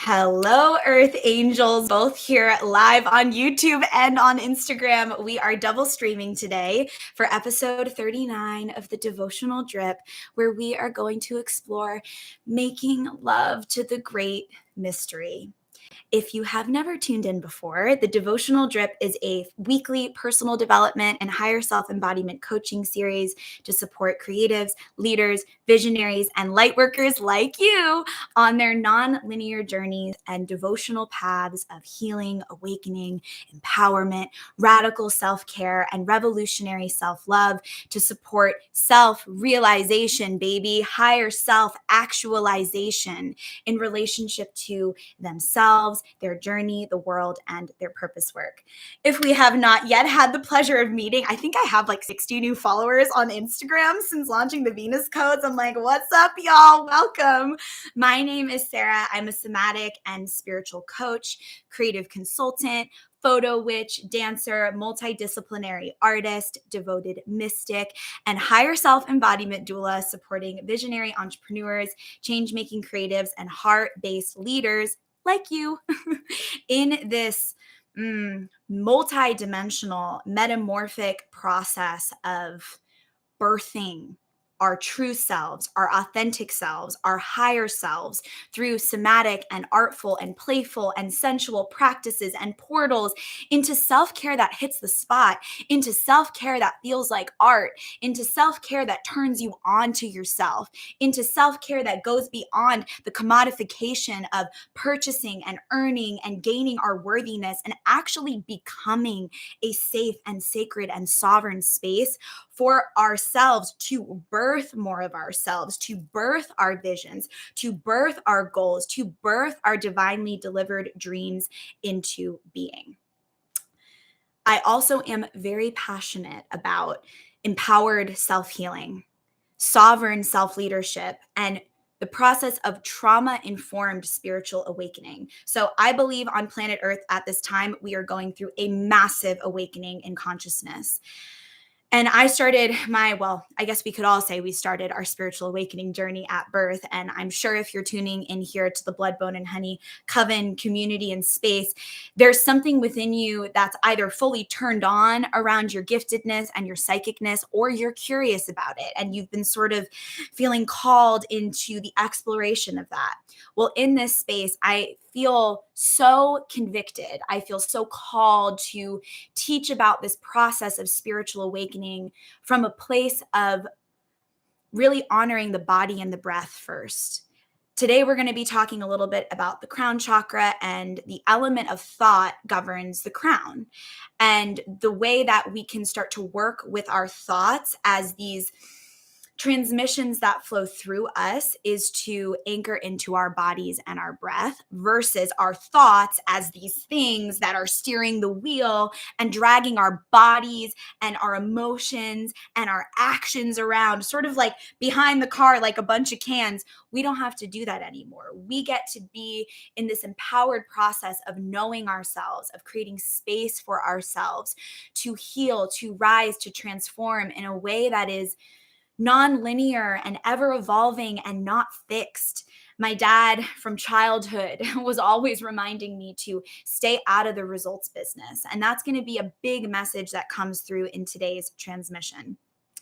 Hello, Earth Angels, both here live on YouTube and on Instagram. We are double streaming today for episode 39 of the Devotional Drip, where we are going to explore making love to the great mystery. If you have never tuned in before, the Devotional Drip is a weekly personal development and higher self embodiment coaching series to support creatives, leaders, visionaries, and light workers like you on their non-linear journeys and devotional paths of healing, awakening, empowerment, radical self-care, and revolutionary self-love to support self-realization, baby, higher self-actualization in relationship to themselves, their journey, the world, and their purpose work. If we have not yet had the pleasure of meeting, I think I have like 60 new followers on Instagram since launching the Venus codes. I'm like, what's up, y'all? Welcome. My name is Sarah. I'm a somatic and spiritual coach, creative consultant, photo witch, dancer, multidisciplinary artist, devoted mystic, and higher self-embodiment doula supporting visionary entrepreneurs, change-making creatives, and heart-based leaders like you in this multi-dimensional metamorphic process of birthing our true selves, our authentic selves, our higher selves through somatic and artful and playful and sensual practices and portals into self-care that hits the spot, into self-care that feels like art, into self-care that turns you on to yourself, into self-care that goes beyond the commodification of purchasing and earning and gaining our worthiness and actually becoming a safe and sacred and sovereign space for ourselves to birth more of ourselves, to birth our visions, to birth our goals, to birth our divinely delivered dreams into being. I also am very passionate about empowered self-healing, sovereign self-leadership, and the process of trauma-informed spiritual awakening. So I believe on planet Earth at this time, we are going through a massive awakening in consciousness. And I started I guess we could all say we started our spiritual awakening journey at birth. And I'm sure if you're tuning in here to the Blood, Bone, and Honey Coven community and space, there's something within you that's either fully turned on around your giftedness and your psychicness, or you're curious about it. And you've been sort of feeling called into the exploration of that. Well, in this space, I feel so convicted. I feel so called to teach about this process of spiritual awakening from a place of really honoring the body and the breath first. Today, we're going to be talking a little bit about the crown chakra, and the element of thought governs the crown, and the way that we can start to work with our thoughts as these transmissions that flow through us is to anchor into our bodies and our breath versus our thoughts as these things that are steering the wheel and dragging our bodies and our emotions and our actions around, sort of like behind the car, like a bunch of cans. We don't have to do that anymore. We get to be in this empowered process of knowing ourselves, of creating space for ourselves to heal, to rise, to transform in a way that is non-linear and ever evolving and not fixed. My dad from childhood was always reminding me to stay out of the results business. And that's going to be a big message that comes through in today's transmission.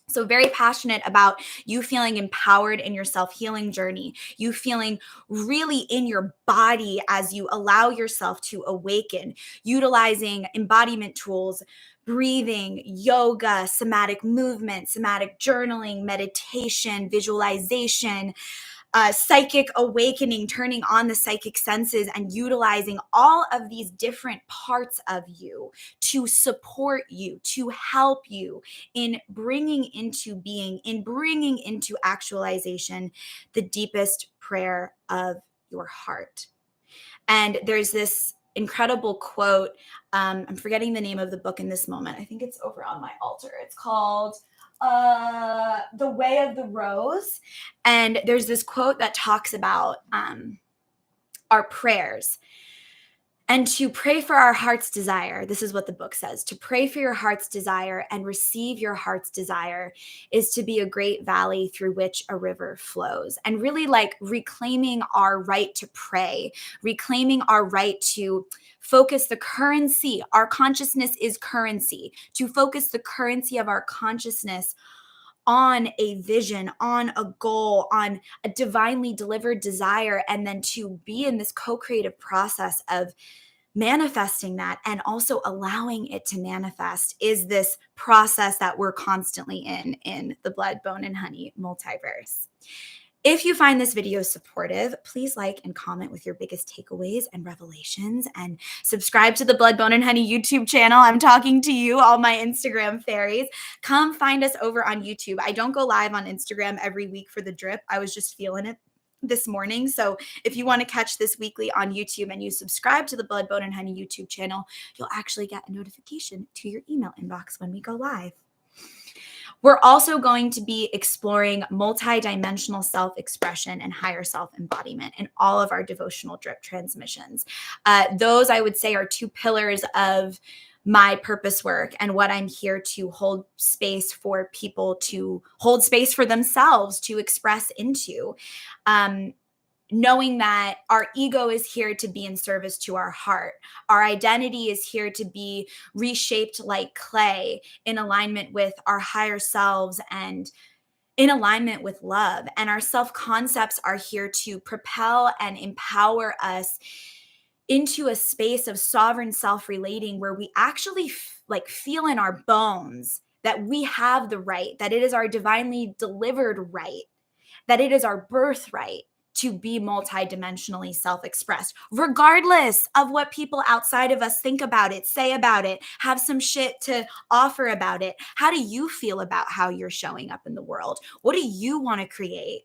So very passionate about you feeling empowered in your self-healing journey, you feeling really in your body as you allow yourself to awaken, utilizing embodiment tools, breathing, yoga, somatic movement, somatic journaling, meditation, visualization, psychic awakening, turning on the psychic senses and utilizing all of these different parts of you to support you, to help you in bringing into being, in bringing into actualization the deepest prayer of your heart. And there's this incredible quote. I'm forgetting the name of the book in this moment. I think it's over on my altar. It's called The Way of the Rose. And there's this quote that talks about our prayers. And to pray for our heart's desire, this is what the book says, to pray for your heart's desire and receive your heart's desire is to be a great valley through which a river flows. And really like reclaiming our right to pray, reclaiming our right to focus the currency. Our consciousness is currency. To focus the currency of our consciousness on a vision, on a goal, on a divinely delivered desire, and then to be in this co-creative process of manifesting that and also allowing it to manifest is this process that we're constantly in the blood, bone, and honey multiverse. If you find this video supportive, please like and comment with your biggest takeaways and revelations, and subscribe to the Blood, Bone, and Honey YouTube channel. I'm talking to you, all my Instagram fairies. Come find us over on YouTube. I don't go live on Instagram every week for the drip. I was just feeling it this morning. So if you want to catch this weekly on YouTube and you subscribe to the Blood, Bone, and Honey YouTube channel, you'll actually get a notification to your email inbox when we go live. We're also going to be exploring multidimensional self-expression and higher self-embodiment in all of our devotional drip transmissions. Those, I would say, are two pillars of my purpose work and what I'm here to hold space for people to hold space for themselves to express into. Knowing that our ego is here to be in service to our heart. Our identity is here to be reshaped like clay in alignment with our higher selves and in alignment with love. And our self-concepts are here to propel and empower us into a space of sovereign self-relating where we actually feel in our bones that we have the right, that it is our divinely delivered right, that it is our birthright to be multidimensionally self-expressed, regardless of what people outside of us think about it, say about it, have some shit to offer about it. How do you feel about how you're showing up in the world? What do you want to create?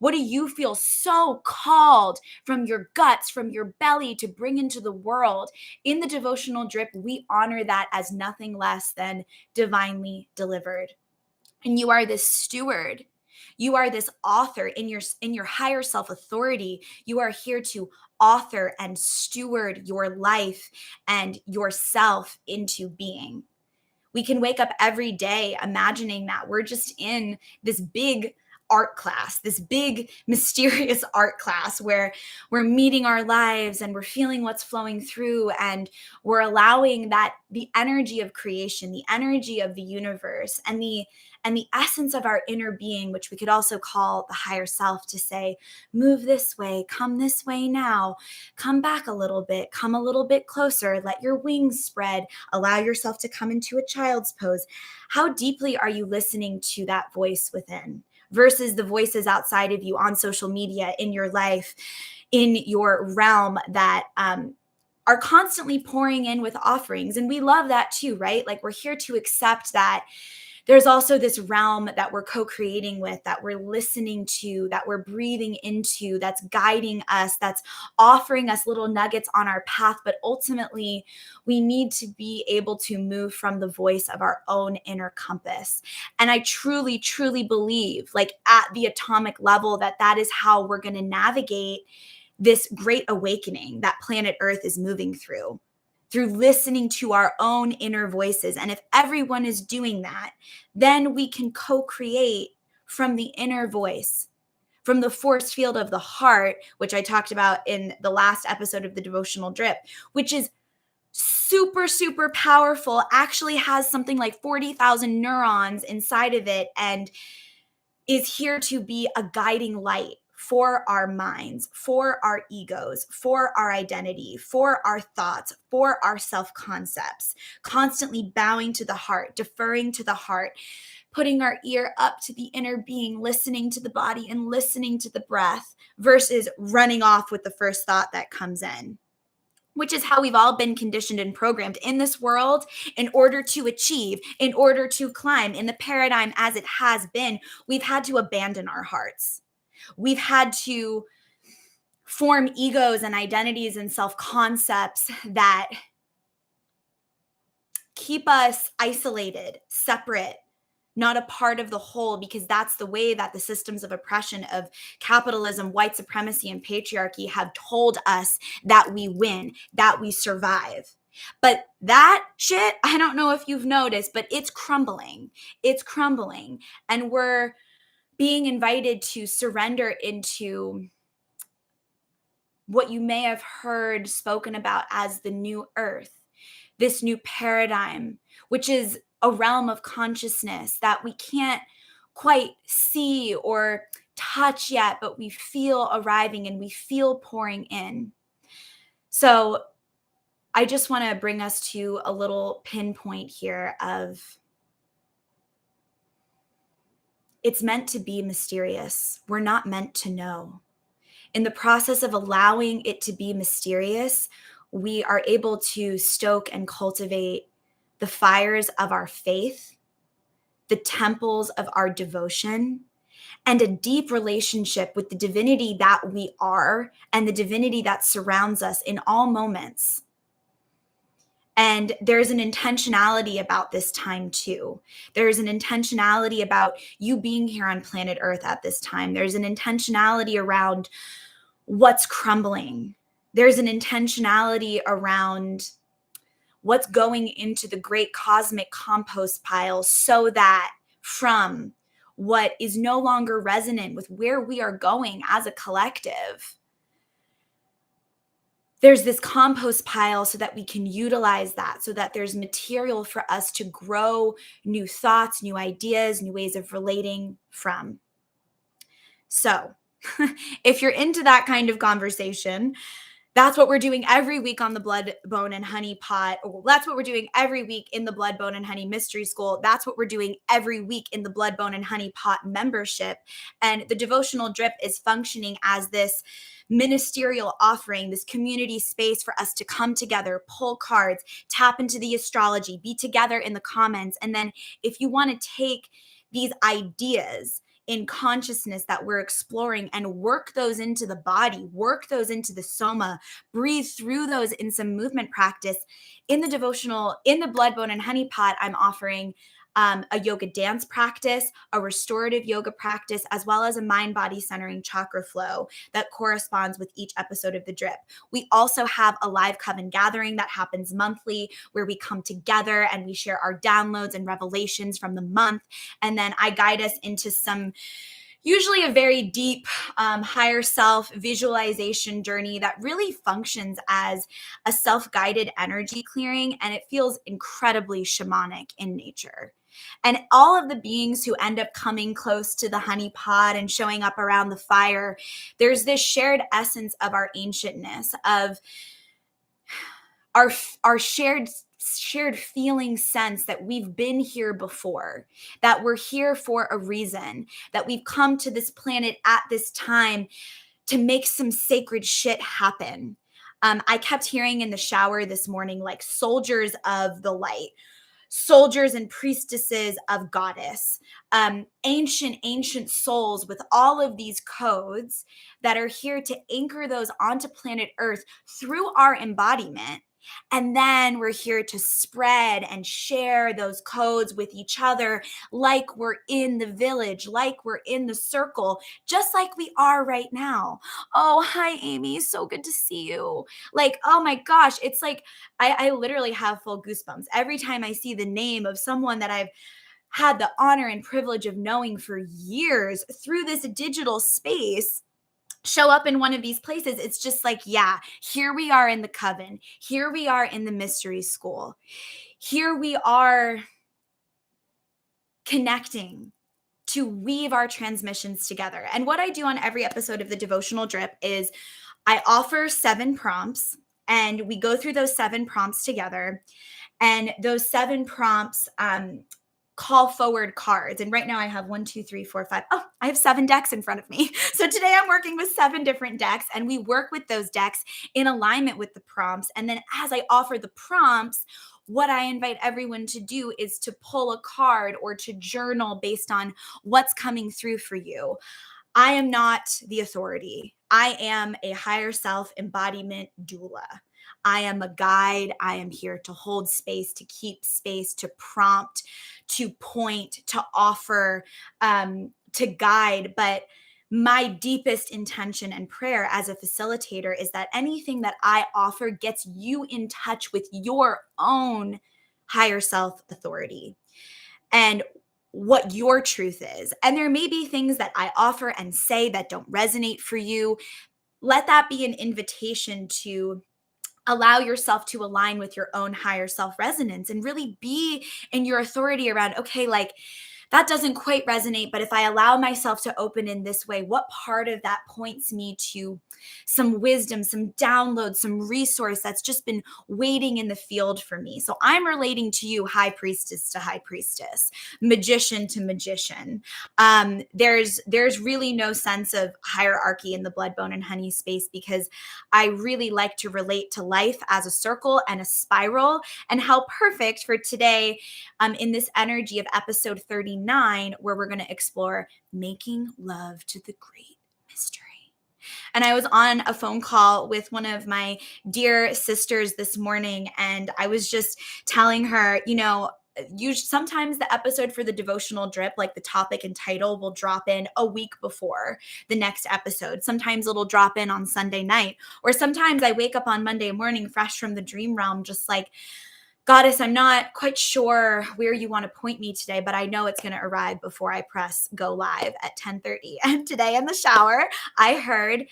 What do you feel so called from your guts, from your belly to bring into the world? In the devotional drip, we honor that as nothing less than divinely delivered. And you are this steward. You are this author in your higher self authority. You are here to author and steward your life and yourself into being. We can wake up every day imagining that we're just in this big art class, this big mysterious art class where we're meeting our lives and we're feeling what's flowing through, and we're allowing that the energy of creation, the energy of the universe, and the essence of our inner being, which we could also call the higher self, to say, move this way, come this way now, come back a little bit, come a little bit closer, let your wings spread, allow yourself to come into a child's pose. How deeply are you listening to that voice within versus the voices outside of you on social media, in your life, in your realm that are constantly pouring in with offerings? And we love that too, right? Like, we're here to accept that there's also this realm that we're co-creating with, that we're listening to, that we're breathing into, that's guiding us, that's offering us little nuggets on our path. But ultimately, we need to be able to move from the voice of our own inner compass. And I truly, truly believe, like at the atomic level, that that is how we're going to navigate this great awakening that planet Earth is moving through listening to our own inner voices. And if everyone is doing that, then we can co-create from the inner voice, from the force field of the heart, which I talked about in the last episode of the Devotional Drip, which is super, super powerful, actually has something like 40,000 neurons inside of it, and is here to be a guiding light for our minds, for our egos, for our identity, for our thoughts, for our self-concepts, constantly bowing to the heart, deferring to the heart, putting our ear up to the inner being, listening to the body and listening to the breath versus running off with the first thought that comes in, which is how we've all been conditioned and programmed in this world. In order to achieve, in order to climb in the paradigm as it has been, we've had to abandon our hearts. We've had to form egos and identities and self-concepts that keep us isolated, separate, not a part of the whole, because that's the way that the systems of oppression of capitalism, white supremacy, and patriarchy have told us that we win, that we survive. But that shit, I don't know if you've noticed, but it's crumbling. It's crumbling. And we're being invited to surrender into what you may have heard spoken about as the new earth, this new paradigm, which is a realm of consciousness that we can't quite see or touch yet, but we feel arriving and we feel pouring in. So I just want to bring us to a little pinpoint here of it's meant to be mysterious. We're not meant to know. In the process of allowing it to be mysterious, we are able to stoke and cultivate the fires of our faith, the temples of our devotion, and a deep relationship with the divinity that we are and the divinity that surrounds us in all moments. And there's an intentionality about this time too. There's an intentionality about you being here on planet Earth at this time. There's an intentionality around what's crumbling. There's an intentionality around what's going into the great cosmic compost pile so that from what is no longer resonant with where we are going as a collective, there's this compost pile so that we can utilize that, so that there's material for us to grow new thoughts, new ideas, new ways of relating from. So, if you're into that kind of conversation, that's what we're doing every week on the Blood, Bone, and Honey Pot. That's what we're doing every week in the Blood, Bone, and Honey Mystery School. That's what we're doing every week in the Blood, Bone, and Honey Pot membership. And the Devotional Drip is functioning as this ministerial offering, this community space for us to come together, pull cards, tap into the astrology, be together in the comments. And then if you want to take these ideas in consciousness that we're exploring and work those into the body, work those into the soma, breathe through those in some movement practice. In the devotional, in the Blood, Bone, and Honey Pot, I'm offering a yoga dance practice, a restorative yoga practice, as well as a mind body centering chakra flow that corresponds with each episode of the drip. We also have a live coven gathering that happens monthly where we come together and we share our downloads and revelations from the month. And then I guide us into some usually a very deep higher self visualization journey that really functions as a self-guided energy clearing, and it feels incredibly shamanic in nature. And all of the beings who end up coming close to the honey pot and showing up around the fire, there's this shared essence of our ancientness, of our shared feeling sense that we've been here before, that we're here for a reason, that we've come to this planet at this time to make some sacred shit happen. I kept hearing in the shower this morning, like soldiers of the light, soldiers and priestesses of goddess, ancient souls with all of these codes that are here to anchor those onto planet Earth through our embodiment. And then we're here to spread and share those codes with each other like we're in the village, like we're in the circle, just like we are right now. Oh, hi, Amy. So good to see you. Like, oh my gosh, it's like I literally have full goosebumps every time I see the name of someone that I've had the honor and privilege of knowing for years through this digital space show up in one of these places. It's just like, yeah, here we are in the coven. Here we are in the mystery school. Here we are connecting to weave our transmissions together. And what I do on every episode of the Devotional Drip is I offer 7 prompts, and we go through those 7 prompts together. And those 7 prompts call forward cards. And right now I have 1, 2, 3, 4, 5. Oh, I have 7 decks in front of me. So today I'm working with 7 different decks, and we work with those decks in alignment with the prompts. And then as I offer the prompts, what I invite everyone to do is to pull a card or to journal based on what's coming through for you. I am not the authority. I am a higher self embodiment doula. I am a guide. I am here to hold space, to keep space, to prompt, to point, to offer, to guide. But my deepest intention and prayer as a facilitator is that anything that I offer gets you in touch with your own higher self authority and what your truth is. And there may be things that I offer and say that don't resonate for you. Let that be an invitation to allow yourself to align with your own higher self resonance and really be in your authority around, okay, like that doesn't quite resonate, but if I allow myself to open in this way, what part of that points me to some wisdom, some download, some resource that's just been waiting in the field for me? So I'm relating to you, high priestess, magician to magician. There's really no sense of hierarchy in the blood, bone, and honey space because I really like to relate to life as a circle and a spiral. And how perfect for today, in this energy of episode 39, where we're going to explore making love to the great mystery. And I was on a phone call with one of my dear sisters this morning, and I was just telling her, sometimes the episode for the devotional drip, like the topic and title, will drop in a week before the next episode. Sometimes it'll drop in on Sunday night, or sometimes I wake up on Monday morning fresh from the dream realm, just like, Goddess, I'm not quite sure where you want to point me today, but I know it's going to arrive before I press go live at 10:30. And today in the shower, I heard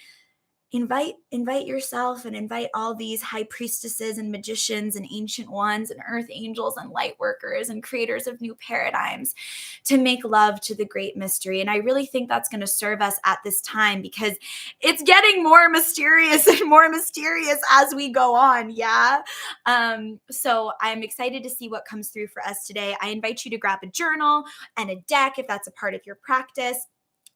invite yourself and invite all these high priestesses and magicians and ancient ones and earth angels and light workers and creators of new paradigms to make love to the great mystery. And I really think that's going to serve us at this time because it's getting more mysterious and more mysterious as we go on. Yeah. So I'm excited to see what comes through for us today. I invite you to grab a journal and a deck if that's a part of your practice.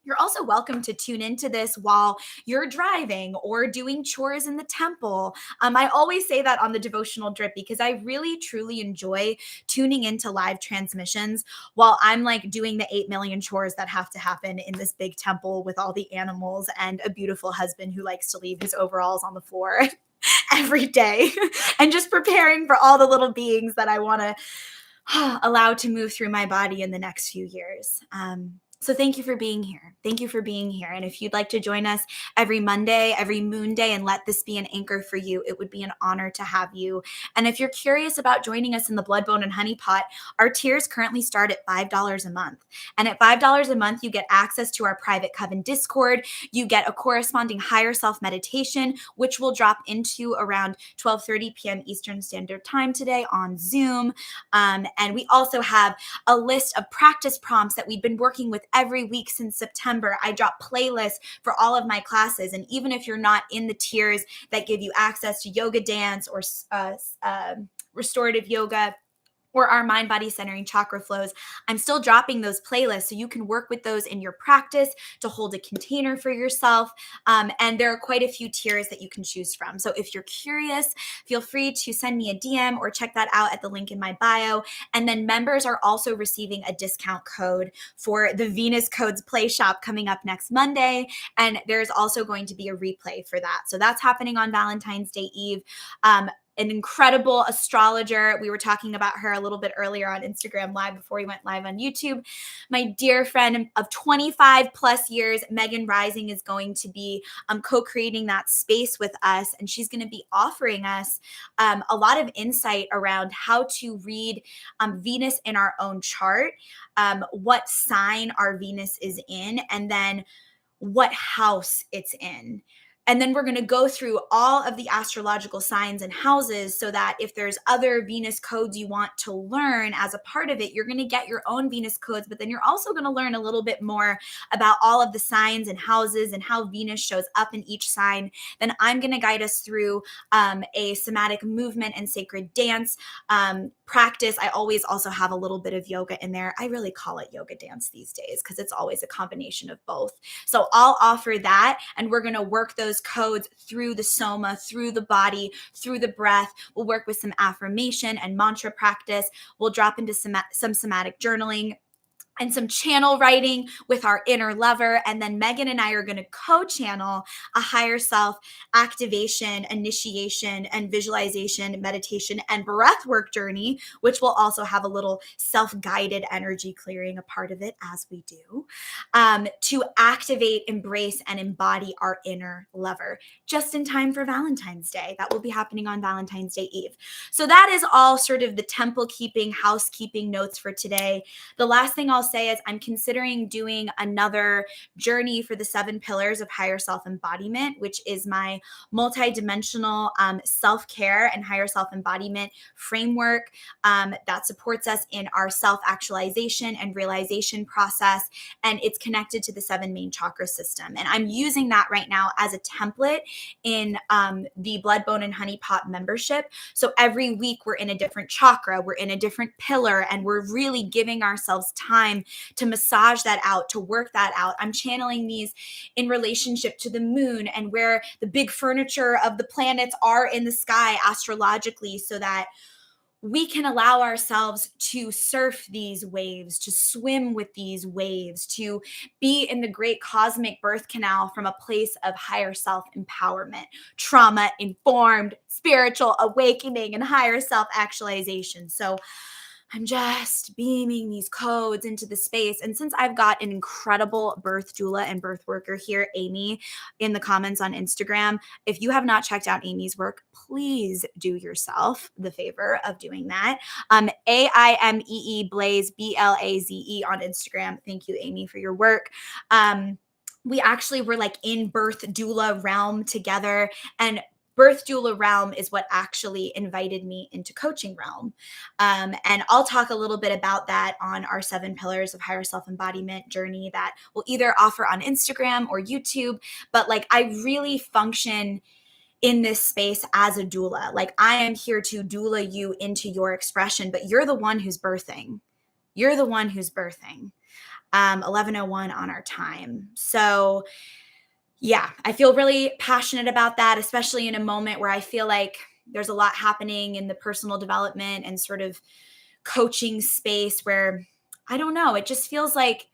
You're also welcome to tune into this while you're driving or doing chores in the temple. I always say that on the devotional drip because I really, truly enjoy tuning into live transmissions while I'm like doing the 8 million chores that have to happen in this big temple with all the animals and a beautiful husband who likes to leave his overalls on the floor every day and just preparing for all the little beings that I want to allow to move through my body in the next few years. So thank you for being here. Thank you for being here. And if you'd like to join us every Monday, every moon day, and let this be an anchor for you, it would be an honor to have you. And if you're curious about joining us in the Blood, Bone, and Honey Pot, our tiers currently start at $5 a month. And at $5 a month, you get access to our private coven Discord. You get a corresponding higher self meditation, which will drop into around 12:30 p.m. Eastern Standard Time today on Zoom. And we also have a list of practice prompts that we've been working with every week since September. I drop playlists for all of my classes. And even if you're not in the tiers that give you access to yoga dance or restorative yoga, or our mind, body centering chakra flows, I'm still dropping those playlists so you can work with those in your practice to hold a container for yourself. And there are quite a few tiers that you can choose from. So if you're curious, feel free to send me a DM or check that out at the link in my bio. And then members are also receiving a discount code for the Venus Codes Play Shop coming up next Monday. And there's also going to be a replay for that. So that's happening on Valentine's Day Eve. An incredible astrologer. We were talking about her a little bit earlier on Instagram Live before we went live on YouTube. My dear friend of 25 plus years, Megan Rising, is going to be co-creating that space with us. And she's going to be offering us a lot of insight around how to read Venus in our own chart, what sign our Venus is in, and then what house it's in. And then we're going to go through all of the astrological signs and houses so that if there's other Venus codes you want to learn as a part of it, you're going to get your own Venus codes, but then you're also going to learn a little bit more about all of the signs and houses and how Venus shows up in each sign. Then I'm going to guide us through a somatic movement and sacred dance practice. I always also have a little bit of yoga in there. I really call it yoga dance these days because it's always a combination of both. So I'll offer that, and we're going to work those codes through the soma, through the body, through the breath. We'll work with some affirmation and mantra practice. We'll drop into some somatic journaling. and some channel writing with our inner lover. And then Megan and I are going to co-channel a higher self activation, initiation, and visualization, meditation, and breath work journey, which will also have a little self-guided energy clearing a part of it, as we do, to activate, embrace, and embody our inner lover, just in time for Valentine's Day. That will be happening on Valentine's Day Eve. So that is all sort of the temple keeping, housekeeping notes for today. The last thing I'll say is I'm considering doing another journey for the 7 pillars of higher self embodiment, which is my multidimensional self-care and higher self embodiment framework that supports us in our self-actualization and realization process. And it's connected to the 7 main chakra system. And I'm using that right now as a template in the Blood, Bone, and Honey Pot membership. So every week we're in a different chakra, we're in a different pillar, and we're really giving ourselves time to massage that out, to work that out. I'm channeling these in relationship to the moon and where the big furniture of the planets are in the sky astrologically, so that we can allow ourselves to surf these waves, to swim with these waves, to be in the great cosmic birth canal from a place of higher self empowerment, trauma informed, spiritual awakening, and higher self actualization. So I'm just beaming these codes into the space. And since I've got an incredible birth doula and birth worker here, Amy, in the comments on Instagram, if you have not checked out Amy's work, please do yourself the favor of doing that. AIMEE Blaze, BLAZE on Instagram. Thank you, Amy, for your work. We actually were like in birth doula realm together, and birth doula realm is what actually invited me into coaching realm. And I'll talk a little bit about that on our 7 pillars of higher self-embodiment journey that we'll either offer on Instagram or YouTube. But like, I really function in this space as a doula. Like, I am here to doula you into your expression, but you're the one who's birthing. You're the one who's birthing. 11:01 on our time. So yeah, I feel really passionate about that, especially in a moment where I feel like there's a lot happening in the personal development and sort of coaching space where I don't know, it just feels like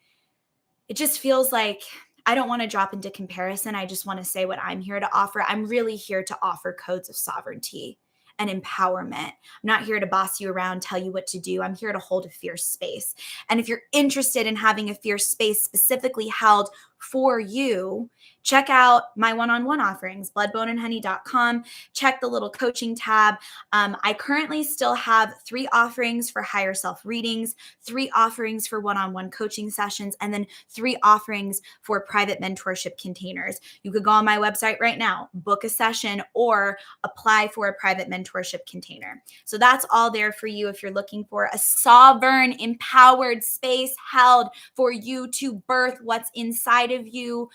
I don't want to drop into comparison. I just want to say what I'm here to offer. I'm really here to offer codes of sovereignty and empowerment. I'm not here to boss you around, tell you what to do. I'm here to hold a fierce space. And if you're interested in having a fierce space specifically held for you, check out my one-on-one offerings, bloodboneandhoney.com. Check the little coaching tab. I currently still have 3 offerings for higher self readings, 3 offerings for one-on-one coaching sessions, and then 3 offerings for private mentorship containers. You could go on my website right now, book a session, or apply for a private mentorship container. So that's all there for you if you're looking for a sovereign, empowered space held for you to birth what's inside of you.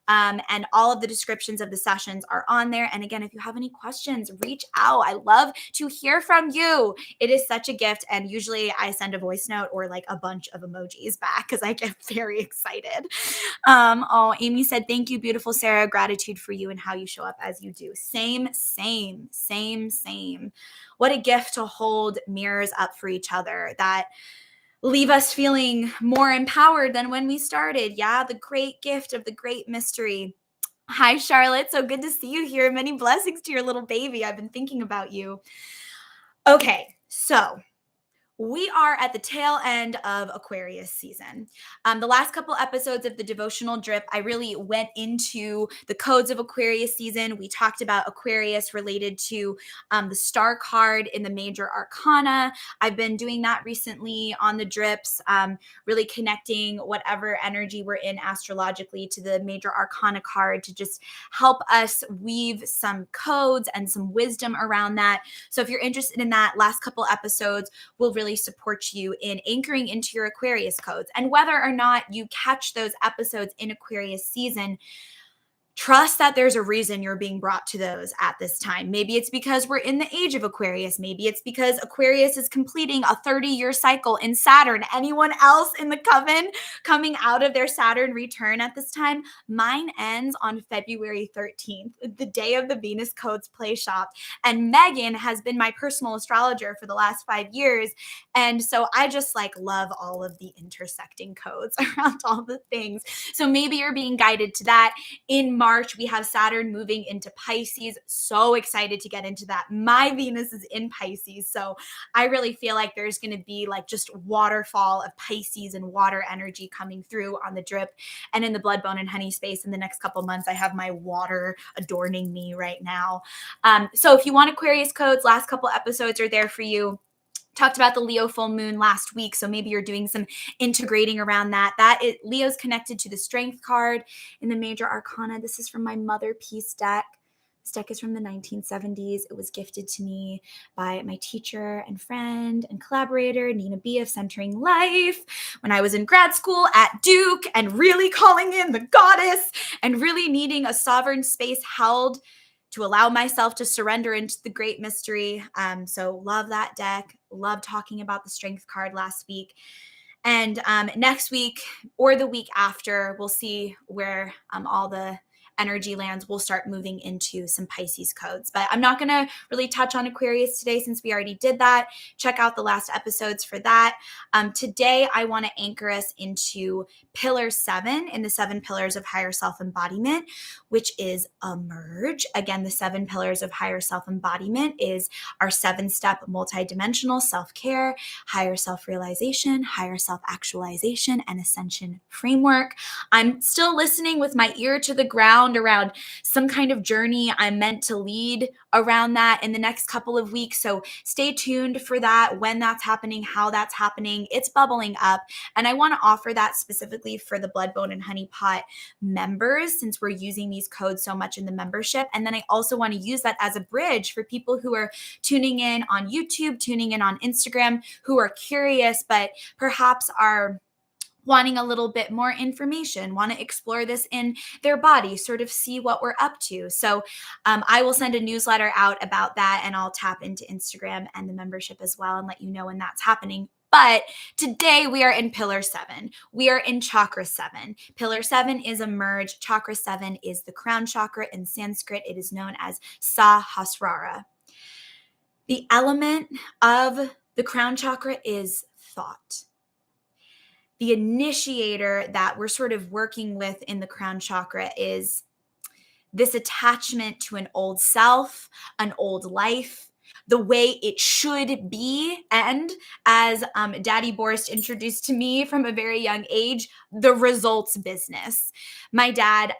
And all of the descriptions of the sessions are on there. And again, if you have any questions, reach out. I love to hear from you. It is such a gift. And usually I send a voice note or like a bunch of emojis back because I get very excited. Oh, Amy said, thank you, beautiful Sarah. Gratitude for you and how you show up as you do. Same. What a gift to hold mirrors up for each other that leave us feeling more empowered than when we started. Yeah, the great gift of the great mystery. Hi, Charlotte. So good to see you here. Many blessings to your little baby. I've been thinking about you. Okay, so we are at the tail end of Aquarius season. The last couple episodes of the devotional drip, I really went into the codes of Aquarius season. We talked about Aquarius related to the star card in the major arcana. I've been doing that recently on the drips, really connecting whatever energy we're in astrologically to the major arcana card to just help us weave some codes and some wisdom around that. So if you're interested in that, last couple episodes will really support you in anchoring into your Aquarius codes. And whether or not you catch those episodes in Aquarius season, Trust that there's a reason you're being brought to those at this time. Maybe it's because we're in the age of Aquarius. Maybe it's because Aquarius is completing a 30-year cycle in Saturn. Anyone else in the coven coming out of their Saturn return at this time? Mine ends on February 13th, the day of the Venus Codes Play Shop. And Megan has been my personal astrologer for the last 5 years. And so I just like love all of the intersecting codes around all the things. So maybe you're being guided to that. In March, we have Saturn moving into Pisces. So excited to get into that. My Venus is in Pisces. So I really feel like there's going to be like just waterfall of Pisces and water energy coming through on the drip and in the blood, bone, and honey space in the next couple months. I have my water adorning me right now. So if you want Aquarius codes, last couple episodes are there for you. Talked about the Leo full moon last week, so maybe you're doing some integrating around that. Leo's connected to the Strength card in the Major Arcana. This is from my Mother Peace deck. This deck is from the 1970s. It was gifted to me by my teacher and friend and collaborator, Nina B. of Centering Life, when I was in grad school at Duke and really calling in the goddess and really needing a sovereign space held to allow myself to surrender into the great mystery. So love that deck. Love talking about the Strength card last week. And next week or the week after, we'll see where all the energy lands will start moving into some Pisces codes. But I'm not going to really touch on Aquarius today since we already did that. Check out the last episodes for that. Today, I want to anchor us into Pillar 7 in the 7 pillars of higher self-embodiment, which is emerge. Again, the 7 pillars of higher self-embodiment is our 7-step multidimensional self-care, higher self-realization, higher self-actualization, and ascension framework. I'm still listening with my ear to the ground around some kind of journey I'm meant to lead around that in the next couple of weeks. So stay tuned for that, when that's happening, how that's happening. It's bubbling up. And I want to offer that specifically for the Blood, Bone, and Honey Pot members, since we're using these codes so much in the membership. And then I also want to use that as a bridge for people who are tuning in on YouTube, tuning in on Instagram, who are curious, but perhaps are wanting a little bit more information, want to explore this in their body, sort of see what we're up to. So I will send a newsletter out about that, and I'll tap into Instagram and the membership as well and let you know when that's happening. But today we are in Pillar 7. We are in Chakra 7. Pillar 7 is emerge. Chakra 7 is the crown chakra. In Sanskrit, it is known as Sahasrara. The element of the crown chakra is thought. The initiator that we're sort of working with in the crown chakra is this attachment to an old self, an old life, the way it should be. And as Daddy Borst introduced to me from a very young age, the results business. My dad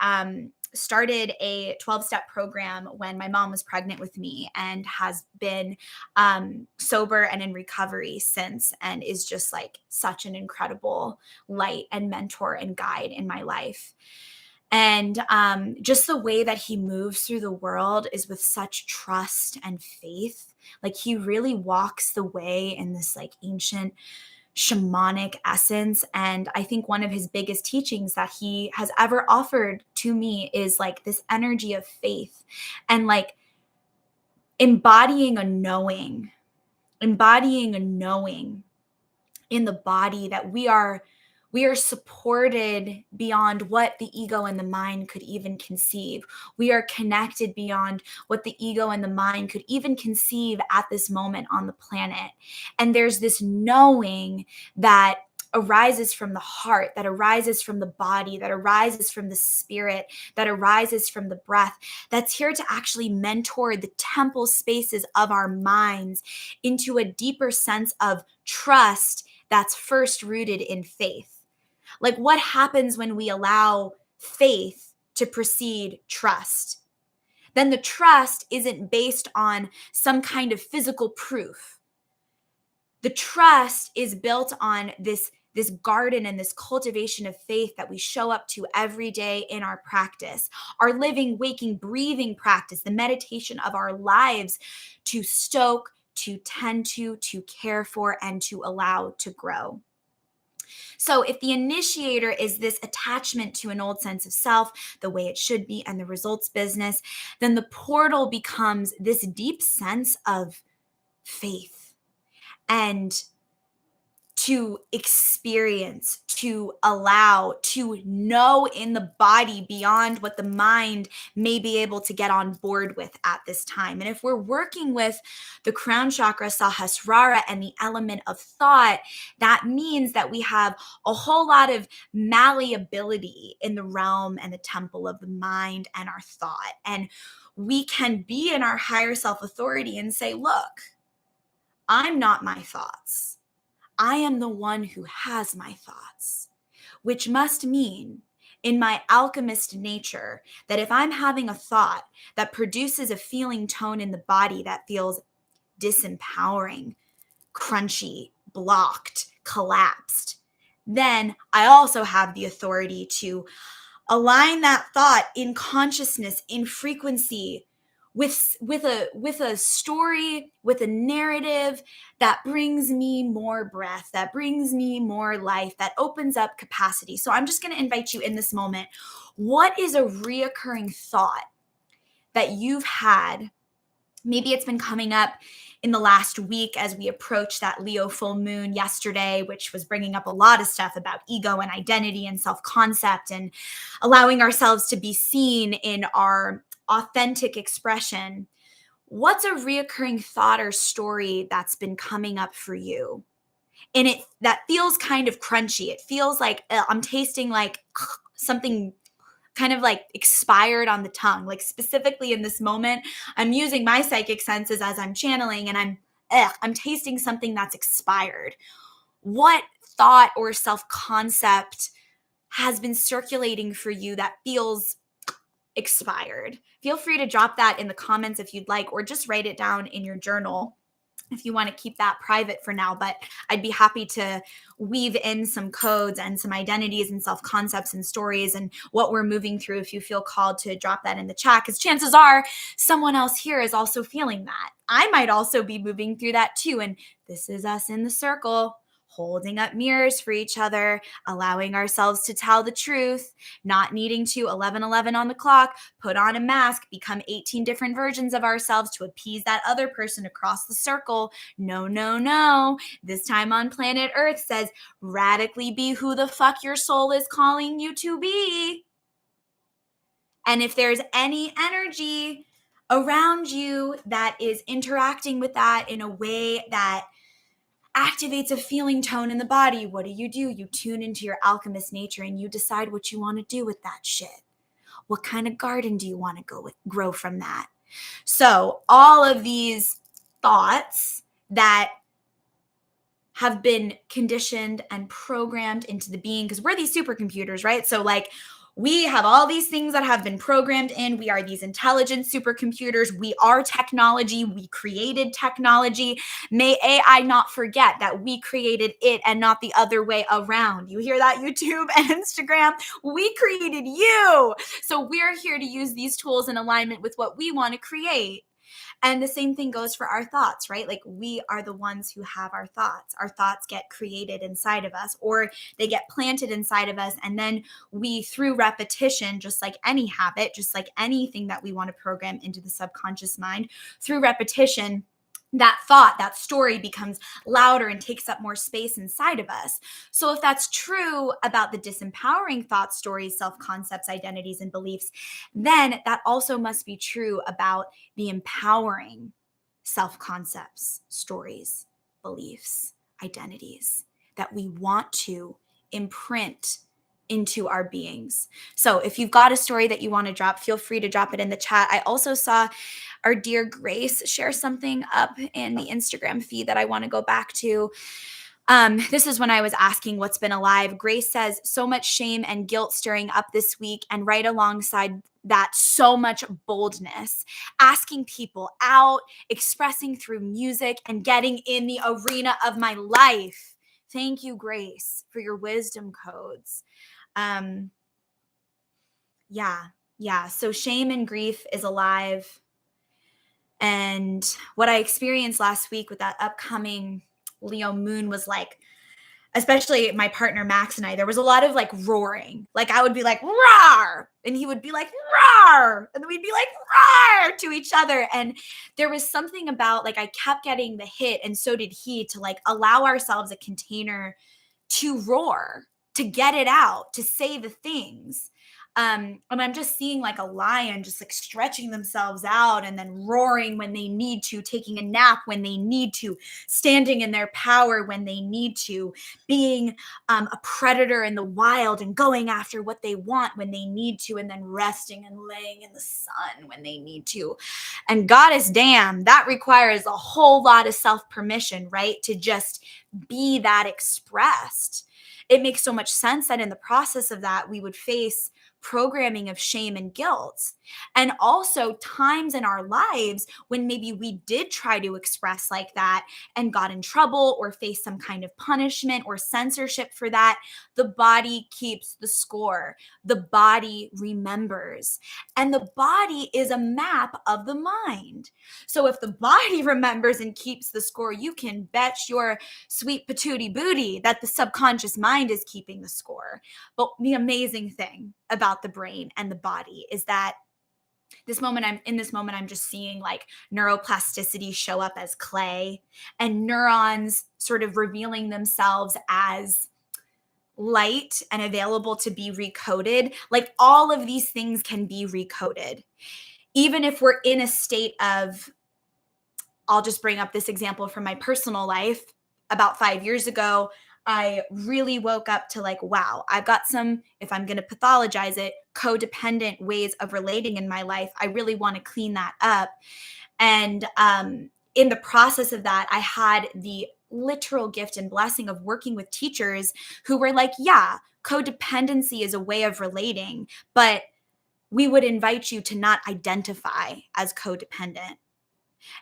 started a 12-step program when my mom was pregnant with me and has been sober and in recovery since, and is just like such an incredible light and mentor and guide in my life. And just the way that he moves through the world is with such trust and faith. Like he really walks the way in this like ancient shamanic essence. And I think one of his biggest teachings that he has ever offered to me is like this energy of faith and like embodying a knowing in the body that we are supported beyond what the ego and the mind could even conceive. We are connected beyond what the ego and the mind could even conceive at this moment on the planet. And there's this knowing that arises from the heart, that arises from the body, that arises from the spirit, that arises from the breath, that's here to actually mentor the temple spaces of our minds into a deeper sense of trust that's first rooted in faith. Like what happens when we allow faith to precede trust? Then the trust isn't based on some kind of physical proof. The trust is built on this garden and this cultivation of faith that we show up to every day in our practice, our living, waking, breathing practice, the meditation of our lives to stoke, to tend to care for, and to allow to grow. So if the initiator is this attachment to an old sense of self, the way it should be, and the results business, then the portal becomes this deep sense of faith and to experience, to allow, to know in the body beyond what the mind may be able to get on board with at this time. And if we're working with the crown chakra, Sahasrara, and the element of thought, that means that we have a whole lot of malleability in the realm and the temple of the mind and our thought. And we can be in our higher self authority and say, look, I'm not my thoughts. I am the one who has my thoughts, which must mean in my alchemist nature that if I'm having a thought that produces a feeling tone in the body that feels disempowering, crunchy, blocked, collapsed, then I also have the authority to align that thought in consciousness, in frequency, with a story, with a narrative that brings me more breath, that brings me more life, that opens up capacity. So I'm just going to invite you in this moment. What is a reoccurring thought that you've had? Maybe it's been coming up in the last week as we approach that Leo full moon yesterday, which was bringing up a lot of stuff about ego and identity and self-concept and allowing ourselves to be seen in our authentic expression. What's a reoccurring thought or story that's been coming up for you? And it that feels kind of crunchy. It feels like I'm tasting like something kind of like expired on the tongue. Like specifically in this moment, I'm using my psychic senses as I'm channeling and I'm tasting something that's expired. What thought or self-concept has been circulating for you that feels expired? Feel free to drop that in the comments if you'd like, or just write it down in your journal if you want to keep that private for now. But I'd be happy to weave in some codes and some identities and self-concepts and stories and what we're moving through if you feel called to drop that in the chat, because chances are someone else here is also feeling that. I might also be moving through that too. And this is us in the circle, holding up mirrors for each other, allowing ourselves to tell the truth, not needing to 11:11 on the clock, put on a mask, become 18 different versions of ourselves to appease that other person across the circle. No, no, no. This time on planet Earth says radically be who the fuck your soul is calling you to be. And if there's any energy around you that is interacting with that in a way that activates a feeling tone in the body, what do? You tune into your alchemist nature and you decide what you want to do with that shit. What kind of garden do you want to grow from that? So all of these thoughts that have been conditioned and programmed into the being, because we're these supercomputers, right? So like we have all these things that have been programmed in. We are these intelligent supercomputers. We are technology. We created technology. May AI not forget that we created it and not the other way around. You hear that, YouTube and Instagram? We created you. So we're here to use these tools in alignment with what we want to create. And the same thing goes for our thoughts, right? Like we are the ones who have our thoughts. Our thoughts get created inside of us, or they get planted inside of us. And then we, through repetition, just like any habit, just like anything that we want to program into the subconscious mind, through repetition, that thought, that story becomes louder and takes up more space inside of us. So if that's true about the disempowering thoughts, stories, self-concepts, identities, and beliefs, then that also must be true about the empowering self-concepts, stories, beliefs, identities that we want to imprint into our beings. So if you've got a story that you want to drop, feel free to drop it in the chat. I also saw our dear Grace share something up in the Instagram feed that I want to go back to. This is when I was asking what's been alive. Grace says, so much shame and guilt stirring up this week, and right alongside that, so much boldness, asking people out, expressing through music, and getting in the arena of my life. Thank you, Grace, for your wisdom codes. Yeah. So shame and grief is alive. And what I experienced last week with that upcoming Leo moon was like especially my partner Max and I, there was a lot of like roaring. Like I would be like, roar, and he would be like, roar, and then we'd be like, roar to each other. And there was something about like I kept getting the hit, and so did he, to like allow ourselves a container to roar, to get it out, to say the things. And I'm just seeing like a lion just like stretching themselves out and then roaring when they need to, taking a nap when they need to, standing in their power when they need to, being a predator in the wild and going after what they want when they need to, and then resting and laying in the sun when they need to. And goddess damn, that requires a whole lot of self permission, right? To just be that expressed. It makes so much sense that in the process of that, we would face programming of shame and guilt. And also times in our lives when maybe we did try to express like that and got in trouble or faced some kind of punishment or censorship for that, the body keeps the score. The body remembers. And the body is a map of the mind. So if the body remembers and keeps the score, you can bet your sweet patootie booty that the subconscious mind is keeping the score. But the amazing thing about the brain and the body is that this moment I'm just seeing like neuroplasticity show up as clay, and neurons sort of revealing themselves as light and available to be recoded. Like all of these things can be recoded. Even if we're in a state of, I'll just bring up this example from my personal life. About 5 years ago, I really woke up to like, wow, I've got some, if I'm going to pathologize it, codependent ways of relating in my life. I really want to clean that up. And in the process of that, I had the literal gift and blessing of working with teachers who were like, yeah, codependency is a way of relating, but we would invite you to not identify as codependent.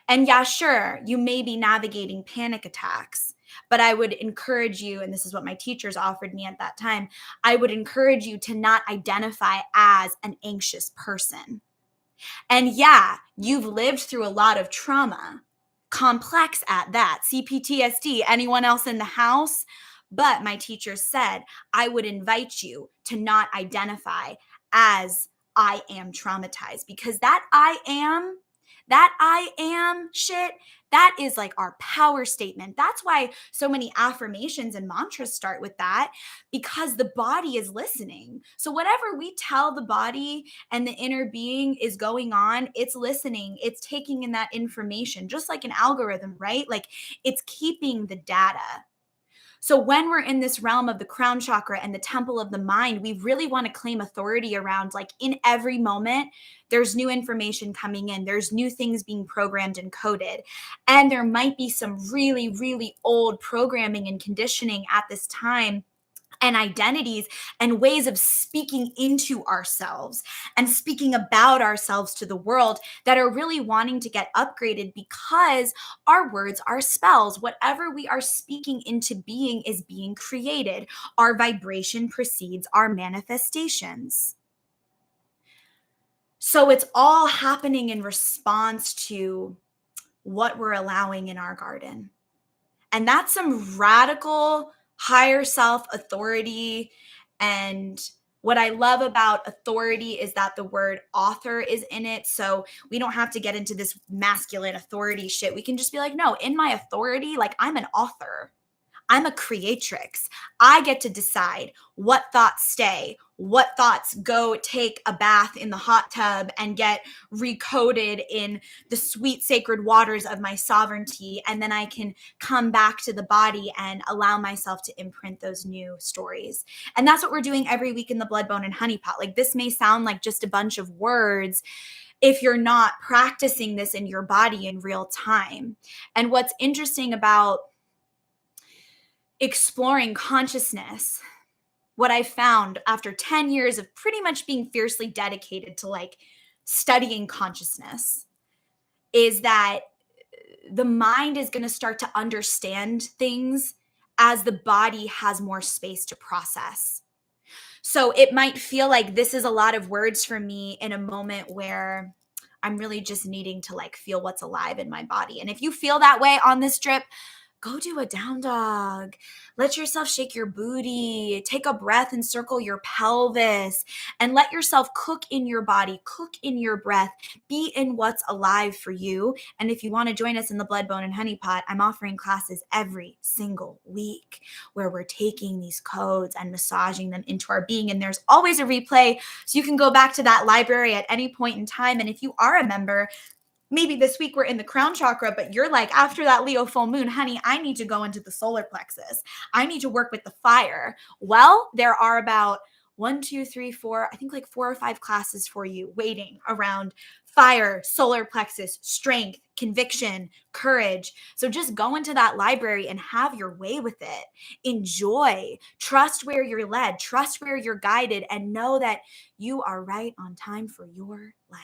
And yeah, sure, you may be navigating panic attacks, but I would encourage you, and this is what my teachers offered me at that time, I would encourage you to not identify as an anxious person. And yeah, you've lived through a lot of trauma, complex at that, CPTSD, anyone else in the house? But my teacher said, I would invite you to not identify as I am traumatized, because that I am shit, that is like our power statement. That's why so many affirmations and mantras start with that, because the body is listening. So whatever we tell the body and the inner being is going on, it's listening, it's taking in that information, just like an algorithm, right? Like it's keeping the data. So when we're in this realm of the crown chakra and the temple of the mind, we really want to claim authority around, like, in every moment, there's new information coming in, there's new things being programmed and coded. And there might be some really, really old programming and conditioning at this time, and identities and ways of speaking into ourselves and speaking about ourselves to the world that are really wanting to get upgraded, because our words are spells. Whatever we are speaking into being is being created. Our vibration precedes our manifestations. So it's all happening in response to what we're allowing in our garden. And that's some radical higher self authority. And what I love about authority is that the word author is in it. So we don't have to get into this masculine authority shit. We can just be like, no, in my authority, like I'm an author. I'm a creatrix. I get to decide what thoughts stay, what thoughts go take a bath in the hot tub and get recoded in the sweet sacred waters of my sovereignty. And then I can come back to the body and allow myself to imprint those new stories. And that's what we're doing every week in the Blood, Bone, and Honey Pot. Like, this may sound like just a bunch of words if you're not practicing this in your body in real time. And what's interesting about exploring consciousness, what I found after 10 years of pretty much being fiercely dedicated to like studying consciousness, is that the mind is going to start to understand things as the body has more space to process. So it might feel like this is a lot of words for me in a moment where I'm really just needing to like feel what's alive in my body. And if you feel that way on this trip, go do a down dog. Let yourself shake your booty. Take a breath and circle your pelvis and let yourself cook in your body, cook in your breath, be in what's alive for you. And if you want to join us in the Blood, Bone, and Honey Pot, I'm offering classes every single week where we're taking these codes and massaging them into our being. And there's always a replay, so you can go back to that library at any point in time. And if you are a member, maybe this week we're in the crown chakra, but you're like, after that Leo full moon, honey, I need to go into the solar plexus. I need to work with the fire. Well, there are about 1, 2, 3, 4, I think like 4 or 5 classes for you waiting around fire, solar plexus, strength, conviction, courage. So just go into that library and have your way with it. Enjoy, trust where you're led, trust where you're guided, and know that you are right on time for your life.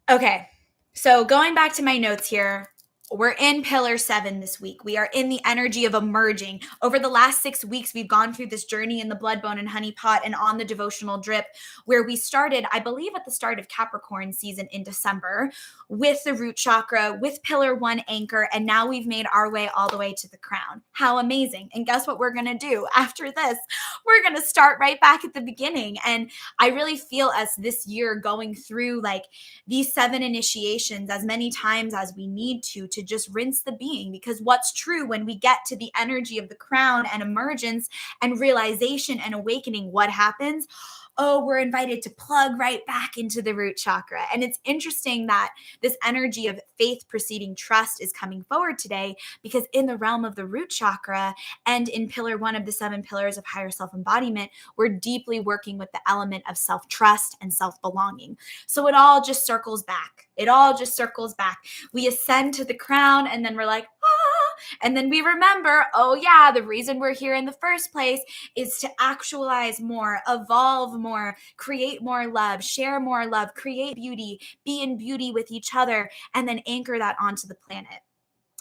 Okay, so going back to my notes here, we're in pillar 7 this week. We are in the energy of emerging. Over the last 6 weeks, we've gone through this journey in the Blood, Bone, and Honey Pot and on the devotional drip, where we started, I believe, at the start of Capricorn season in December with the root chakra, with pillar 1 anchor, and now we've made our way all the way to the crown. How amazing. And guess what we're going to do after this? We're going to start right back at the beginning. And I really feel as this year going through like these 7 initiations as many times as we need to just rinse the being, because what's true when we get to the energy of the crown and emergence and realization and awakening, what happens? Oh, we're invited to plug right back into the root chakra. And it's interesting that this energy of faith preceding trust is coming forward today, because in the realm of the root chakra and in pillar 1 of the 7 pillars of higher self-embodiment, we're deeply working with the element of self-trust and self-belonging. So it all just circles back. It all just circles back. We ascend to the crown and then we're like, ah, and then we remember, oh yeah, the reason we're here in the first place is to actualize more, evolve more, create more love, share more love, create beauty, be in beauty with each other, and then anchor that onto the planet.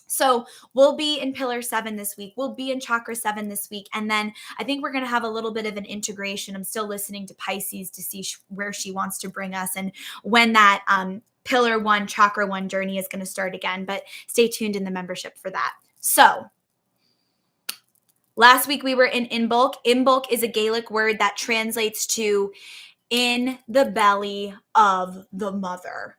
So we'll be in pillar 7 this week. We'll be in chakra 7 this week. And then I think we're going to have a little bit of an integration. I'm still listening to Pisces to see where she wants to bring us and when that pillar 1, chakra 1 journey is going to start again. But stay tuned in the membership for that. So last week we were in Imbolc. Imbolc is a Gaelic word that translates to in the belly of the mother.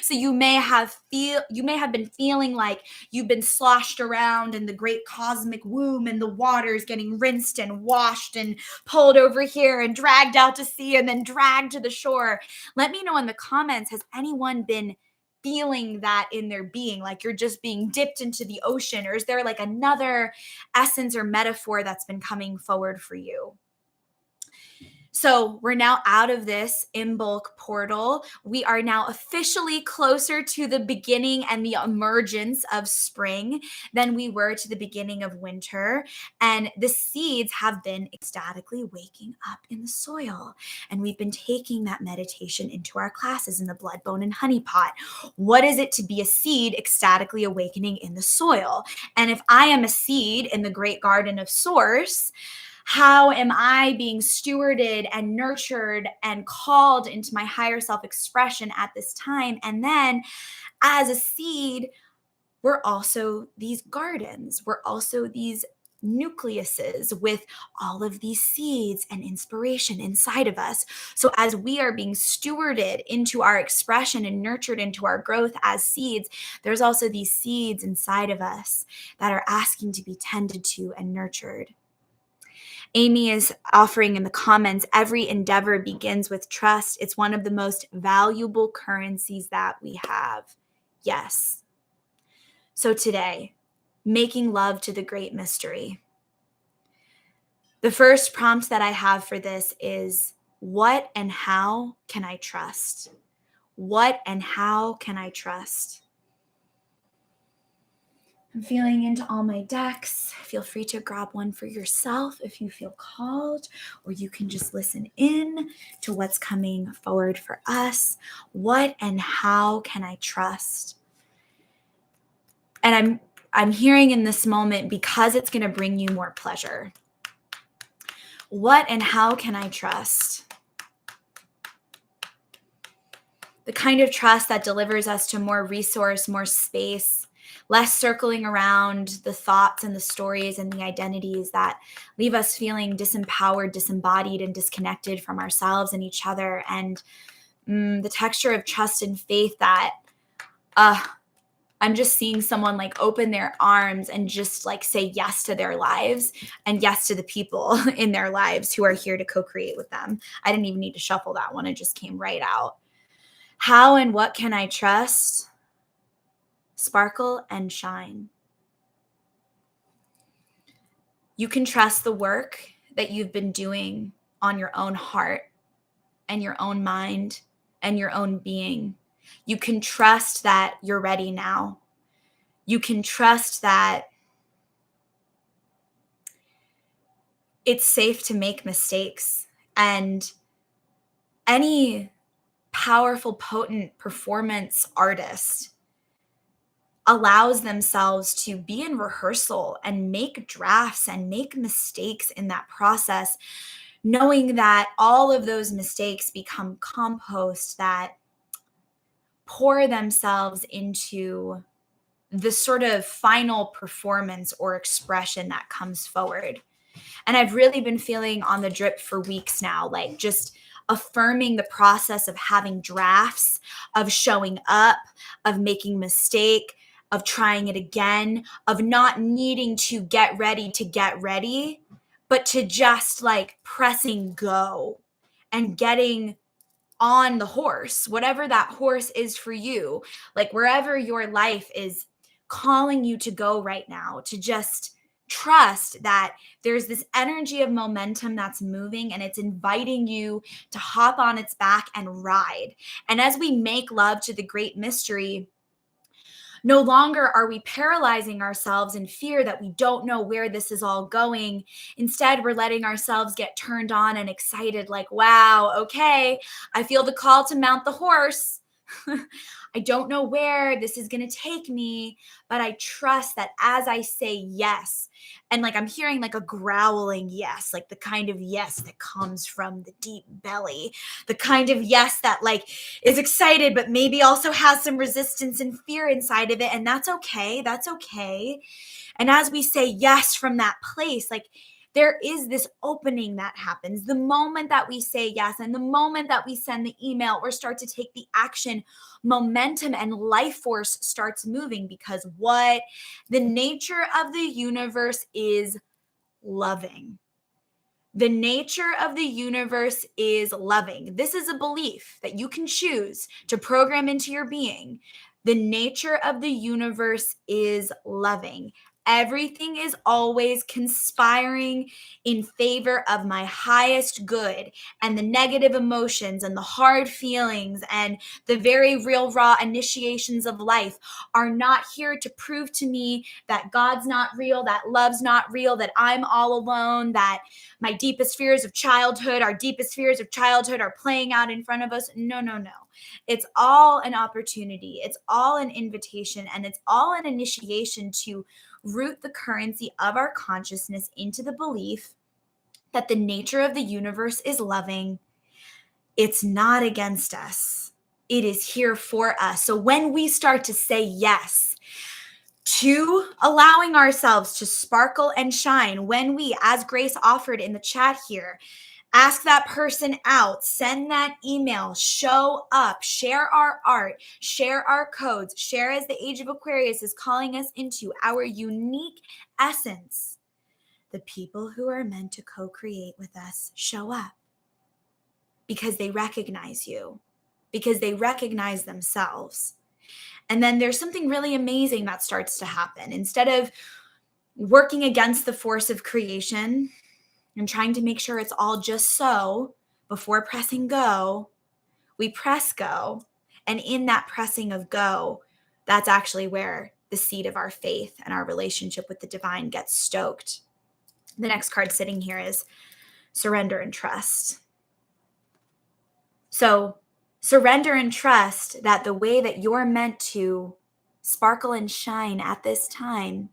So you may have been feeling like you've been sloshed around in the great cosmic womb and the waters getting rinsed and washed and pulled over here and dragged out to sea and then dragged to the shore. Let me know in the comments, has anyone been feeling that in their being, like you're just being dipped into the ocean? Or is there like another essence or metaphor that's been coming forward for you? So we're now out of this Imbolc portal. We are now officially closer to the beginning and the emergence of spring than we were to the beginning of winter. And the seeds have been ecstatically waking up in the soil. And we've been taking that meditation into our classes in the Blood, Bone, and Honey Pot. What is it to be a seed ecstatically awakening in the soil? And if I am a seed in the great garden of Source, how am I being stewarded and nurtured and called into my higher self expression at this time? And then as a seed, we're also these gardens. We're also these nucleuses with all of these seeds and inspiration inside of us. So as we are being stewarded into our expression and nurtured into our growth as seeds, there's also these seeds inside of us that are asking to be tended to and nurtured. Amy is offering in the comments, every endeavor begins with trust. It's one of the most valuable currencies that we have. Yes. So today, making love to the great mystery. The first prompt that I have for this is, what and how can I trust? What and how can I trust? I'm feeling into all my decks. Feel free to grab one for yourself if you feel called, or you can just listen in to what's coming forward for us. What and how can I trust? And I'm hearing in this moment, because it's going to bring you more pleasure. What and how can I trust? The kind of trust that delivers us to more resource, more space, less circling around the thoughts and the stories and the identities that leave us feeling disempowered, disembodied, and disconnected from ourselves and each other. And the texture of trust and faith that I'm just seeing someone like open their arms and just like say yes to their lives and yes to the people in their lives who are here to co-create with them. I didn't even need to shuffle that one. It just came right out. How and what can I trust? Sparkle and shine. You can trust the work that you've been doing on your own heart and your own mind and your own being. You can trust that you're ready now. You can trust that it's safe to make mistakes. And any powerful, potent performance artist allows themselves to be in rehearsal and make drafts and make mistakes in that process, knowing that all of those mistakes become compost that pour themselves into the sort of final performance or expression that comes forward. And I've really been feeling on the drip for weeks now, like just affirming the process of having drafts, of showing up, of making mistake, of trying it again, of not needing to get ready, but to just like pressing go and getting on the horse, whatever that horse is for you, like wherever your life is calling you to go right now, to just trust that there's this energy of momentum that's moving and it's inviting you to hop on its back and ride. And as we make love to the great mystery, no longer are we paralyzing ourselves in fear that we don't know where this is all going. Instead, we're letting ourselves get turned on and excited, like, wow, okay, I feel the call to mount the horse. I don't know where this is going to take me, but I trust that as I say yes, and like I'm hearing like a growling yes, like the kind of yes that comes from the deep belly, the kind of yes that like is excited, but maybe also has some resistance and fear inside of it. And that's okay. That's okay. And as we say yes from that place, like there is this opening that happens the moment that we say yes, and the moment that we send the email or start to take the action, momentum and life force starts moving, because what the nature of the universe is loving. The nature of the universe is loving. This is a belief that you can choose to program into your being. The nature of the universe is loving. Everything is always conspiring in favor of my highest good, and the negative emotions and the hard feelings and the very real raw initiations of life are not here to prove to me that God's not real, that love's not real, that I'm all alone, that my deepest fears of childhood, our deepest fears of childhood are playing out in front of us. No, no, no. It's all an opportunity. It's all an invitation, and it's all an initiation to root the currency of our consciousness into the belief that the nature of the universe is loving. It's not against us. It is here for us. So when we start to say yes to allowing ourselves to sparkle and shine, when we, as Grace offered in the chat here, ask that person out, send that email, show up, share our art, share our codes, share as the age of Aquarius is calling us into our unique essence. The people who are meant to co-create with us show up because they recognize you, because they recognize themselves. And then there's something really amazing that starts to happen. Instead of working against the force of creation and trying to make sure it's all just so before pressing go, we press go. And in that pressing of go, that's actually where the seed of our faith and our relationship with the divine gets stoked. The next card sitting here is surrender and trust. So surrender and trust that the way that you're meant to sparkle and shine at this time,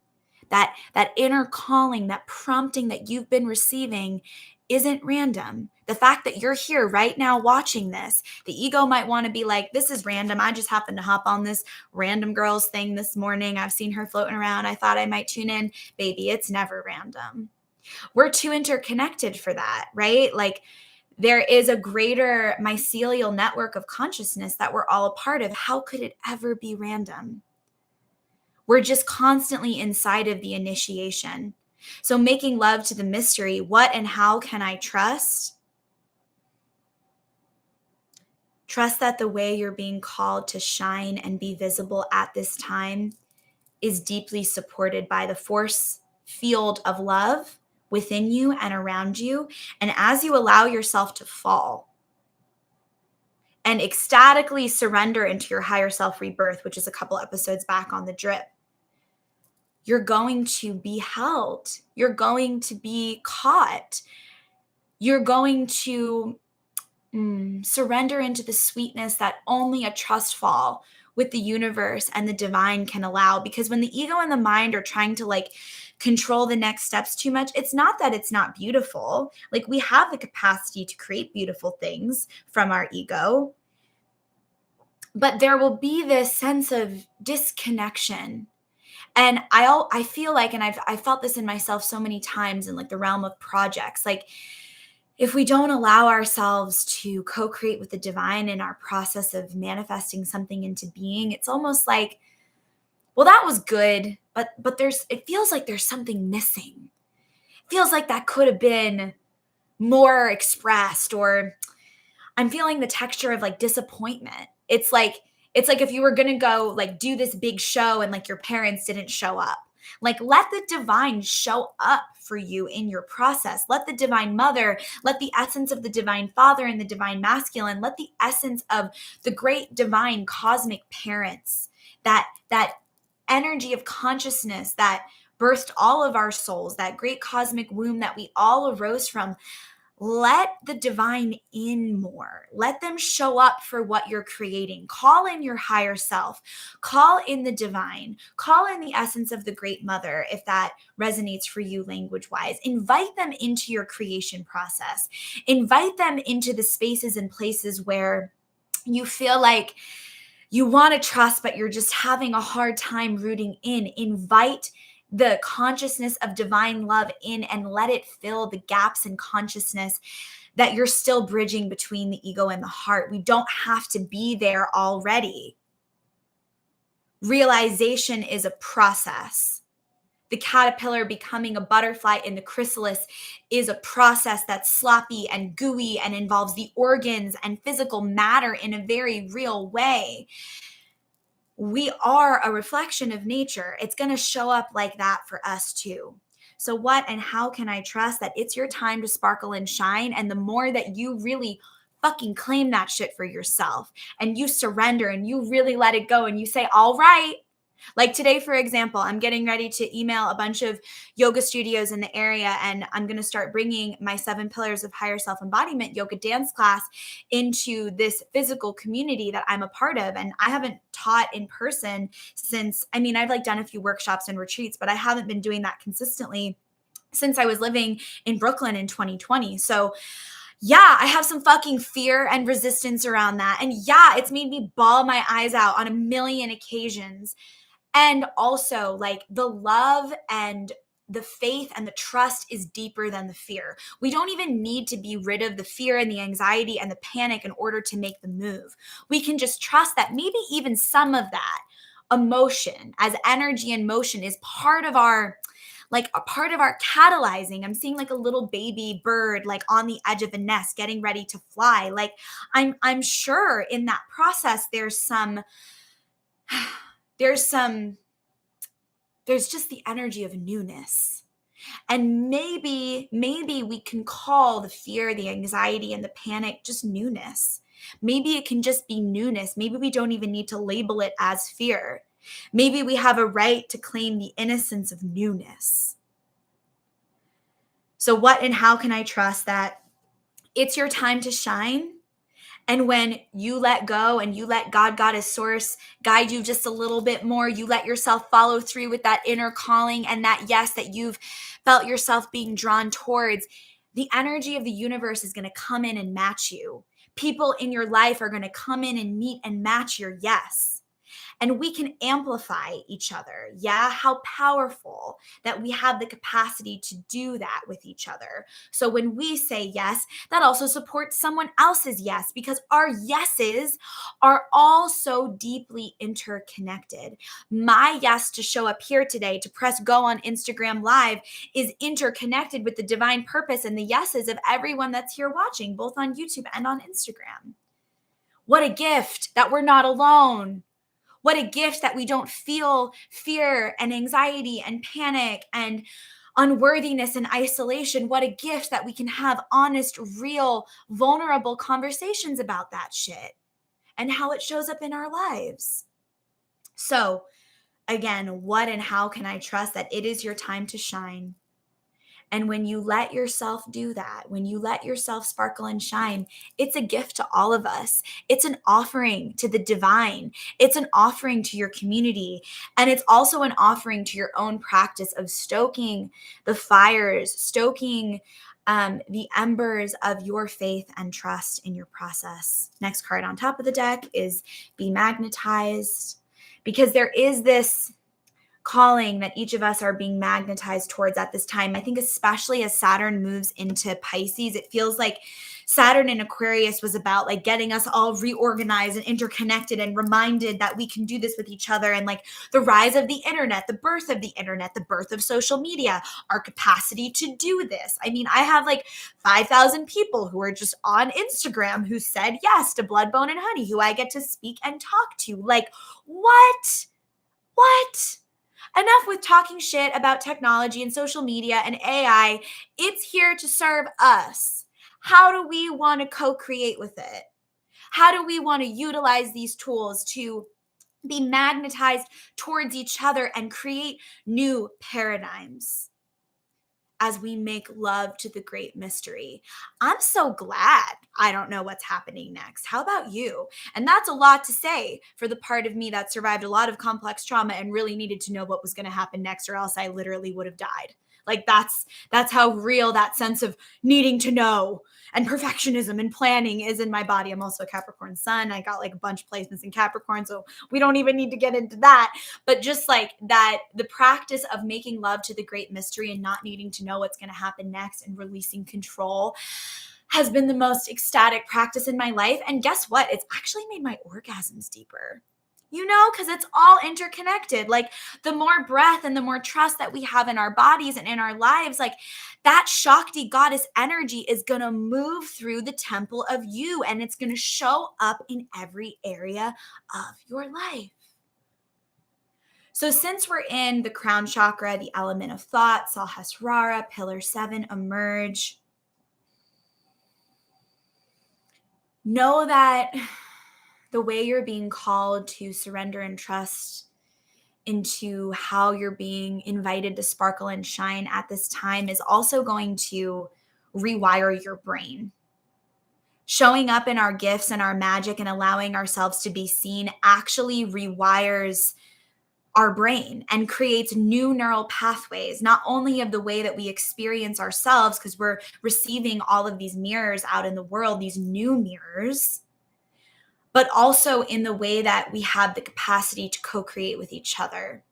that inner calling, that prompting that you've been receiving, isn't random. The fact that you're here right now watching this, the ego might want to be like, this is random. I just happened to hop on this random girl's thing this morning. I've seen her floating around. I thought I might tune in. Baby, it's never random. We're too interconnected for that, right? Like, there is a greater mycelial network of consciousness that we're all a part of. How could it ever be random? We're just constantly inside of the initiation. So making love to the mystery, what and how can I trust? Trust that the way you're being called to shine and be visible at this time is deeply supported by the force field of love within you and around you. And as you allow yourself to fall and ecstatically surrender into your higher self rebirth, which is a couple episodes back on the drip, you're going to be held. You're going to be caught. You're going to surrender into the sweetness that only a trust fall with the universe and the divine can allow. Because when the ego and the mind are trying to like control the next steps too much, it's not that it's not beautiful. Like, we have the capacity to create beautiful things from our ego, but there will be this sense of disconnection. And I feel like, and I felt this in myself so many times in like the realm of projects, like, if we don't allow ourselves to co-create with the divine in our process of manifesting something into being, it's almost like, well, that was good, but it feels like there's something missing. It feels like that could have been more expressed, or I'm feeling the texture of like disappointment. It's like if you were going to go like do this big show and like your parents didn't show up. Like, let the divine show up for you in your process. Let the divine mother, let the essence of the divine father and the divine masculine, let the essence of the great divine cosmic parents, that energy of consciousness that birthed all of our souls, that great cosmic womb that we all arose from. Let the divine in more. Let them show up for what you're creating. Call in your higher self. Call in the divine. Call in the essence of the great mother, if that resonates for you language-wise. Invite them into your creation process. Invite them into the spaces and places where you feel like you want to trust, but you're just having a hard time rooting in. Invite the consciousness of divine love in and let it fill the gaps in consciousness that you're still bridging between the ego and the heart. We don't have to be there already. Realization is a process. The caterpillar becoming a butterfly in the chrysalis is a process that's sloppy and gooey and involves the organs and physical matter in a very real way. We are a reflection of nature. It's going to show up like that for us too. So what and how can I trust that it's your time to sparkle and shine? And the more that you really fucking claim that shit for yourself and you surrender and you really let it go and you say, all right. Like today, for example, I'm getting ready to email a bunch of yoga studios in the area, and I'm going to start bringing my 7 pillars of higher self-embodiment yoga dance class into this physical community that I'm a part of. And I haven't taught in person since, I've like done a few workshops and retreats, but I haven't been doing that consistently since I was living in Brooklyn in 2020. So yeah, I have some fucking fear and resistance around that. And yeah, it's made me bawl my eyes out on a million occasions. And also, like, the love and the faith and the trust is deeper than the fear. We don't even need to be rid of the fear and the anxiety and the panic in order to make the move. We can just trust that maybe even some of that emotion as energy and motion is part of our, like, a part of our catalyzing. I'm seeing like a little baby bird like on the edge of a nest getting ready to fly. Like, I'm sure in that process there's just the energy of newness. And maybe we can call the fear, the anxiety, and the panic just newness. Maybe it can just be newness. Maybe we don't even need to label it as fear. Maybe we have a right to claim the innocence of newness. So what and how can I trust that it's your time to shine? And when you let go and you let God, Goddess, Source guide you just a little bit more, you let yourself follow through with that inner calling and that yes that you've felt yourself being drawn towards, The energy of the universe is going to come in and match you. People in your life are going to come in and meet and match your yes. And we can amplify each other. Yeah, how powerful that we have the capacity to do that with each other. So when we say yes, that also supports someone else's yes, because our yeses are all so deeply interconnected. My yes to show up here today, to press go on Instagram Live, is interconnected with the divine purpose and the yeses of everyone that's here watching, both on YouTube and on Instagram. What a gift that we're not alone. What a gift that we don't feel fear and anxiety and panic and unworthiness and isolation. What a gift that we can have honest, real, vulnerable conversations about that shit and how it shows up in our lives. So, again, what and how can I trust that it is your time to shine? And when you let yourself do that, when you let yourself sparkle and shine, it's a gift to all of us. It's an offering to the divine. It's an offering to your community. And it's also an offering to your own practice of stoking the fires, stoking the embers of your faith and trust in your process. Next card on top of the deck is Be Magnetized, because there is this calling that each of us are being magnetized towards at this time. I think especially as Saturn moves into Pisces, it feels like Saturn in Aquarius was about like getting us all reorganized and interconnected and reminded that we can do this with each other, and like the rise of the internet, the birth of the internet, the birth of social media, our capacity to do this. I mean, I have like 5,000 people who are just on Instagram who said yes to Blood, Bone, and Honey, who I get to speak and talk to. Like, what? What? Enough with talking shit about technology and social media and AI. It's here to serve us. How do we want to co-create with it? How do we want to utilize these tools to be magnetized towards each other and create new paradigms as we make love to the great mystery? I'm so glad I don't know what's happening next. How about you? And that's a lot to say for the part of me that survived a lot of complex trauma and really needed to know what was going to happen next, or else I literally would have died. Like that's how real that sense of needing to know and perfectionism and planning is in my body. I'm also a Capricorn sun. I got like a bunch of placements in Capricorn, so we don't even need to get into that. But just like that, the practice of making love to the great mystery and not needing to know what's going to happen next and releasing control has been the most ecstatic practice in my life. And guess what? It's actually made my orgasms deeper. Because it's all interconnected. Like the more breath and the more trust that we have in our bodies and in our lives, like that Shakti goddess energy is going to move through the temple of you, and it's going to show up in every area of your life. So since we're in the crown chakra, the element of thought, Sahasrara, pillar 7, emerge. Know that the way you're being called to surrender and trust into how you're being invited to sparkle and shine at this time is also going to rewire your brain. Showing up in our gifts and our magic and allowing ourselves to be seen actually rewires our brain and creates new neural pathways, not only of the way that we experience ourselves, because we're receiving all of these mirrors out in the world, these new mirrors, but also in the way that we have the capacity to co-create with each other.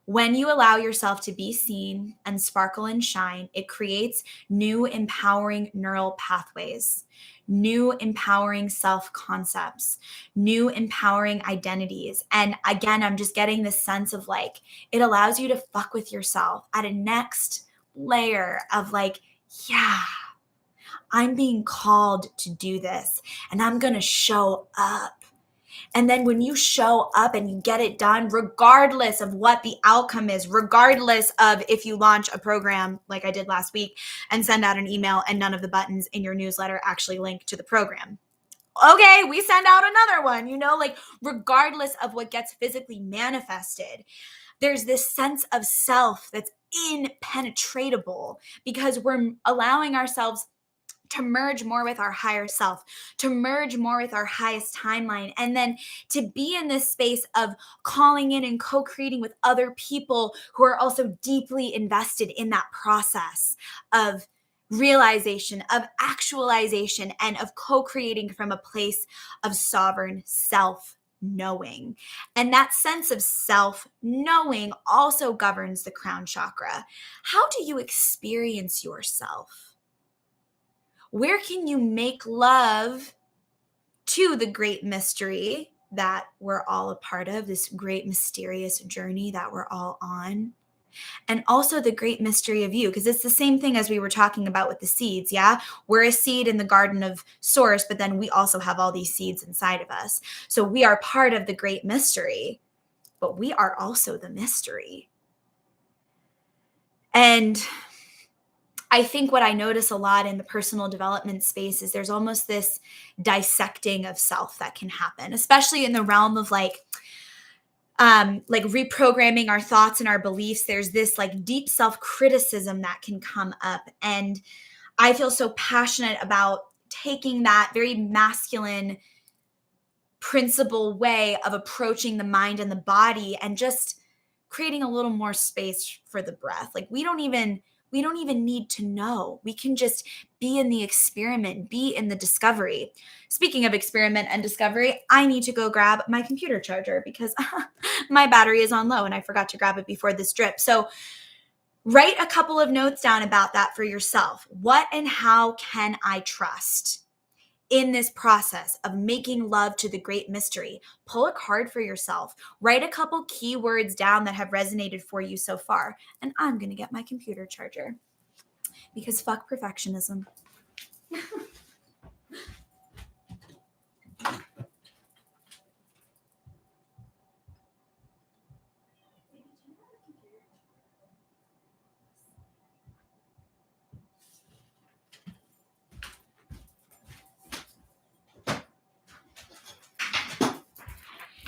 When you allow yourself to be seen and sparkle and shine, it creates new empowering neural pathways, new empowering self-concepts, new empowering identities. And again, I'm just getting this sense of like, it allows you to fuck with yourself at a next layer of like, yeah, I'm being called to do this and I'm going to show up. And then when you show up and you get it done, regardless of what the outcome is, regardless of if you launch a program like I did last week and send out an email and none of the buttons in your newsletter actually link to the program. Okay, we send out another one, like regardless of what gets physically manifested, there's this sense of self that's impenetratable because we're allowing ourselves to merge more with our higher self, to merge more with our highest timeline, and then to be in this space of calling in and co-creating with other people who are also deeply invested in that process of realization, of actualization, and of co-creating from a place of sovereign self-knowing. And that sense of self-knowing also governs the crown chakra. How do you experience yourself? Where can you make love to the great mystery that we're all a part of, this great mysterious journey that we're all on? And also the great mystery of you, because it's the same thing as we were talking about with the seeds. Yeah, we're a seed in the garden of source, but then we also have all these seeds inside of us. So we are part of the great mystery, but we are also the mystery. And I think what I notice a lot in the personal development space is there's almost this dissecting of self that can happen, especially in the realm of like reprogramming our thoughts and our beliefs. There's this like deep self-criticism that can come up. And I feel so passionate about taking that very masculine principle way of approaching the mind and the body and just creating a little more space for the breath. Like we don't even need to know. We can just be in the experiment, be in the discovery. Speaking of experiment and discovery, I need to go grab my computer charger because my battery is on low and I forgot to grab it before this drip. So write a couple of notes down about that for yourself. What and how can I trust in this process of making love to the great mystery? Pull a card for yourself. Write a couple keywords down that have resonated for you so far. And I'm going to get my computer charger because fuck perfectionism.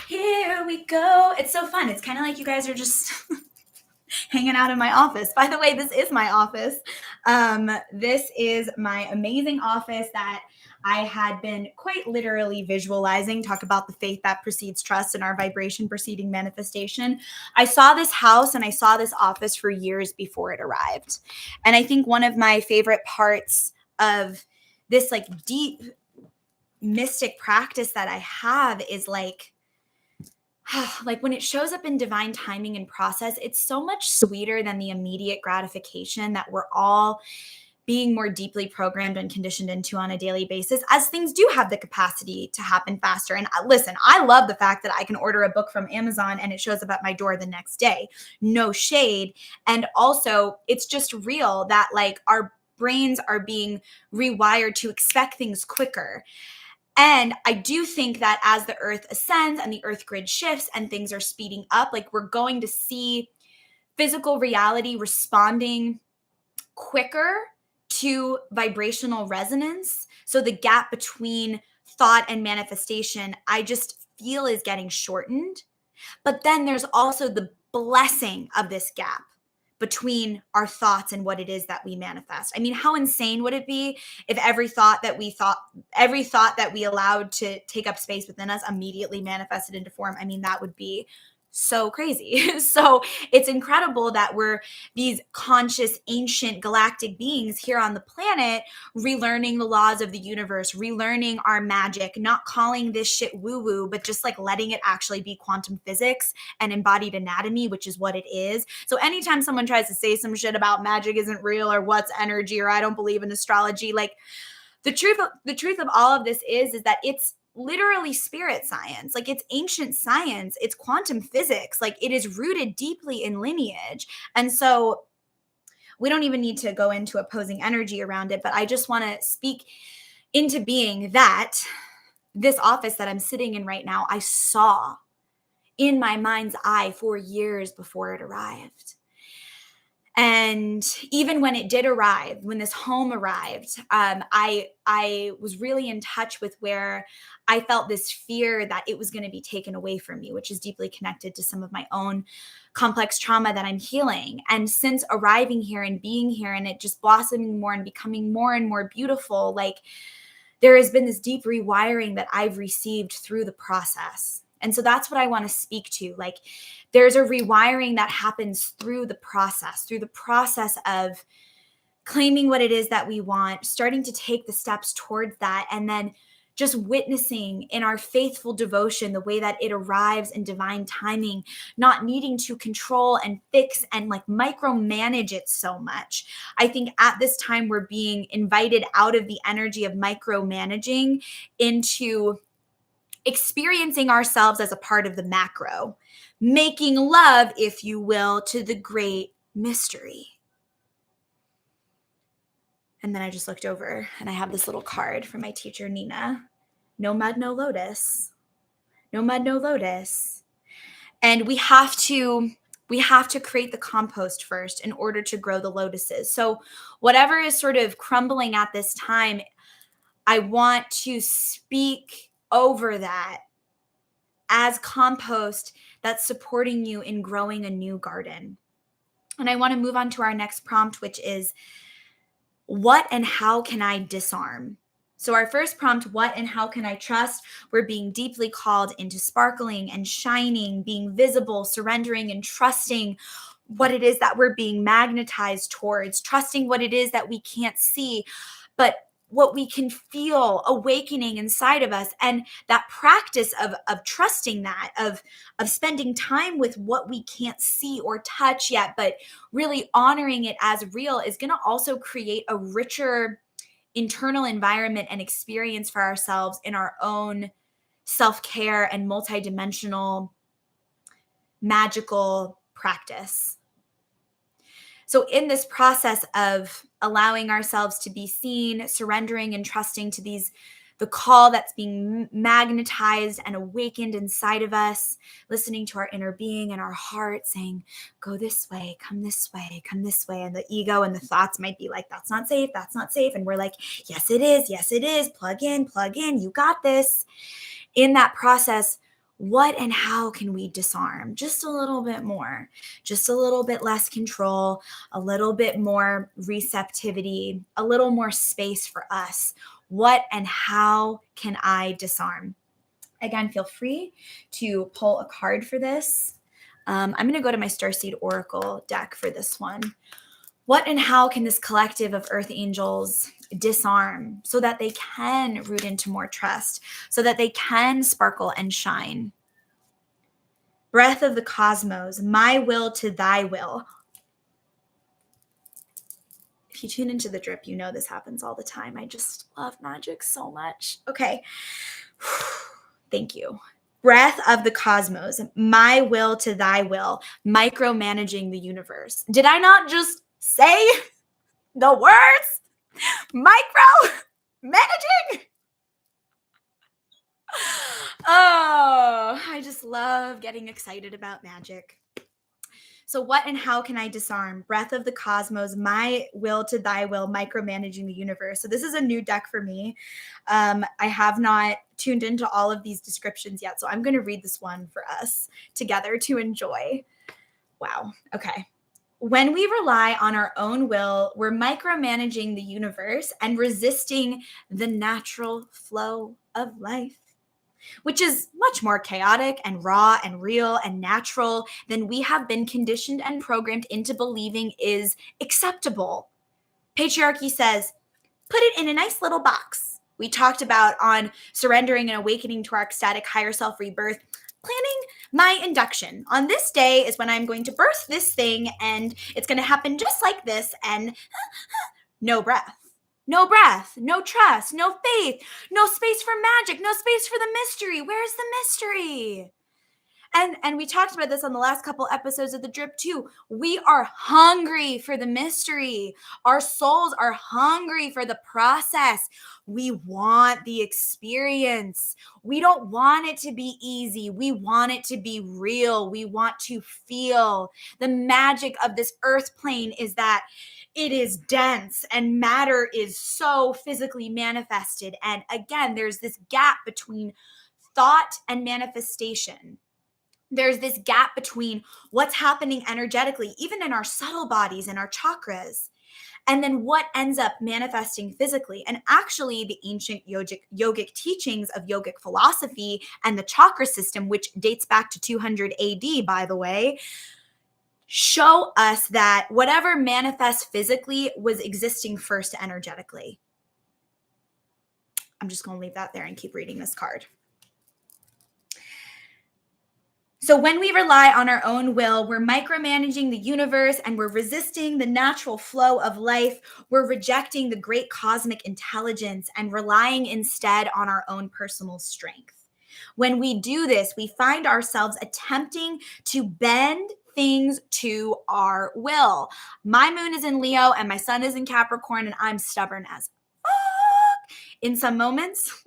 Here we go. It's so fun. It's kind of like you guys are just hanging out in my office. By the way, this is my office. This is my amazing office that I had been quite literally visualizing. Talk about the faith that precedes trust and our vibration preceding manifestation. I saw this house and I saw this office for years before it arrived. And I think one of my favorite parts of this like deep mystic practice that I have is like when it shows up in divine timing and process, it's so much sweeter than the immediate gratification that we're all being more deeply programmed and conditioned into on a daily basis, as things do have the capacity to happen faster. And listen, I love the fact that I can order a book from Amazon and it shows up at my door the next day. No shade. And also, it's just real that like our brains are being rewired to expect things quicker. And I do think that as the earth ascends and the earth grid shifts and things are speeding up, like we're going to see physical reality responding quicker to vibrational resonance. So the gap between thought and manifestation, I just feel is getting shortened. But then there's also the blessing of this gap between our thoughts and what it is that we manifest. I mean, how insane would it be if every thought that we allowed to take up space within us immediately manifested into form? I mean, that would be so crazy. So it's incredible that we're these conscious, ancient galactic beings here on the planet, relearning the laws of the universe, relearning our magic, not calling this shit woo-woo, but just like letting it actually be quantum physics and embodied anatomy, which is what it is. So anytime someone tries to say some shit about magic isn't real or what's energy or I don't believe in astrology, like the truth of all of this is that it's literally spirit science. Like it's ancient science, it's quantum physics, like it is rooted deeply in lineage. And so we don't even need to go into opposing energy around it, but I just want to speak into being that this office that I'm sitting in right now, I saw in my mind's eye for years before it arrived. And even when it did arrive, when this home arrived, I was really in touch with where I felt this fear that it was going to be taken away from me, which is deeply connected to some of my own complex trauma that I'm healing. And since arriving here and being here and it just blossoming more and becoming more and more beautiful, like there has been this deep rewiring that I've received through the process. And so that's what I want to speak to. Like there's a rewiring that happens through the process of claiming what it is that we want, starting to take the steps towards that, and then just witnessing in our faithful devotion the way that it arrives in divine timing, not needing to control and fix and like micromanage it so much. I think at this time we're being invited out of the energy of micromanaging into experiencing ourselves as a part of the macro, making love, if you will, to the great mystery. And then I just looked over and I have this little card from my teacher, Nina. No mud, no lotus. No mud, no lotus. And we have to create the compost first in order to grow the lotuses. So whatever is sort of crumbling at this time, I want to speak over that as compost that's supporting you in growing a new garden. And I want to move on to our next prompt, which is, what and how can I disarm? So our first prompt, what and how can I trust? We're being deeply called into sparkling and shining, being visible, surrendering and trusting what it is that we're being magnetized towards, trusting what it is that we can't see, but what we can feel awakening inside of us. And that practice of trusting that, of spending time with what we can't see or touch yet, but really honoring it as real, is going to also create a richer internal environment and experience for ourselves in our own self-care and multidimensional magical practice. So in this process of allowing ourselves to be seen, surrendering and trusting to the call that's being magnetized and awakened inside of us, listening to our inner being and our heart saying, go this way, come this way, come this way. And the ego and the thoughts might be like, that's not safe, that's not safe. And we're like, yes, it is, plug in, you got this. In that process, what and how can we disarm just a little bit more, just a little bit less control, a little bit more receptivity, a little more space for us? What and how can I disarm? Again, feel free to pull a card for this. I'm going to go to my Starseed Oracle deck for this one. What and how can this collective of earth angels disarm so that they can root into more trust, so that they can sparkle and shine? Breath of the cosmos, my will to thy will. If you tune into the drip, you know this happens all the time. I just love magic so much. Okay. Thank you. Breath of the cosmos, my will to thy will, micromanaging the universe. Did I not just say the words? Micromanaging? Oh, I just love getting excited about magic. So what and how can I disarm? Breath of the cosmos, my will to thy will, micromanaging the universe. So this is a new deck for me. I have not tuned into all of these descriptions yet, so I'm going to read this one for us together to enjoy. Wow. Okay. When we rely on our own will, we're micromanaging the universe and resisting the natural flow of life, which is much more chaotic and raw and real and natural than we have been conditioned and programmed into believing is acceptable. Patriarchy says, put it in a nice little box. We talked about on surrendering and awakening to our ecstatic higher self rebirth, planning my induction. On this day is when I'm going to birth this thing, and it's going to happen just like this, and no breath. No breath, no trust, no faith, no space for magic, no space for the mystery. Where's the mystery? And we talked about this on the last couple episodes of The Drip too. We are hungry for the mystery. Our souls are hungry for the process. We want the experience. We don't want it to be easy. We want it to be real. We want to feel. The magic of this earth plane is that it is dense and matter is so physically manifested. And again, there's this gap between thought and manifestation. There's this gap between what's happening energetically, even in our subtle bodies and our chakras, and then what ends up manifesting physically. And actually, the ancient yogic teachings of yogic philosophy and the chakra system, which dates back to 200 AD, by the way, show us that whatever manifests physically was existing first energetically. I'm just going to leave that there and keep reading this card. So when we rely on our own will, we're micromanaging the universe and we're resisting the natural flow of life. We're rejecting the great cosmic intelligence and relying instead on our own personal strength. When we do this, we find ourselves attempting to bend things to our will. My moon is in Leo and my sun is in Capricorn, and I'm stubborn as in some moments,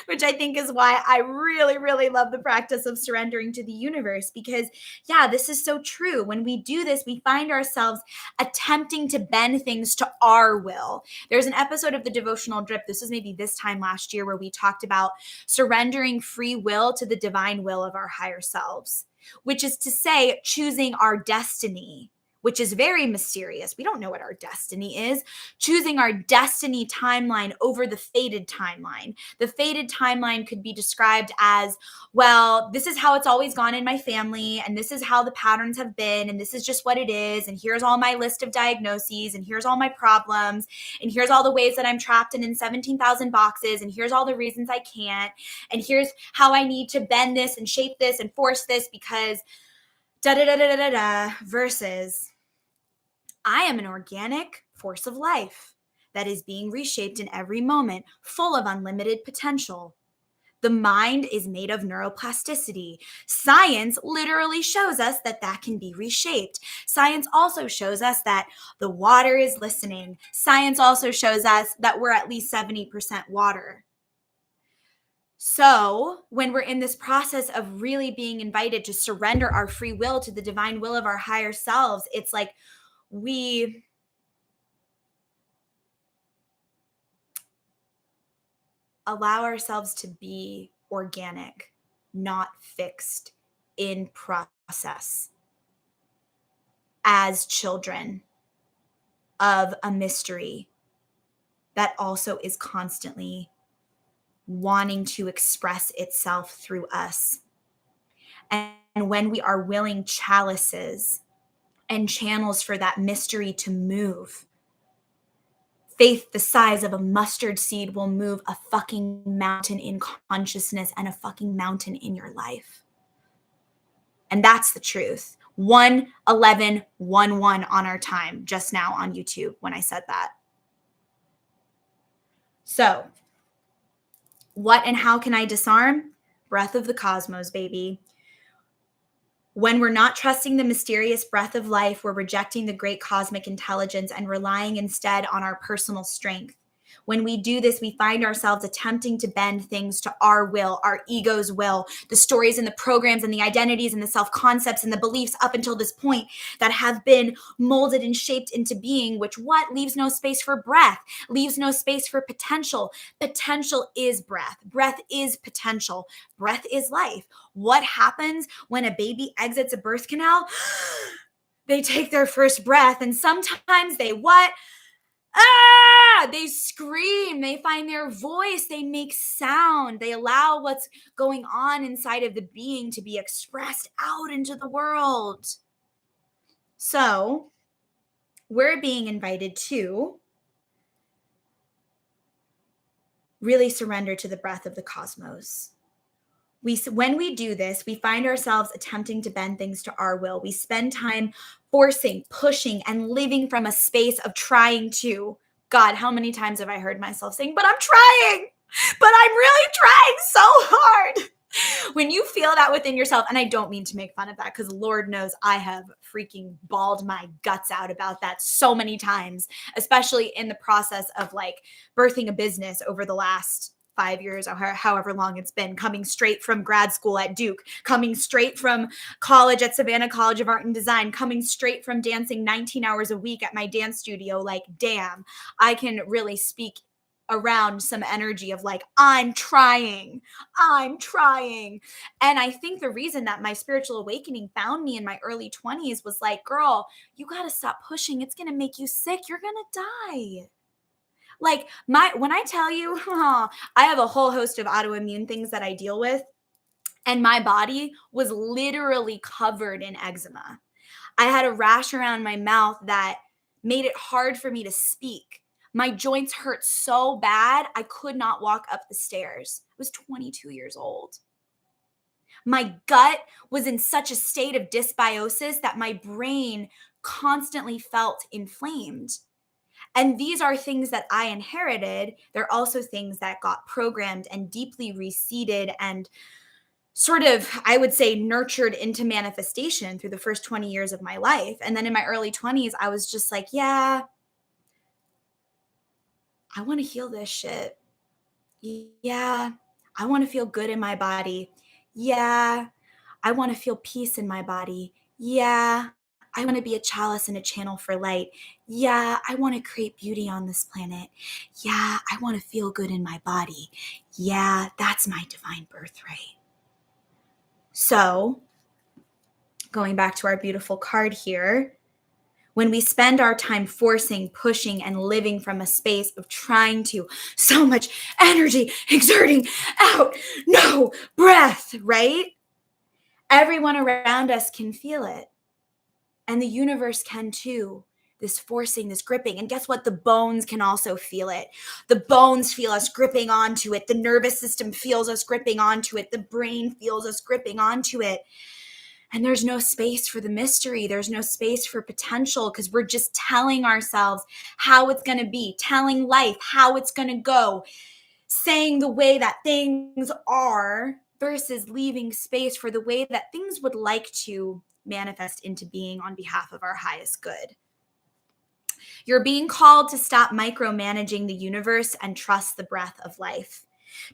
which I think is why I really, really love the practice of surrendering to the universe, because yeah, this is so true. When we do this, we find ourselves attempting to bend things to our will. There's an episode of the Devotional Drip, this was maybe this time last year, where we talked about surrendering free will to the divine will of our higher selves, which is to say choosing our destiny, which is very mysterious. We don't know what our destiny is. Choosing our destiny timeline over the fated timeline. The fated timeline could be described as, well, this is how it's always gone in my family, and this is how the patterns have been, and this is just what it is, and here's all my list of diagnoses, and here's all my problems, and here's all the ways that I'm trapped in 17,000 boxes, and here's all the reasons I can't, and here's how I need to bend this and shape this and force this because da-da-da-da-da-da, versus I am an organic force of life that is being reshaped in every moment, full of unlimited potential. The mind is made of neuroplasticity. Science literally shows us that that can be reshaped. Science also shows us that the water is listening. Science also shows us that we're at least 70% water. So when we're in this process of really being invited to surrender our free will to the divine will of our higher selves, it's like we allow ourselves to be organic, not fixed in process, as children of a mystery that also is constantly wanting to express itself through us. And when we are willing chalices and channels for that mystery to move, faith the size of a mustard seed will move a fucking mountain in consciousness and a fucking mountain in your life. And that's the truth. 1:11:11 on our time just now on YouTube when I said that. So, what and how can I disarm? Breath of the cosmos, baby. When we're not trusting the mysterious breath of life, we're rejecting the great cosmic intelligence and relying instead on our personal strength. When we do this, we find ourselves attempting to bend things to our will, our ego's will, the stories and the programs and the identities and the self-concepts and the beliefs up until this point that have been molded and shaped into being, which what leaves no space for breath, leaves no space for potential. Potential is breath. Breath is potential. Breath is life. What happens when a baby exits a birth canal? They take their first breath, and sometimes they what? They scream, they find their voice, they make sound, they allow what's going on inside of the being to be expressed out into the world. So, we're being invited to really surrender to the breath of the cosmos. When we do this, we find ourselves attempting to bend things to our will. We spend time forcing, pushing, and living from a space of trying to. God, how many times have I heard myself saying, but I'm trying, but I'm really trying so hard. When you feel that within yourself, and I don't mean to make fun of that because Lord knows I have freaking bawled my guts out about that so many times, especially in the process of like birthing a business over the last 5 years or however long it's been, coming straight from grad school at Duke, coming straight from college at Savannah College of Art and Design, coming straight from dancing 19 hours a week at my dance studio. Like, damn, I can really speak around some energy of like, I'm trying. And I think the reason that my spiritual awakening found me in my early 20s was like, girl, you got to stop pushing. It's going to make you sick. You're going to die. Like when I tell you, I have a whole host of autoimmune things that I deal with, and my body was literally covered in eczema. I had a rash around my mouth that made it hard for me to speak. My joints hurt so bad, I could not walk up the stairs. I was 22 years old. My gut was in such a state of dysbiosis that my brain constantly felt inflamed. And these are things that I inherited. They're also things that got programmed and deeply reseeded and sort of, I would say, nurtured into manifestation through the first 20 years of my life. And then in my early 20s, I was just like, yeah, I want to heal this shit. Yeah, I want to feel good in my body. Yeah, I want to feel peace in my body. Yeah, I want to be a chalice and a channel for light. Yeah, I want to create beauty on this planet. Yeah, I want to feel good in my body. Yeah, that's my divine birthright. So, going back to our beautiful card here, when we spend our time forcing, pushing, and living from a space of trying to, so much energy, exerting out, no breath, right? Everyone around us can feel it. And the universe can too. This forcing, this gripping. And guess what? The bones can also feel it. The bones feel us gripping onto it. The nervous system feels us gripping onto it. The brain feels us gripping onto it. And there's no space for the mystery. There's no space for potential because we're just telling ourselves how it's going to be, telling life how it's going to go, saying the way that things are versus leaving space for the way that things would like to manifest into being on behalf of our highest good. You're being called to stop micromanaging the universe and trust the breath of life.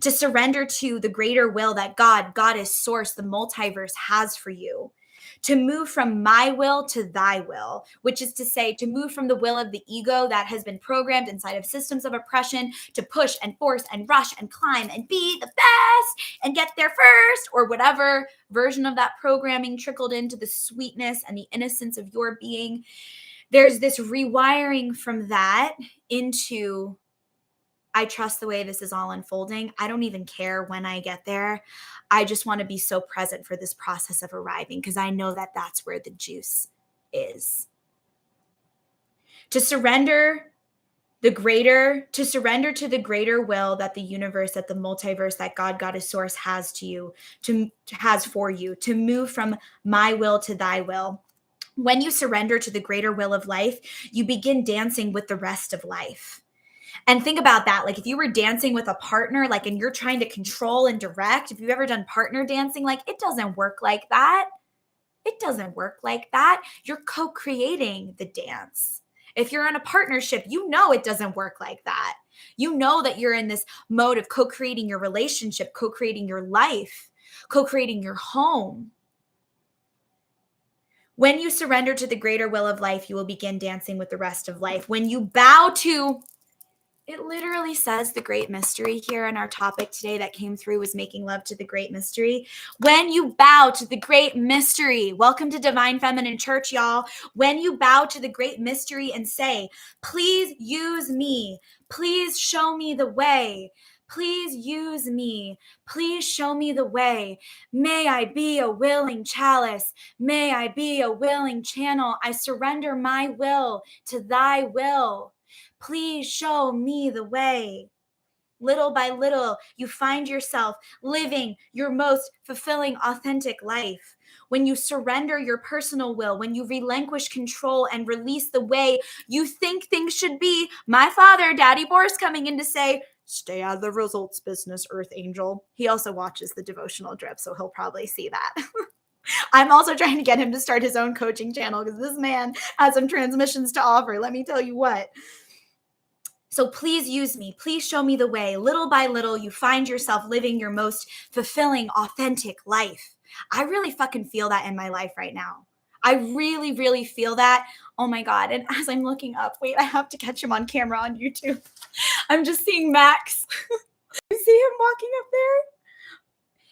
To surrender to the greater will that God, Goddess, Source, the multiverse has for you. To move from my will to thy will, which is to say, to move from the will of the ego that has been programmed inside of systems of oppression to push and force and rush and climb and be the best and get there first, or whatever version of that programming trickled into the sweetness and the innocence of your being. There's this rewiring from that into, I trust the way this is all unfolding. I don't even care when I get there. I just want to be so present for this process of arriving because I know that that's where the juice is. To surrender to the greater will that the universe, that the multiverse, that God, Goddess, Source has to you, has for you, to move from my will to thy will. When you surrender to the greater will of life, you begin dancing with the rest of life. And think about that. Like if you were dancing with a partner, like, and you're trying to control and direct, if you've ever done partner dancing, like it doesn't work like that. It doesn't work like that. You're co-creating the dance. If you're in a partnership, you know it doesn't work like that. You know that you're in this mode of co-creating your relationship, co-creating your life, co-creating your home. When you surrender to the greater will of life, you will begin dancing with the rest of life. When you bow to, it literally says the great mystery here, and our topic today that came through was making love to the great mystery. When you bow to the great mystery, welcome to Divine Feminine Church, y'all. When you bow to the great mystery and say, please use me, please show me the way, please use me, please show me the way. May I be a willing chalice. May I be a willing channel. I surrender my will to thy will. Please show me the way. Little by little, you find yourself living your most fulfilling, authentic life. When you surrender your personal will, when you relinquish control and release the way you think things should be, my father, Daddy Boris, coming in to say, stay out of the results business, Earth Angel. He also watches the Devotional Drip, so he'll probably see that. I'm also trying to get him to start his own coaching channel because this man has some transmissions to offer. Let me tell you what. So please use me. Please show me the way. Little by little, you find yourself living your most fulfilling, authentic life. I really fucking feel that in my life right now. I really, really feel that. Oh my God. And as I'm looking up, wait, I have to catch him on camera on YouTube. I'm just seeing Max. You see him walking up there?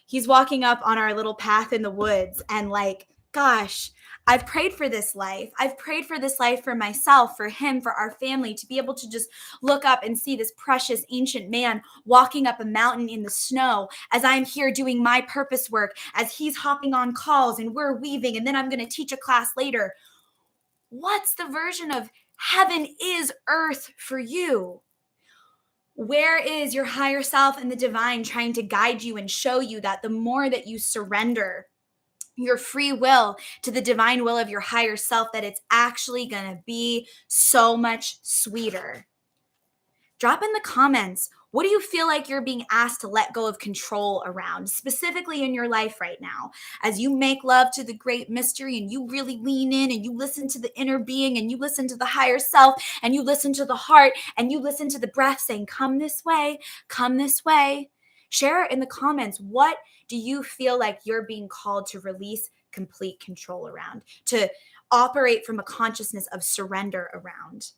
He's walking up on our little path in the woods, and like Gosh, I've prayed for this life. I've prayed for this life for myself, for him, for our family, to be able to just look up and see this precious ancient man walking up a mountain in the snow as I'm here doing my purpose work, as he's hopping on calls and we're weaving, and then I'm going to teach a class later. What's the version of heaven is earth for you? Where is your higher self and the divine trying to guide you and show you that the more that you surrender your free will to the divine will of your higher self, that it's actually going to be so much sweeter? Drop in the comments. What do you feel like you're being asked to let go of control around, specifically in your life right now? As you make love to the great mystery and you really lean in and you listen to the inner being and you listen to the higher self and you listen to the heart and you listen to the breath saying, come this way, come this way. Share in the comments. What do you feel like you're being called to release complete control around, to operate from a consciousness of surrender around?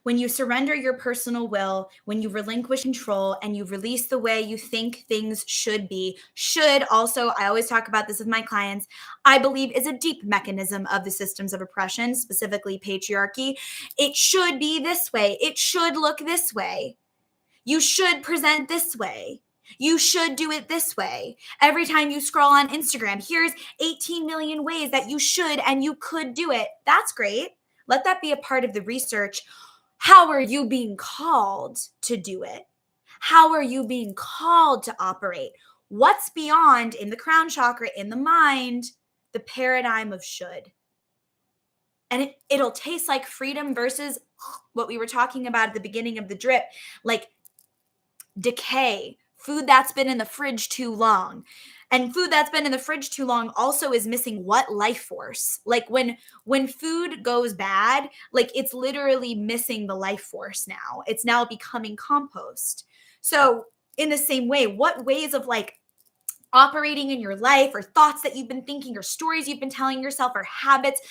When you surrender your personal will, when you relinquish control and you release the way you think things should be, should also, I always talk about this with my clients, I believe is a deep mechanism of the systems of oppression, specifically patriarchy. It should be this way. It should look this way. You should present this way. You should do it this way. Every time you scroll on Instagram, here's 18 million ways that you should and you could do it. That's great. Let that be a part of the research. How are you being called to do it? How are you being called to operate? What's beyond in the crown chakra, in the mind, the paradigm of should? And it'll taste like freedom versus what we were talking about at the beginning of the drip, like decay, food that's been in the fridge too long. And food that's been in the fridge too long also is missing what? Life force. Like when food goes bad, like it's literally missing the life force now. It's now becoming compost. So in the same way, what ways of like operating in your life or thoughts that you've been thinking or stories you've been telling yourself or habits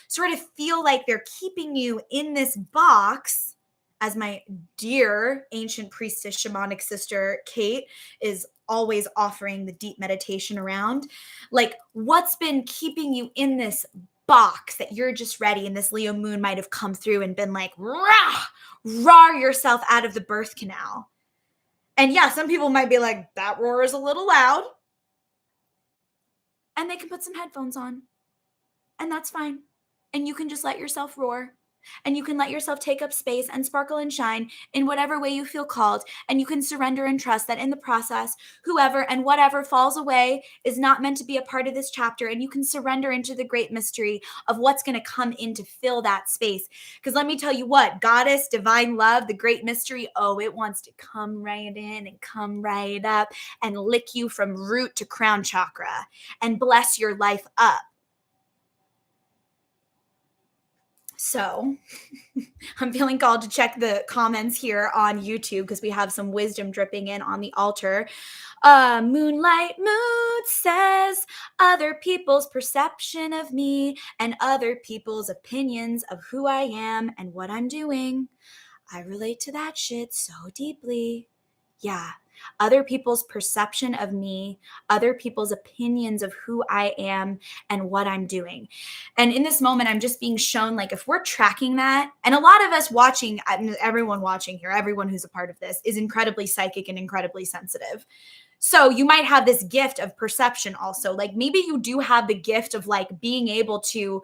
sort of feel like they're keeping you in this box, as my dear ancient priestess shamanic sister Kate is always offering the deep meditation around, like what's been keeping you in this box that you're just ready, and this Leo moon might have come through and been like roar yourself out of the birth canal. And yeah, some people might be like, that roar is a little loud, and they can put some headphones on and that's fine, and you can just let yourself roar. And you can let yourself take up space and sparkle and shine in whatever way you feel called. And you can surrender and trust that in the process, whoever and whatever falls away is not meant to be a part of this chapter. And you can surrender into the great mystery of what's going to come in to fill that space. Because let me tell you what, goddess, divine love, the great mystery, oh, it wants to come right in and come right up and lick you from root to crown chakra and bless your life up. So I'm feeling called to check the comments here on YouTube because we have some wisdom dripping in on the altar. Moonlight Mood says, other people's perception of me and other people's opinions of who I am and what I'm doing. I relate to that shit so deeply. Yeah. Other people's perception of me, other people's opinions of who I am and what I'm doing. And in this moment, I'm just being shown, like, if we're tracking that, and a lot of us watching, everyone watching here, everyone who's a part of this is incredibly psychic and incredibly sensitive. So you might have this gift of perception also. Like maybe you do have the gift of like being able to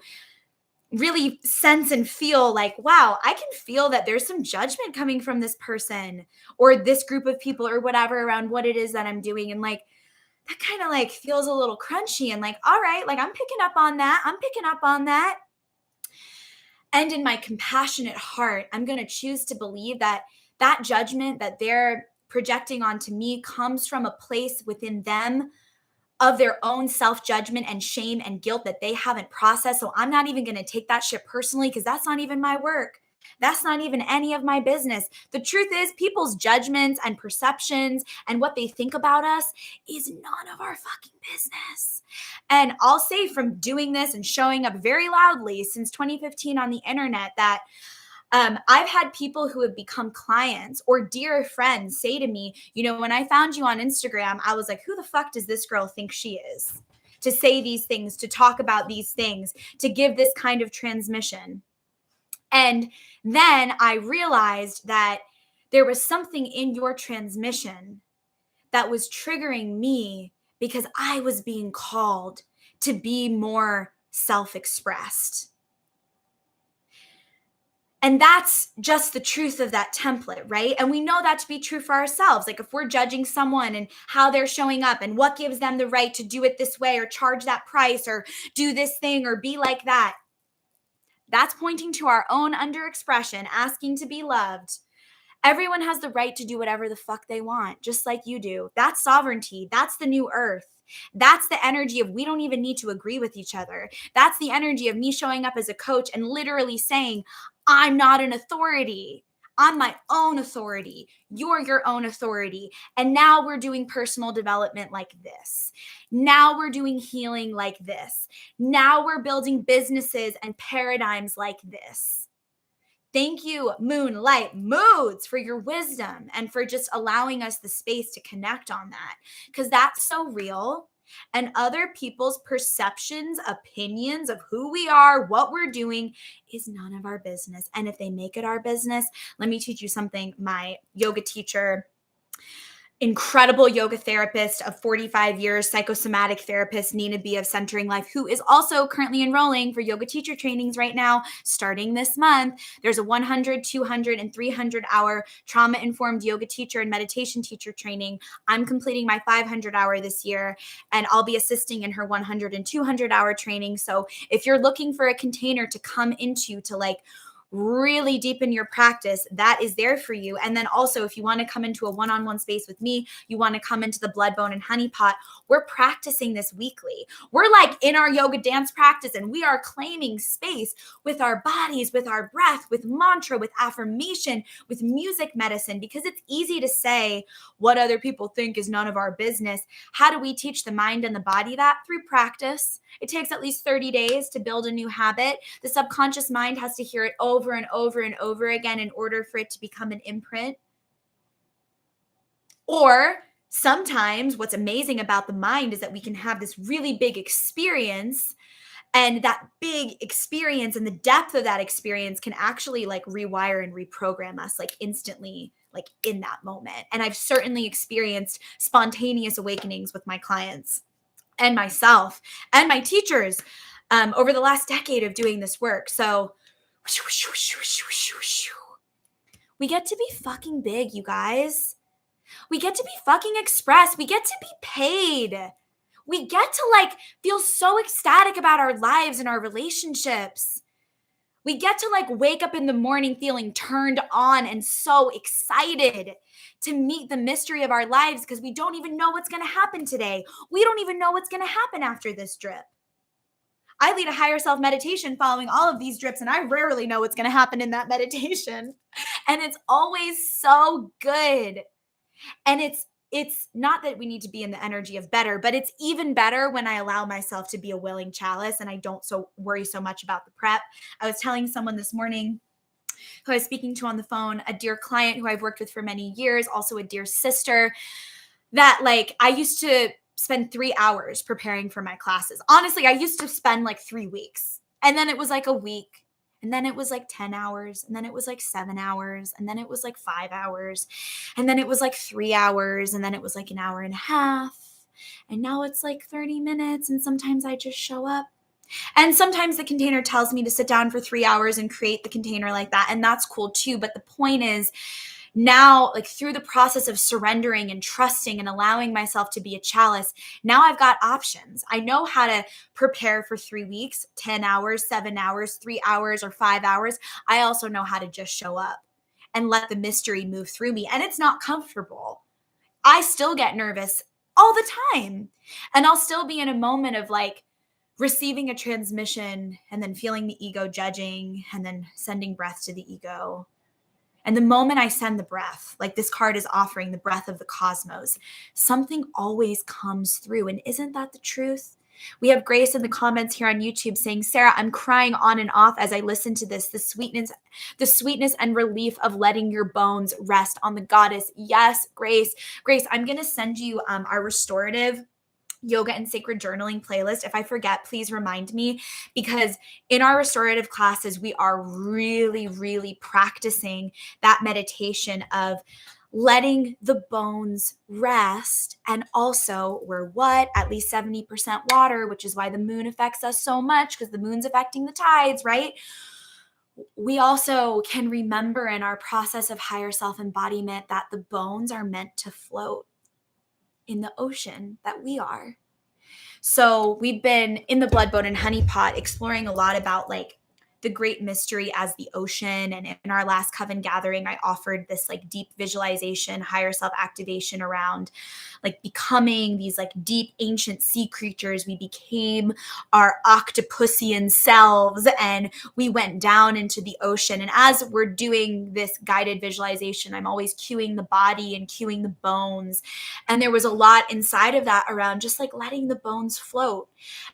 really sense and feel like, wow, I can feel that there's some judgment coming from this person or this group of people or whatever around what it is that I'm doing. And like, that kind of like feels a little crunchy and like, all right, like I'm picking up on that. I'm picking up on that. And in my compassionate heart, I'm going to choose to believe that that judgment that they're projecting onto me comes from a place within them of their own self-judgment and shame and guilt that they haven't processed. So I'm not even going to take that shit personally because that's not even my work. That's not even any of my business. The truth is, people's judgments and perceptions and what they think about us is none of our fucking business. And I'll say from doing this and showing up very loudly since 2015 on the internet that I've had people who have become clients or dear friends say to me, you know, when I found you on Instagram, I was like, who the fuck does this girl think she is? to say these things, to talk about these things, to give this kind of transmission. And then I realized that there was something in your transmission that was triggering me because I was being called to be more self-expressed. And that's just the truth of that template, right? And we know that to be true for ourselves. Like if we're judging someone and how they're showing up and what gives them the right to do it this way or charge that price or do this thing or be like that, that's pointing to our own underexpression, asking to be loved. Everyone has the right to do whatever the fuck they want, just like you do. That's sovereignty. That's the new earth. That's the energy of we don't even need to agree with each other. That's the energy of me showing up as a coach and literally saying, I'm not an authority. I'm my own authority. You're your own authority. And now we're doing personal development like this. Now we're doing healing like this. Now we're building businesses and paradigms like this. Thank you, Moonlight Moods, for your wisdom and for just allowing us the space to connect on that, because that's so real. And other people's perceptions, opinions of who we are, what we're doing is none of our business. And if they make it our business, let me teach you something. My yoga teacher, incredible yoga therapist of 45 years, psychosomatic therapist, Nina B of Centering Life, who is also currently enrolling for yoga teacher trainings right now, starting this month. There's a 100, 200, and 300 hour trauma-informed yoga teacher and meditation teacher training. I'm completing my 500 hour this year, and I'll be assisting in her 100 and 200 hour training. So if you're looking for a container to come into to like really deepen your practice, that is there for you. And then also, if you want to come into a one-on-one space with me, you want to come into the Blood, Bone, and Honey Pot, we're practicing this weekly. We're like in our yoga dance practice, and we are claiming space with our bodies, with our breath, with mantra, with affirmation, with music medicine, because it's easy to say what other people think is none of our business. How do we teach the mind and the body that? Through practice. It takes at least 30 days to build a new habit. The subconscious mind has to hear it over and over and over again in order for it to become an imprint. Or sometimes what's amazing about the mind is that we can have this really big experience, and that big experience and the depth of that experience can actually like rewire and reprogram us like instantly, like in that moment. And I've certainly experienced spontaneous awakenings with my clients and myself and my teachers over the last decade of doing this work. So we get to be fucking big, you guys. We get to be fucking expressed. We get to be paid. We get to like feel so ecstatic about our lives and our relationships. We get to like wake up in the morning feeling turned on and so excited to meet the mystery of our lives, because we don't even know what's going to happen today. We don't even know what's going to happen after this drip. I lead a higher self meditation following all of these drips, and I rarely know what's going to happen in that meditation. And it's always so good. And it's not that we need to be in the energy of better, but it's even better when I allow myself to be a willing chalice and I don't worry so much about the prep. I was telling someone this morning who I was speaking to on the phone, a dear client who I've worked with for many years, also a dear sister, that like I used to spend 3 hours preparing for my classes. Honestly, I used to spend like 3 weeks, and then it was like a week, and then it was like 10 hours, and then it was like 7 hours, and then it was like 5 hours, and then it was like 3 hours, and then it was like an hour and a half, and now it's like 30 minutes, and sometimes I just show up. And sometimes the container tells me to sit down for 3 hours and create the container like that, and that's cool too. But the point is, now, like through the process of surrendering and trusting and allowing myself to be a chalice, now I've got options. I know how to prepare for 3 weeks, 10 hours, 7 hours, 3 hours, or 5 hours. I also know how to just show up and let the mystery move through me. And it's not comfortable. I still get nervous all the time. And I'll still be in a moment of like receiving a transmission and then feeling the ego judging and then sending breath to the ego. And the moment I send the breath, like this card is offering the breath of the cosmos, something always comes through. And isn't that the truth? We have Grace in the comments here on YouTube saying, Sarah, I'm crying on and off as I listen to this, the sweetness and relief of letting your bones rest on the goddess. Yes, Grace. Grace, I'm going to send you our restorative yoga and sacred journaling playlist. If I forget, please remind me, because in our restorative classes, we are really, really practicing that meditation of letting the bones rest. And also, we're what? At least 70% water, which is why the moon affects us so much, because the moon's affecting the tides, right? We also can remember in our process of higher self embodiment that the bones are meant to float in the ocean that we are. So we've been in the Blood, Bone, and Honey Pot exploring a lot about like the great mystery as the ocean. And in our last Coven gathering, I offered this like deep visualization, higher self activation around like becoming these like deep ancient sea creatures. We became our octopusian selves and we went down into the ocean. And as we're doing this guided visualization, I'm always cueing the body and cueing the bones. And there was a lot inside of that around just like letting the bones float.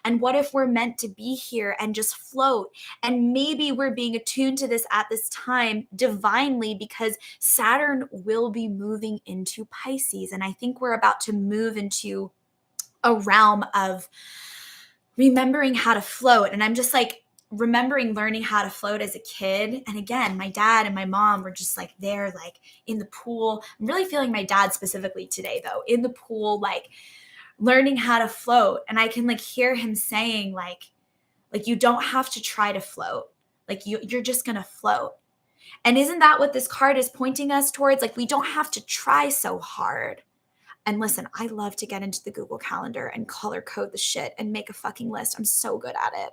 And what if we're meant to be here and just float? And maybe we're being attuned to this at this time divinely because Saturn will be moving into Pisces. And I think we're about to move into a realm of remembering how to float. And I'm just like remembering learning how to float as a kid. And again, my dad and my mom were just like there, like in the pool. I'm really feeling my dad specifically today, though, in the pool, like learning how to float. And I can like hear him saying like you don't have to try to float. Like you're just going to float. And isn't that what this card is pointing us towards? Like we don't have to try so hard. And listen, I love to get into the Google Calendar and color code the shit and make a fucking list. I'm so good at it.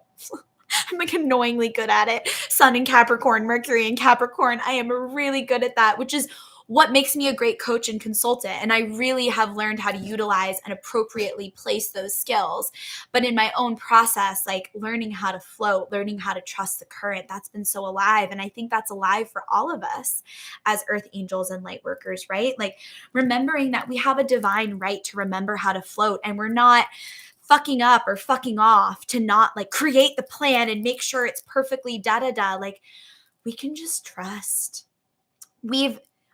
I'm like annoyingly good at it. Sun in Capricorn, Mercury in Capricorn. I am really good at that, which is what makes me a great coach and consultant. And I really have learned how to utilize and appropriately place those skills. But in my own process, like learning how to float, learning how to trust the current, that's been so alive. And I think that's alive for all of us as earth angels and light workers, right? Like remembering that we have a divine right to remember how to float, and we're not fucking up or fucking off to not like create the plan and make sure it's perfectly da-da-da. Like we can just trust.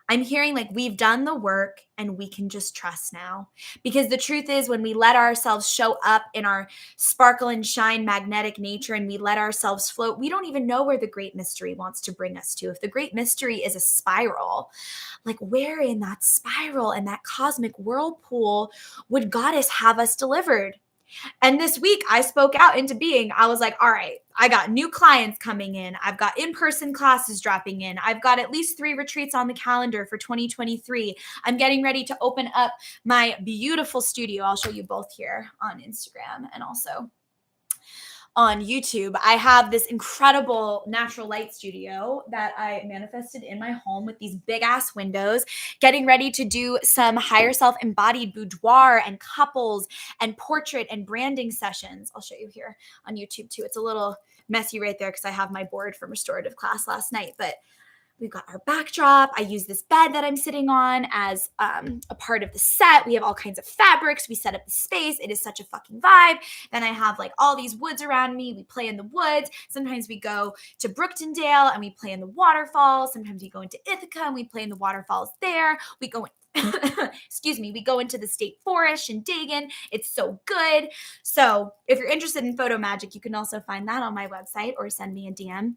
I'm hearing like we've done the work and we can just trust now. Because the truth is, when we let ourselves show up in our sparkle and shine magnetic nature and we let ourselves float, we don't even know where the great mystery wants to bring us to. If the great mystery is a spiral, like where in that spiral and that cosmic whirlpool would Goddess have us delivered? And this week I spoke out into being. I was like, all right, I got new clients coming in. I've got in-person classes dropping in. I've got at least 3 retreats on the calendar for 2023. I'm getting ready to open up my beautiful studio. I'll show you both here on Instagram and also on YouTube. I have this incredible natural light studio that I manifested in my home with these big ass windows, getting ready to do some higher self embodied boudoir and couples and portrait and branding sessions. I'll show you here on YouTube too. It's a little messy right there because I have my board from restorative class last night, but we've got our backdrop. I use this bed that I'm sitting on as a part of the set. We have all kinds of fabrics. We set up the space. It is such a fucking vibe. Then I have like all these woods around me. We play in the woods. Sometimes we go to Brooktondale and we play in the waterfalls. Sometimes we go into Ithaca and we play in the waterfalls there. We go excuse me, we go into the state forest in Dagan. It's so good. So if you're interested in photo magic, you can also find that on my website or send me a DM.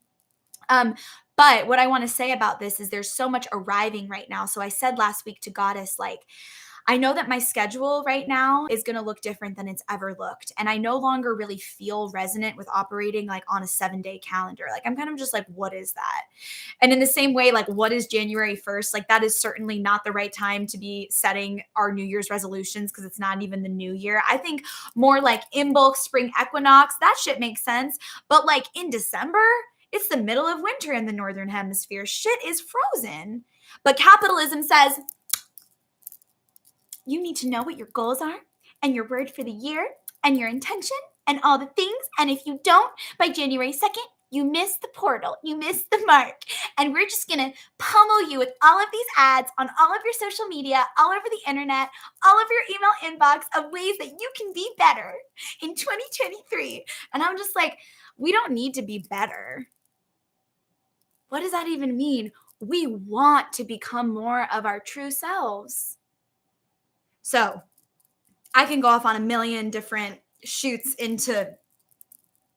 But what I want to say about this is there's so much arriving right now. So I said last week to Goddess, like, I know that my schedule right now is going to look different than it's ever looked. And I no longer really feel resonant with operating like on a 7-day calendar. Like I'm kind of just like, what is that? And in the same way, like what is January 1st? Like that is certainly not the right time to be setting our New Year's resolutions because it's not even the new year. I think more like Imbolc, spring equinox, that shit makes sense. But like in December, it's the middle of winter in the Northern Hemisphere. Shit is frozen. But capitalism says, you need to know what your goals are and your word for the year and your intention and all the things. And if you don't, by January 2nd, you miss the portal. You miss the mark. And we're just going to pummel you with all of these ads on all of your social media, all over the internet, all of your email inbox of ways that you can be better in 2023. And I'm just like, we don't need to be better. What does that even mean? We want to become more of our true selves. So I can go off on a million different shoots into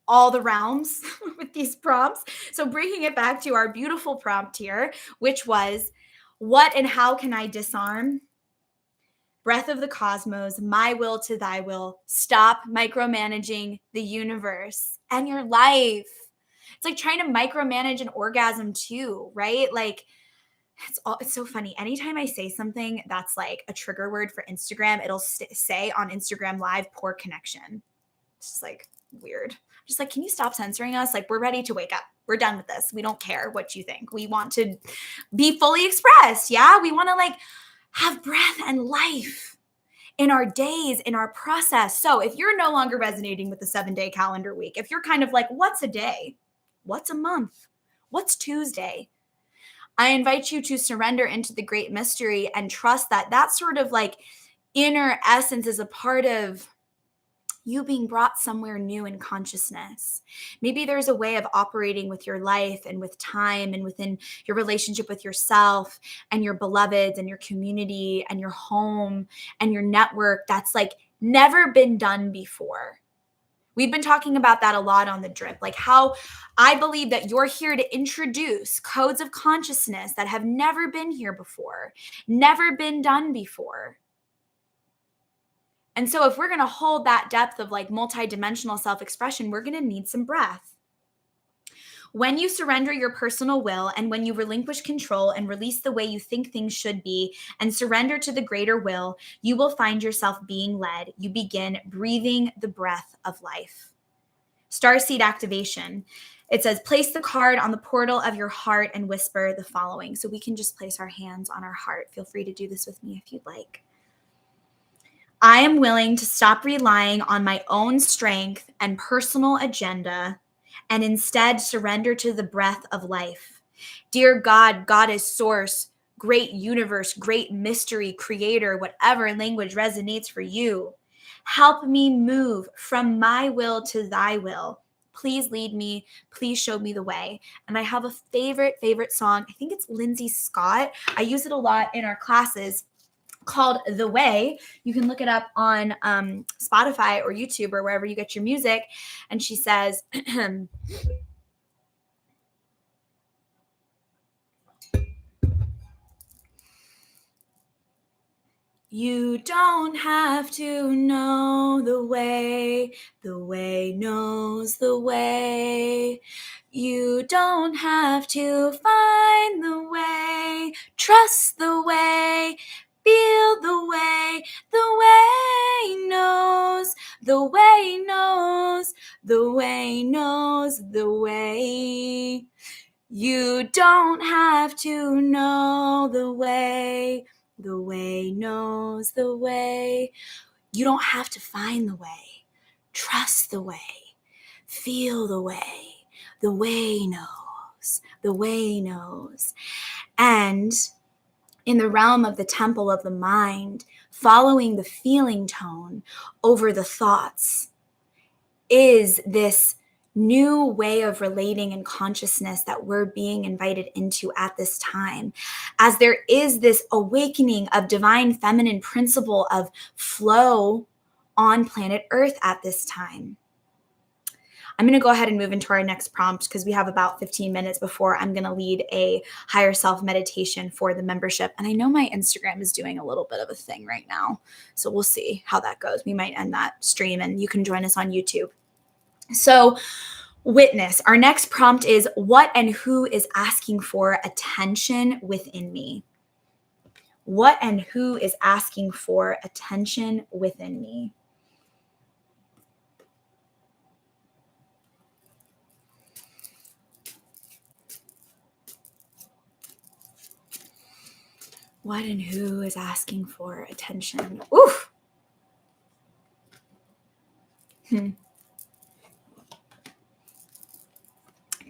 all the realms with these prompts. So bringing it back to our beautiful prompt here, which was, what and how can I disarm? Breath of the cosmos, my will to thy will. Stop micromanaging the universe and your life. It's like trying to micromanage an orgasm too, right? Like it's so funny. Anytime I say something that's like a trigger word for Instagram, it'll say on Instagram Live, poor connection. It's just like weird. Just like, can you stop censoring us? Like, we're ready to wake up. We're done with this. We don't care what you think. We want to be fully expressed. Yeah. We want to like have breath and life in our days, in our process. So if you're no longer resonating with the 7-day calendar week, if you're kind of like, what's a day? What's a month? What's Tuesday? I invite you to surrender into the great mystery and trust that that sort of like inner essence is a part of you being brought somewhere new in consciousness. Maybe there's a way of operating with your life and with time and within your relationship with yourself and your beloveds and your community and your home and your network that's like never been done before. We've been talking about that a lot on the drip, like how I believe that you're here to introduce codes of consciousness that have never been here before, never been done before. And so if we're going to hold that depth of like multidimensional self-expression, we're going to need some breath. When you surrender your personal will and when you relinquish control and release the way you think things should be and surrender to the greater will, you will find yourself being led. You begin breathing the breath of life. Starseed activation. It says, place the card on the portal of your heart and whisper the following. So we can just place our hands on our heart. Feel free to do this with me if you'd like. I am willing to stop relying on my own strength and personal agenda and instead surrender to the breath of life. Dear God, Goddess, Source, great universe, great mystery, creator, whatever language resonates for you, help me move from my will to thy will. Please lead me. Please show me the way. And I have a favorite song. I think it's Lindsay Scott. I use it a lot in our classes, called The Way. You can look it up on Spotify or YouTube or wherever you get your music. And she says, you don't have to know the way knows the way. You don't have to find the way, trust the way, feel the way knows, the way knows, the way knows the way. You don't have to know the way knows the way. You don't have to find the way, trust the way, feel the way knows, the way knows. And in the realm of the temple of the mind, following the feeling tone over the thoughts is this new way of relating in consciousness that we're being invited into at this time, as there is this awakening of divine feminine principle of flow on planet Earth at this time. I'm going to go ahead and move into our next prompt because we have about 15 minutes before I'm going to lead a higher self meditation for the membership. And I know my Instagram is doing a little bit of a thing right now, so we'll see how that goes. We might end that stream and you can join us on YouTube. So witness, our next prompt is, what and who is asking for attention within me? What and who is asking for attention within me? What and who is asking for attention? Oof.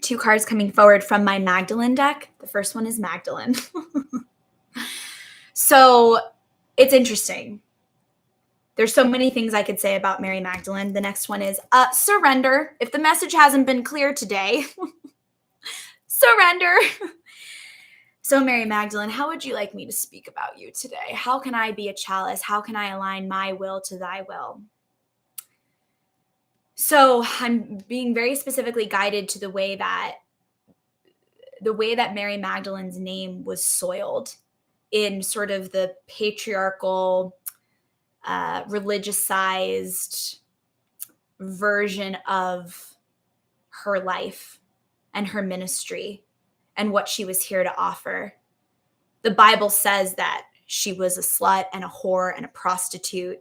Two cards coming forward from my Magdalene deck. The first one is Magdalene. So it's interesting. There's so many things I could say about Mary Magdalene. The next one is surrender. If the message hasn't been clear today, surrender. So, Mary Magdalene, how would you like me to speak about you today? How can I be a chalice? How can I align my will to thy will? So, I'm being very specifically guided to the way that Mary Magdalene's name was soiled in sort of the patriarchal, religiousized version of her life and her ministry and what she was here to offer. The Bible says that she was a slut and a whore and a prostitute.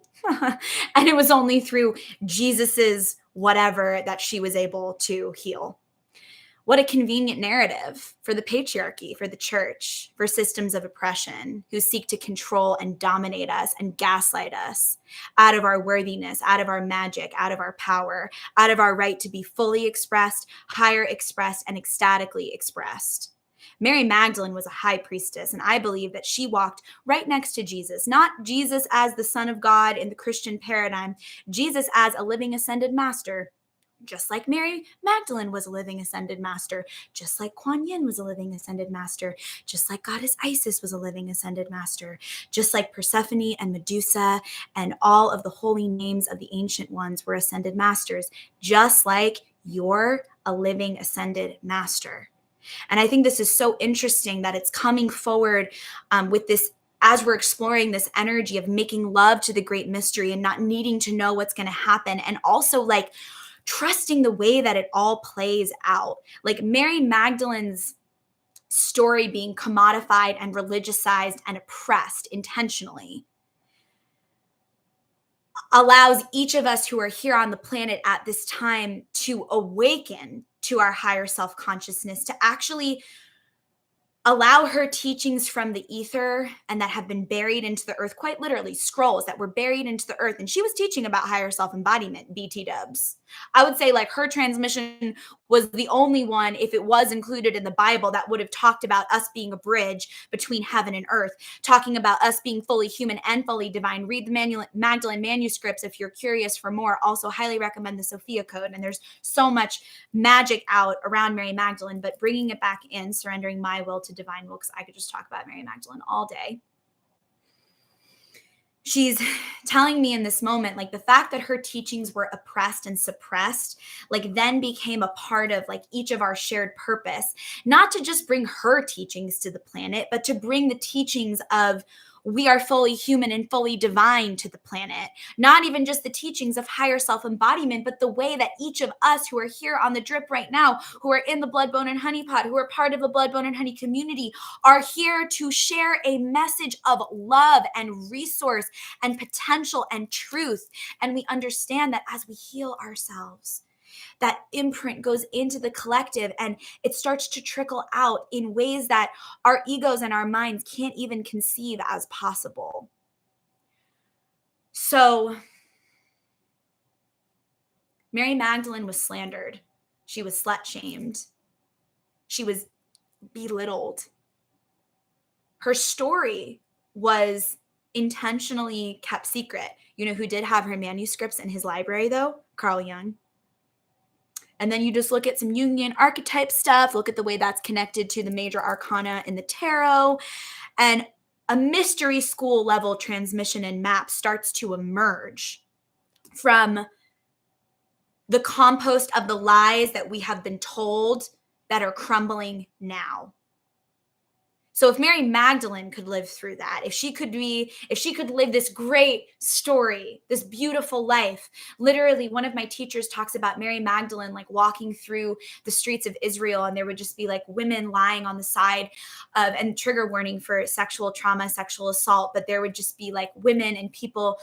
And it was only through Jesus's whatever that she was able to heal. What a convenient narrative for the patriarchy, for the church, for systems of oppression who seek to control and dominate us and gaslight us out of our worthiness, out of our magic, out of our power, out of our right to be fully expressed, higher expressed, and ecstatically expressed. Mary Magdalene was a high priestess, and I believe that she walked right next to Jesus, not Jesus as the Son of God in the Christian paradigm, Jesus as a living ascended master. Just like Mary Magdalene was a living ascended master, just like Kuan Yin was a living ascended master, just like Goddess Isis was a living ascended master, just like Persephone and Medusa and all of the holy names of the ancient ones were ascended masters, just like you're a living ascended master. And I think this is so interesting that it's coming forward with this as we're exploring this energy of making love to the great mystery and not needing to know what's going to happen. And also like trusting the way that it all plays out. Like Mary Magdalene's story being commodified and religiousized and oppressed intentionally allows each of us who are here on the planet at this time to awaken to our higher self-consciousness, to actually allow her teachings from the ether and that have been buried into the earth, quite literally scrolls that were buried into the earth. And she was teaching about higher self-embodiment, BT dubs. I would say like her transmission was the only one, if it was included in the Bible, that would have talked about us being a bridge between heaven and earth, talking about us being fully human and fully divine. Read the Magdalene manuscripts if you're curious for more. Also highly recommend the Sophia Code. And there's so much magic out around Mary Magdalene, but bringing it back in, surrendering my will to divine will, because I could just talk about Mary Magdalene all day. She's telling me in this moment, like the fact that her teachings were oppressed and suppressed, like then became a part of like each of our shared purpose, not to just bring her teachings to the planet, but to bring the teachings of we are fully human and fully divine to the planet. Not even just the teachings of higher self-embodiment, but the way that each of us who are here on the drip right now, who are in the Blood, Bone, and Honey Pod, who are part of the Blood, Bone, and Honey community, are here to share a message of love and resource and potential and truth. And we understand that as we heal ourselves, that imprint goes into the collective and it starts to trickle out in ways that our egos and our minds can't even conceive as possible. So Mary Magdalene was slandered. She was slut shamed. She was belittled. Her story was intentionally kept secret. You know who did have her manuscripts in his library though? Carl Jung. And then you just look at some Jungian archetype stuff, look at the way that's connected to the major arcana in the tarot, and a mystery school level transmission and map starts to emerge from the compost of the lies that we have been told that are crumbling now. So if Mary Magdalene could live through that, if she could live this great story, this beautiful life, literally one of my teachers talks about Mary Magdalene like walking through the streets of Israel, and there would just be like women lying on the side of, and trigger warning for sexual trauma, sexual assault, but there would just be like women and people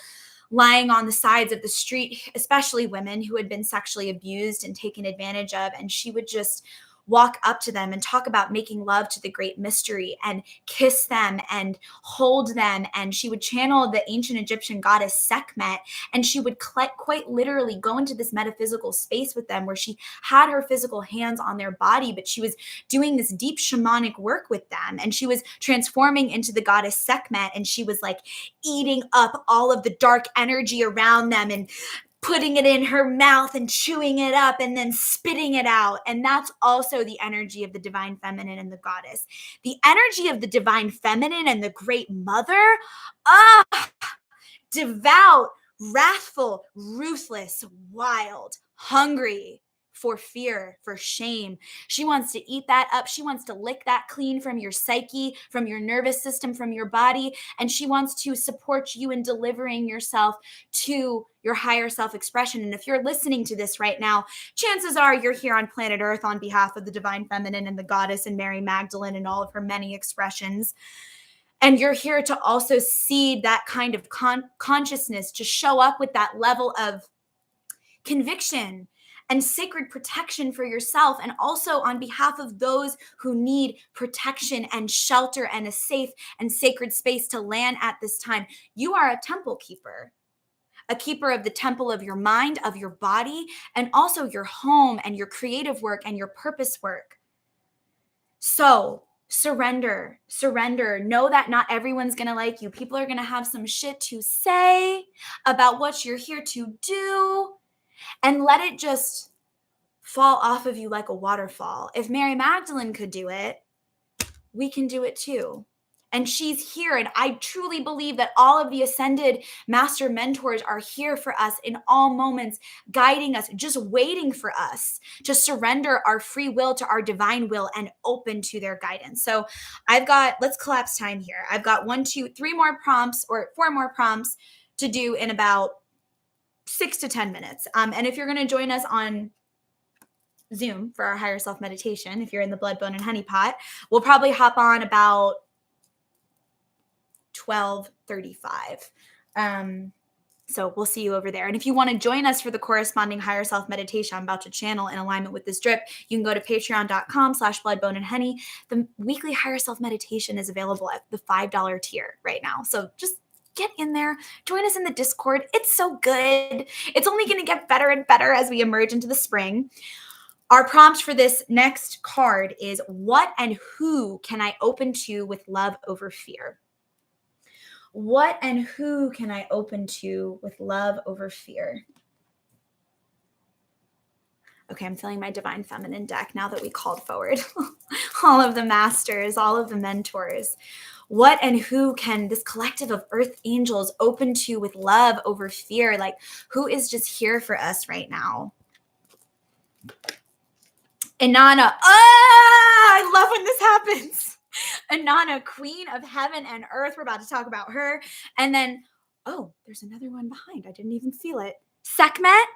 lying on the sides of the street, especially women who had been sexually abused and taken advantage of. And she would just walk up to them and talk about making love to the great mystery and kiss them and hold them. And she would channel the ancient Egyptian goddess Sekhmet, and she would quite literally go into this metaphysical space with them where she had her physical hands on their body, but she was doing this deep shamanic work with them. And she was transforming into the goddess Sekhmet, and she was like eating up all of the dark energy around them and putting it in her mouth and chewing it up and then spitting it out. And that's also the energy of the divine feminine and the goddess. The energy of the divine feminine and the great mother, ah, devout, wrathful, ruthless, wild, hungry for fear, for shame. She wants to eat that up. She wants to lick that clean from your psyche, from your nervous system, from your body. And she wants to support you in delivering yourself to your higher self-expression. And if you're listening to this right now, chances are you're here on planet Earth on behalf of the divine feminine and the goddess and Mary Magdalene and all of her many expressions. And you're here to also see that kind of consciousness, to show up with that level of conviction and sacred protection for yourself, and also on behalf of those who need protection and shelter and a safe and sacred space to land at this time. You are a temple keeper, a keeper of the temple of your mind, of your body, and also your home and your creative work and your purpose work. So surrender. Know that not everyone's going to like you. People are going to have some shit to say about what you're here to do, and let it just fall off of you like a waterfall. If Mary Magdalene could do it, we can do it too. And she's here. And I truly believe that all of the ascended master mentors are here for us in all moments, guiding us, just waiting for us to surrender our free will to our divine will and open to their guidance. So let's collapse time here. I've got 4 more prompts to do in about 6 to 10 minutes. And if you're going to join us on Zoom for our higher self meditation, if you're in the blood, bone, and honey pot, we'll probably hop on about 12:35. So we'll see you over there. And if you want to join us for the corresponding higher self meditation I'm about to channel in alignment with this drip, you can go to patreon.com/blood, bone, and honey. The weekly higher self meditation is available at the $5 tier right now. So just get in there, join us in the Discord. It's so good. It's only going to get better and better as we emerge into the spring. Our prompt for this next card is, what and who can I open to with love over fear? What and who can I open to with love over fear? Okay, I'm feeling my divine feminine deck now that we called forward all of the masters, all of the mentors. What and who can this collective of earth angels open to with love over fear? Like, who is just here for us right now? Inanna. I love when this happens. Inanna, queen of heaven and earth. We're about to talk about her. And then, there's another one behind. I didn't even feel it. Sekhmet.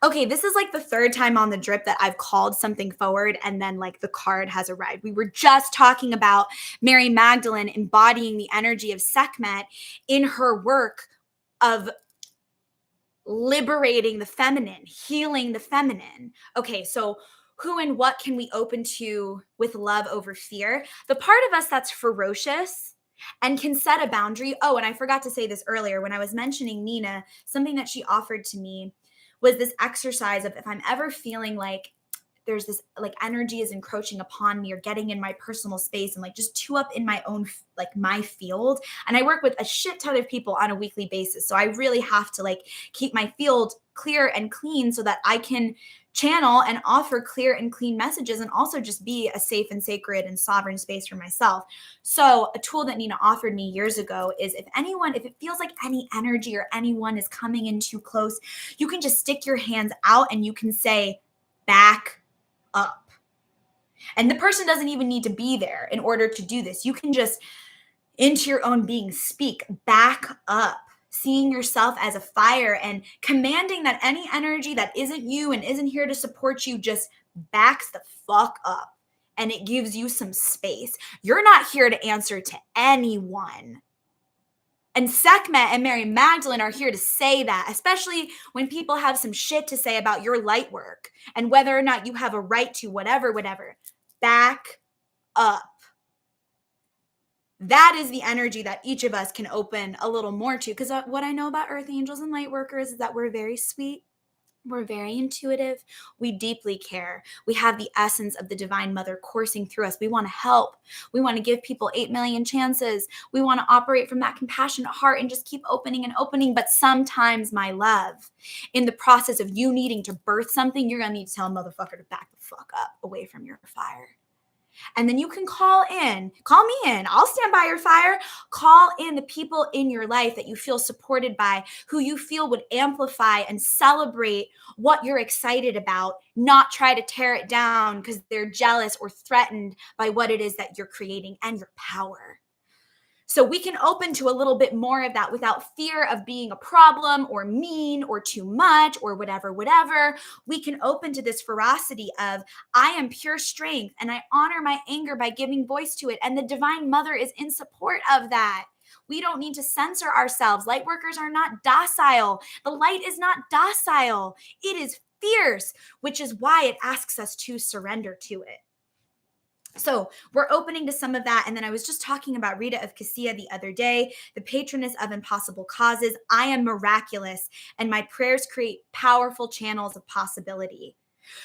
Okay, this is like the 3rd time on the drip that I've called something forward and then like the card has arrived. We were just talking about Mary Magdalene embodying the energy of Sekhmet in her work of liberating the feminine, healing the feminine. Okay, so who and what can we open to with love over fear? The part of us that's ferocious and can set a boundary. Oh, and I forgot to say this earlier when I was mentioning Nina, something that she offered to me was this exercise of, if I'm ever feeling like there's this like energy is encroaching upon me or getting in my personal space and like just too up in my own, like my field. And I work with a shit ton of people on a weekly basis. So I really have to like keep my field clear and clean so that I can channel and offer clear and clean messages and also just be a safe and sacred and sovereign space for myself. So a tool that Nina offered me years ago is, if it feels like any energy or anyone is coming in too close, you can just stick your hands out and you can say, back up. And the person doesn't even need to be there in order to do this. You can just, into your own being, speak, back up, seeing yourself as a fire and commanding that any energy that isn't you and isn't here to support you just backs the fuck up. And it gives you some space. You're not here to answer to anyone. And Sekhmet and Mary Magdalene are here to say that, especially when people have some shit to say about your light work and whether or not you have a right to whatever. Back up. That is the energy that each of us can open a little more to. Because what I know about earth angels and light workers is that we're very sweet. We're very intuitive. We deeply care. We have the essence of the Divine Mother coursing through us. We want to help. We want to give people 8 million chances. We want to operate from that compassionate heart and just keep opening and opening. But sometimes, my love, in the process of you needing to birth something, you're going to need to tell a motherfucker to back the fuck up away from your fire. And then you can call me in. I'll stand by your fire. Call in the people in your life that you feel supported by, who you feel would amplify and celebrate what you're excited about, not try to tear it down because they're jealous or threatened by what it is that you're creating and your power. So we can open to a little bit more of that without fear of being a problem or mean or too much or whatever. We can open to this ferocity of, I am pure strength and I honor my anger by giving voice to it. And the Divine Mother is in support of that. We don't need to censor ourselves. Light workers are not docile. The light is not docile. It is fierce, which is why it asks us to surrender to it. So we're opening to some of that. And then I was just talking about Rita of Cassia the other day, the patroness of impossible causes. I am miraculous, and my prayers create powerful channels of possibility.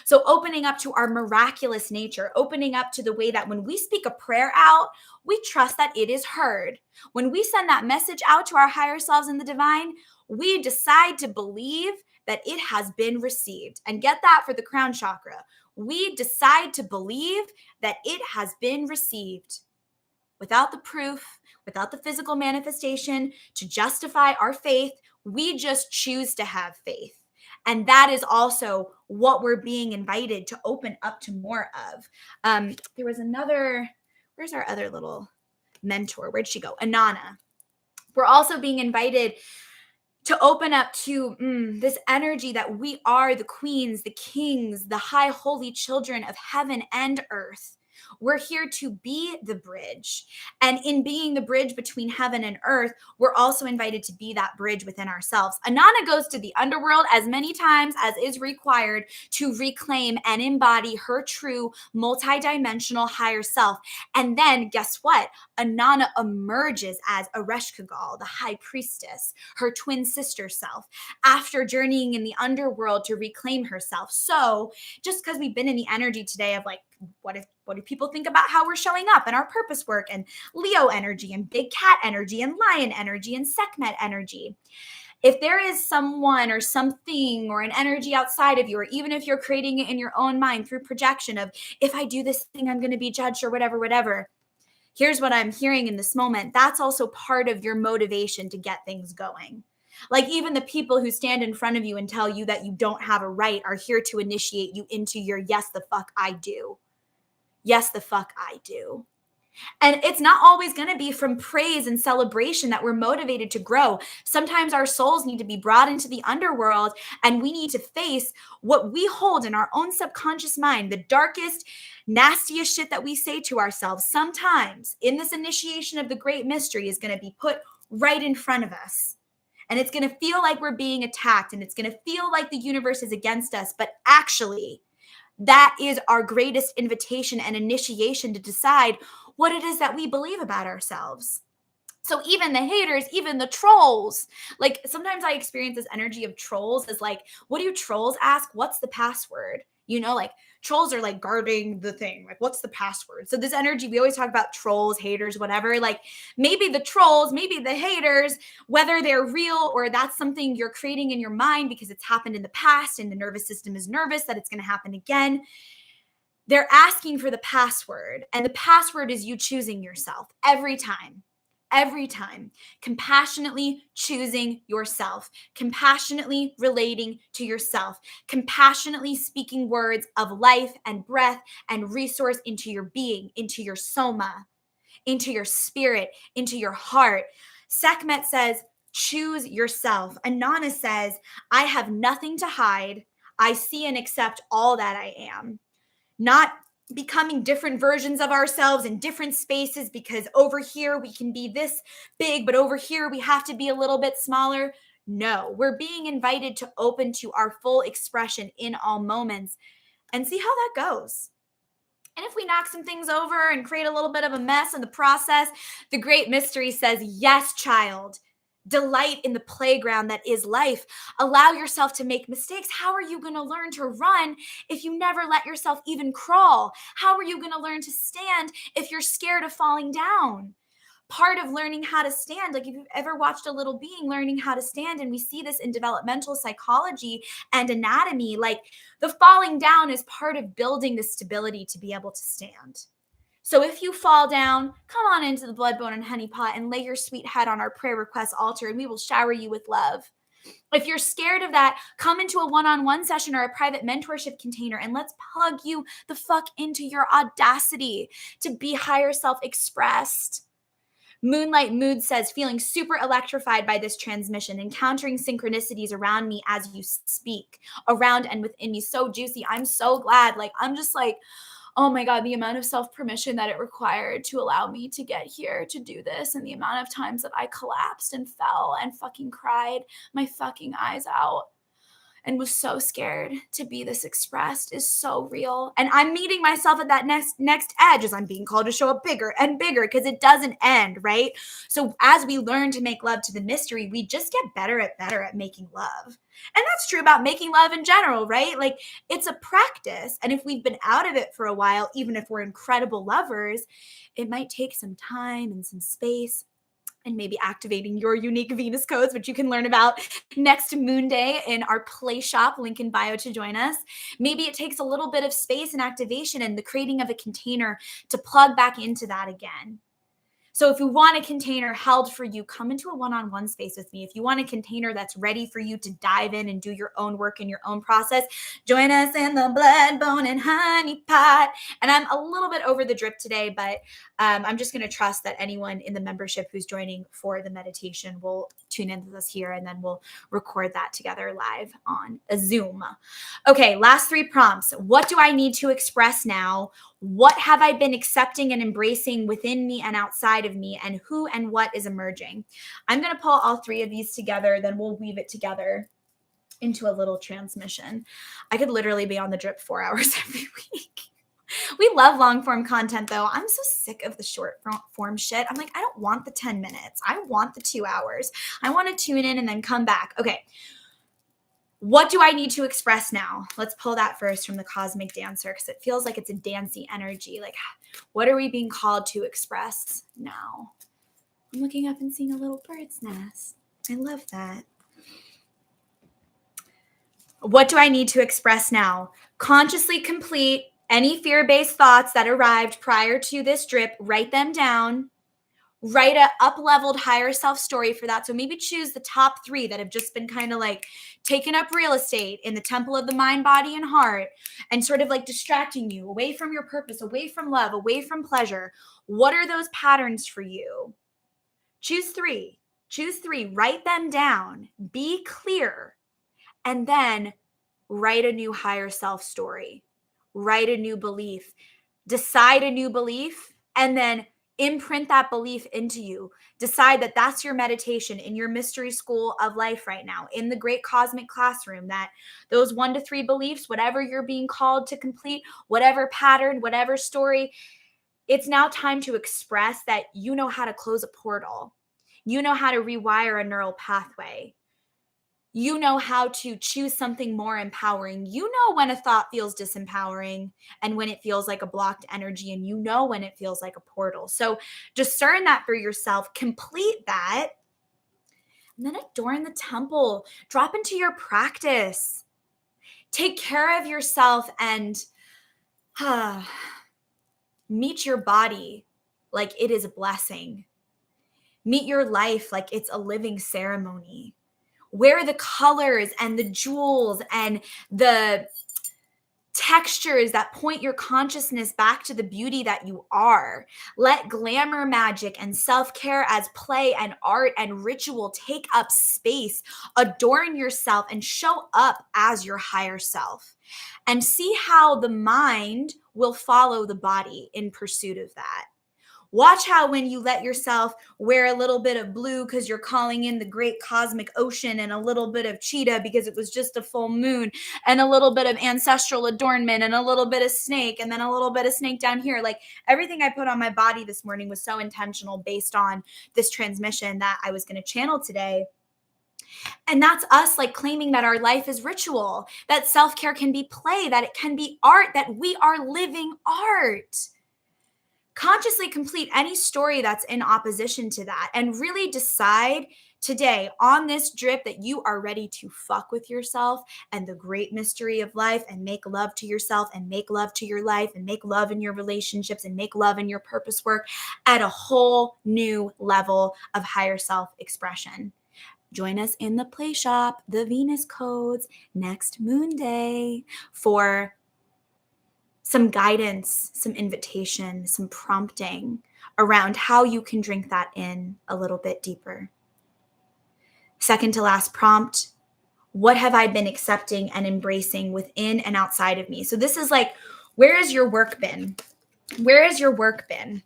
So opening up to our miraculous nature, opening up to the way that when we speak a prayer out, we trust that it is heard. When we send that message out to our higher selves in the divine, we decide to believe that it has been received. And get that for the crown chakra. We decide to believe that it has been received without the proof, without the physical manifestation to justify our faith. We just choose to have faith. And that is also what we're being invited to open up to more of. There was another, where's our other little mentor? Where'd she go? Anana. We're also being invited to open up to this energy that we are the queens, the kings, the high holy children of heaven and earth. We're here to be the bridge. And in being the bridge between heaven and earth, we're also invited to be that bridge within ourselves. Anana goes to the underworld as many times as is required to reclaim and embody her true multidimensional higher self. And then guess what? Anana emerges as Ereshkigal, the high priestess, her twin sister self, after journeying in the underworld to reclaim herself. So just because we've been in the energy today of like, what do people think about how we're showing up and our purpose work and Leo energy and big cat energy and lion energy and Sekhmet energy? If there is someone or something or an energy outside of you, or even if you're creating it in your own mind through projection of, if I do this thing, I'm going to be judged or whatever. Here's what I'm hearing in this moment. That's also part of your motivation to get things going. Like even the people who stand in front of you and tell you that you don't have a right are here to initiate you into your yes, the fuck I do. Yes, the fuck I do. And it's not always going to be from praise and celebration that we're motivated to grow. Sometimes our souls need to be brought into the underworld and we need to face what we hold in our own subconscious mind, the darkest, nastiest shit that we say to ourselves. Sometimes in this initiation of the great mystery is going to be put right in front of us. And it's going to feel like we're being attacked and it's going to feel like the universe is against us. But actually, that is our greatest invitation and initiation to decide what it is that we believe about ourselves. So even the haters, even the trolls, like sometimes I experience this energy of trolls as like, what do trolls ask? What's the password? You know, like trolls are like guarding the thing. Like, what's the password? So this energy, we always talk about trolls, haters, whatever. Like maybe the trolls, maybe the haters, whether they're real or that's something you're creating in your mind because it's happened in the past and the nervous system is nervous that it's going to happen again. They're asking for the password, and the password is you choosing yourself every time. Every time, compassionately choosing yourself, compassionately relating to yourself, compassionately speaking words of life and breath and resource into your being, into your soma, into your spirit, into your heart. Sekhmet says, choose yourself. Anana says, I have nothing to hide. I see and accept all that I am. Not becoming different versions of ourselves in different spaces because over here we can be this big, but over here we have to be a little bit smaller. No, we're being invited to open to our full expression in all moments and see how that goes. And if we knock some things over and create a little bit of a mess in the process, the great mystery says, yes, child, Delight in the playground that is life. Allow yourself to make mistakes. How are you going to learn to run if you never let yourself even crawl? How are you going to learn to stand if you're scared of falling down? Part of learning how to stand, like if you've ever watched a little being learning how to stand, and we see this in developmental psychology and anatomy, like the falling down is part of building the stability to be able to stand. So if you fall down, come on into the blood, bone, and honey pot and lay your sweet head on our prayer request altar, and we will shower you with love. If you're scared of that, come into a one-on-one session or a private mentorship container, and let's plug you the fuck into your audacity to be higher self-expressed. Moonlight Mood says, feeling super electrified by this transmission, encountering synchronicities around me as you speak, around and within me. So juicy. I'm so glad. Like, I'm just like, oh my God, the amount of self-permission that it required to allow me to get here to do this, and the amount of times that I collapsed and fell and fucking cried my fucking eyes out and was so scared to be this expressed is so real. And I'm meeting myself at that next edge as I'm being called to show up bigger and bigger, because it doesn't end, right? So as we learn to make love to the mystery, we just get better at making love. And that's true about making love in general, right? Like, it's a practice. And if we've been out of it for a while, even if we're incredible lovers, it might take some time and some space, and maybe activating your unique Venus codes, which you can learn about next Moon Day in our Play Shop, link in bio to join us. Maybe it takes a little bit of space and activation and the creating of a container to plug back into that again. So if you want a container held for you, come into a one-on-one space with me. If you want a container that's ready for you to dive in and do your own work in your own process, join us in the blood, bone, and honey pot. And I'm a little bit over the drip today, but I'm just going to trust that anyone in the membership who's joining for the meditation will tune in with us here, and then we'll record that together live on a Zoom. Okay, last 3 prompts. What do I need to express now? What have I been accepting and embracing within me and outside of me, and who and what is emerging? I'm going to pull all 3 of these together, then we'll weave it together into a little transmission. I could literally be on the drip 4 hours every week. We love long form content though. I'm so sick of the short form shit. I'm like, I don't want the 10 minutes. I want the 2 hours. I want to tune in and then come back. Okay. What do I need to express now? Let's pull that first from the Cosmic Dancer, because it feels like it's a dancey energy. Like, what are we being called to express now? I'm looking up and seeing a little bird's nest. I love that. What do I need to express now? Consciously complete any fear-based thoughts that arrived prior to this drip. Write them down. Write a up-leveled higher self story for that. So maybe choose the top 3 that have just been kind of like taking up real estate in the temple of the mind, body, and heart, and sort of like distracting you away from your purpose, away from love, away from pleasure. What are those patterns for you? Choose 3. Choose 3. Write them down. Be clear. And then write a new higher self story. Write a new belief. Decide a new belief, and then imprint that belief into you. Decide that that's your meditation in your mystery school of life right now, in the great cosmic classroom, that those 1 to 3 beliefs, whatever you're being called to complete, whatever pattern, whatever story, it's now time to express that you know how to close a portal. You know how to rewire a neural pathway. You know how to choose something more empowering. You know when a thought feels disempowering and when it feels like a blocked energy, and you know when it feels like a portal. So discern that for yourself, complete that, and then adorn the temple. Drop into your practice. Take care of yourself and meet your body like it is a blessing. Meet your life like it's a living ceremony. Wear the colors and the jewels and the textures that point your consciousness back to the beauty that you are. Let glamour magic and self-care as play and art and ritual take up space. Adorn yourself and show up as your higher self. And see how the mind will follow the body in pursuit of that. Watch how when you let yourself wear a little bit of blue because you're calling in the great cosmic ocean, and a little bit of cheetah because it was just a full moon, and a little bit of ancestral adornment, and a little bit of snake, and then a little bit of snake down here. Like, everything I put on my body this morning was so intentional based on this transmission that I was going to channel today. And that's us like claiming that our life is ritual, that self-care can be play, that it can be art, that we are living art. Consciously complete any story that's in opposition to that, and really decide today on this drip that you are ready to fuck with yourself and the great mystery of life, and make love to yourself, and make love to your life, and make love in your relationships, and make love in your purpose work at a whole new level of higher self expression. Join us in the play shop, the Venus codes, next Moon Day for some guidance, some invitation, some prompting around how you can drink that in a little bit deeper. Second to last prompt, what have I been accepting and embracing within and outside of me? So this is like, where has your work been? Where has your work been?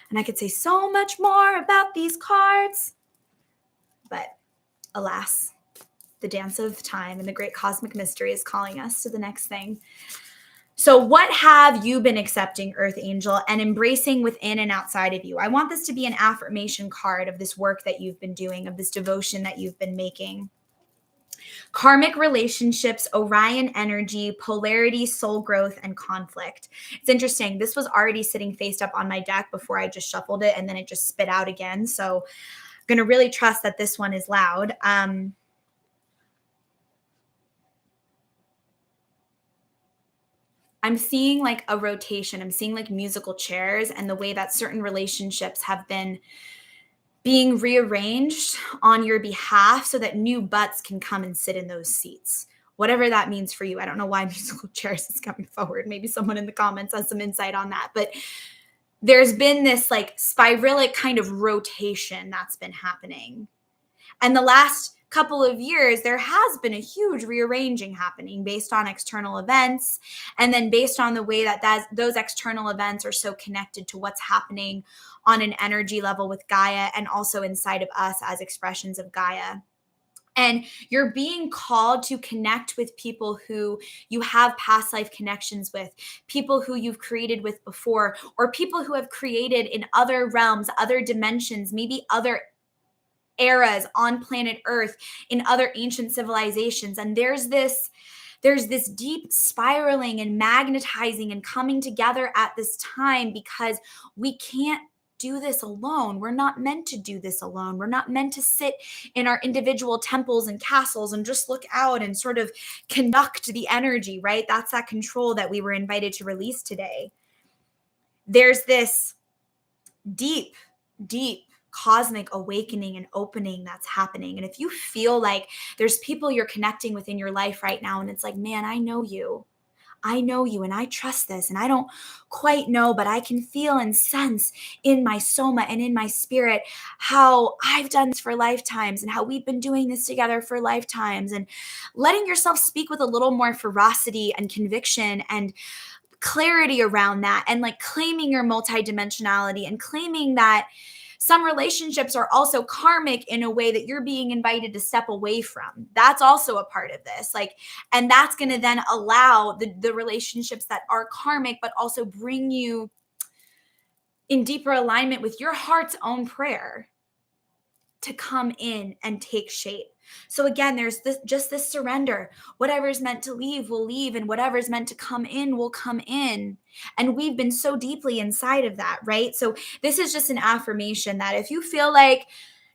And I could say so much more about these cards, but alas, the dance of time and the great cosmic mystery is calling us to the next thing. So what have you been accepting, Earth Angel, and embracing within and outside of you? I want this to be an affirmation card of this work that you've been doing, of this devotion that you've been making. Karmic relationships, Orion energy, polarity, soul growth, and conflict. It's interesting. This was already sitting faced up on my deck before I just shuffled it, and then it just spit out again. So I'm going to really trust that this one is loud. I'm seeing like a rotation. I'm seeing like musical chairs, and the way that certain relationships have been being rearranged on your behalf so that new butts can come and sit in those seats. Whatever that means for you. I don't know why musical chairs is coming forward. Maybe someone in the comments has some insight on that. But there's been this like spiralic kind of rotation that's been happening. And the last couple of years, there has been a huge rearranging happening based on external events, and then based on the way that those external events are so connected to what's happening on an energy level with Gaia, and also inside of us as expressions of Gaia. And you're being called to connect with people who you have past life connections with, people who you've created with before, or people who have created in other realms, other dimensions, maybe other eras on planet Earth, in other ancient civilizations. And there's this deep spiraling and magnetizing and coming together at this time, because we can't do this alone. We're not meant to do this alone. We're not meant to sit in our individual temples and castles and just look out and sort of conduct the energy, right? That's that control that we were invited to release today. There's this deep cosmic awakening and opening that's happening. And if you feel like there's people you're connecting with in your life right now, and it's like, man, I know you, and I trust this, and I don't quite know, but I can feel and sense in my soma and in my spirit how I've done this for lifetimes, and how we've been doing this together for lifetimes, and letting yourself speak with a little more ferocity and conviction and clarity around that, and like claiming your multidimensionality, and claiming that some relationships are also karmic in a way that you're being invited to step away from. That's also a part of this. Like, and that's going to then allow the relationships that are karmic, but also bring you in deeper alignment with your heart's own prayer, to come in and take shape. So again, there's this surrender. Whatever's meant to leave will leave, and whatever's meant to come in will come in. And we've been so deeply inside of that, right? So this is just an affirmation that if you feel like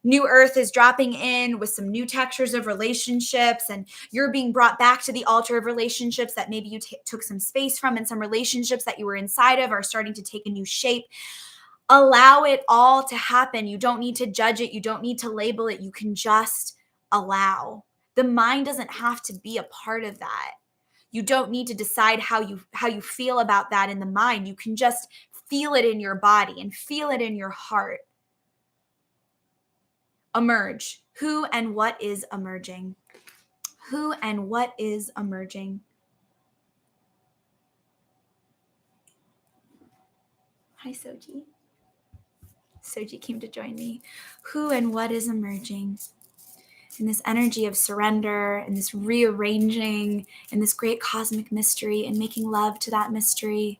new earth is dropping in with some new textures of relationships, and you're being brought back to the altar of relationships that maybe you took some space from, and some relationships that you were inside of are starting to take a new shape, allow it all to happen. You don't need to judge it. You don't need to label it. You can just allow. The mind doesn't have to be a part of that. You don't need to decide how you feel about that in the mind. You can just feel it in your body and feel it in your heart. Emerge. Who and what is emerging? Who and what is emerging? Hi, Soji. Soji came to join me. Who and what is emerging in this energy of surrender and this rearranging and this great cosmic mystery and making love to that mystery?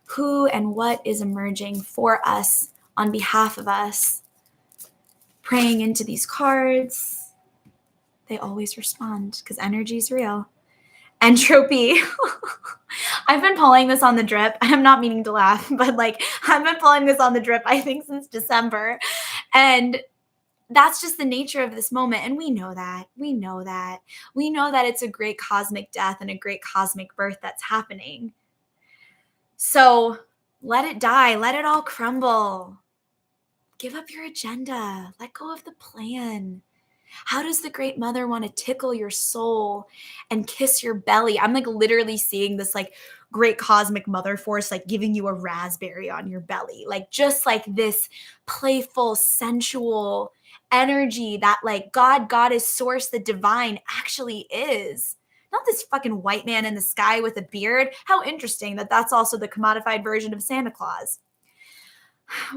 Who and what is emerging for us on behalf of us? Praying into these cards, they always respond because energy is real. Entropy. I've been pulling this on the drip. I'm not meaning to laugh, but I've been pulling this on the drip, I think, since December. And that's just the nature of this moment. And we know that. We know that. We know that it's a great cosmic death and a great cosmic birth that's happening. So let it die. Let it all crumble. Give up your agenda. Let go of the plan. How does the Great Mother want to tickle your soul and kiss your belly? I'm literally seeing this great cosmic mother force giving you a raspberry on your belly. Just this playful, sensual energy that God, Goddess, Source, the divine actually is. Not this fucking white man in the sky with a beard. How interesting that that's also the commodified version of Santa Claus.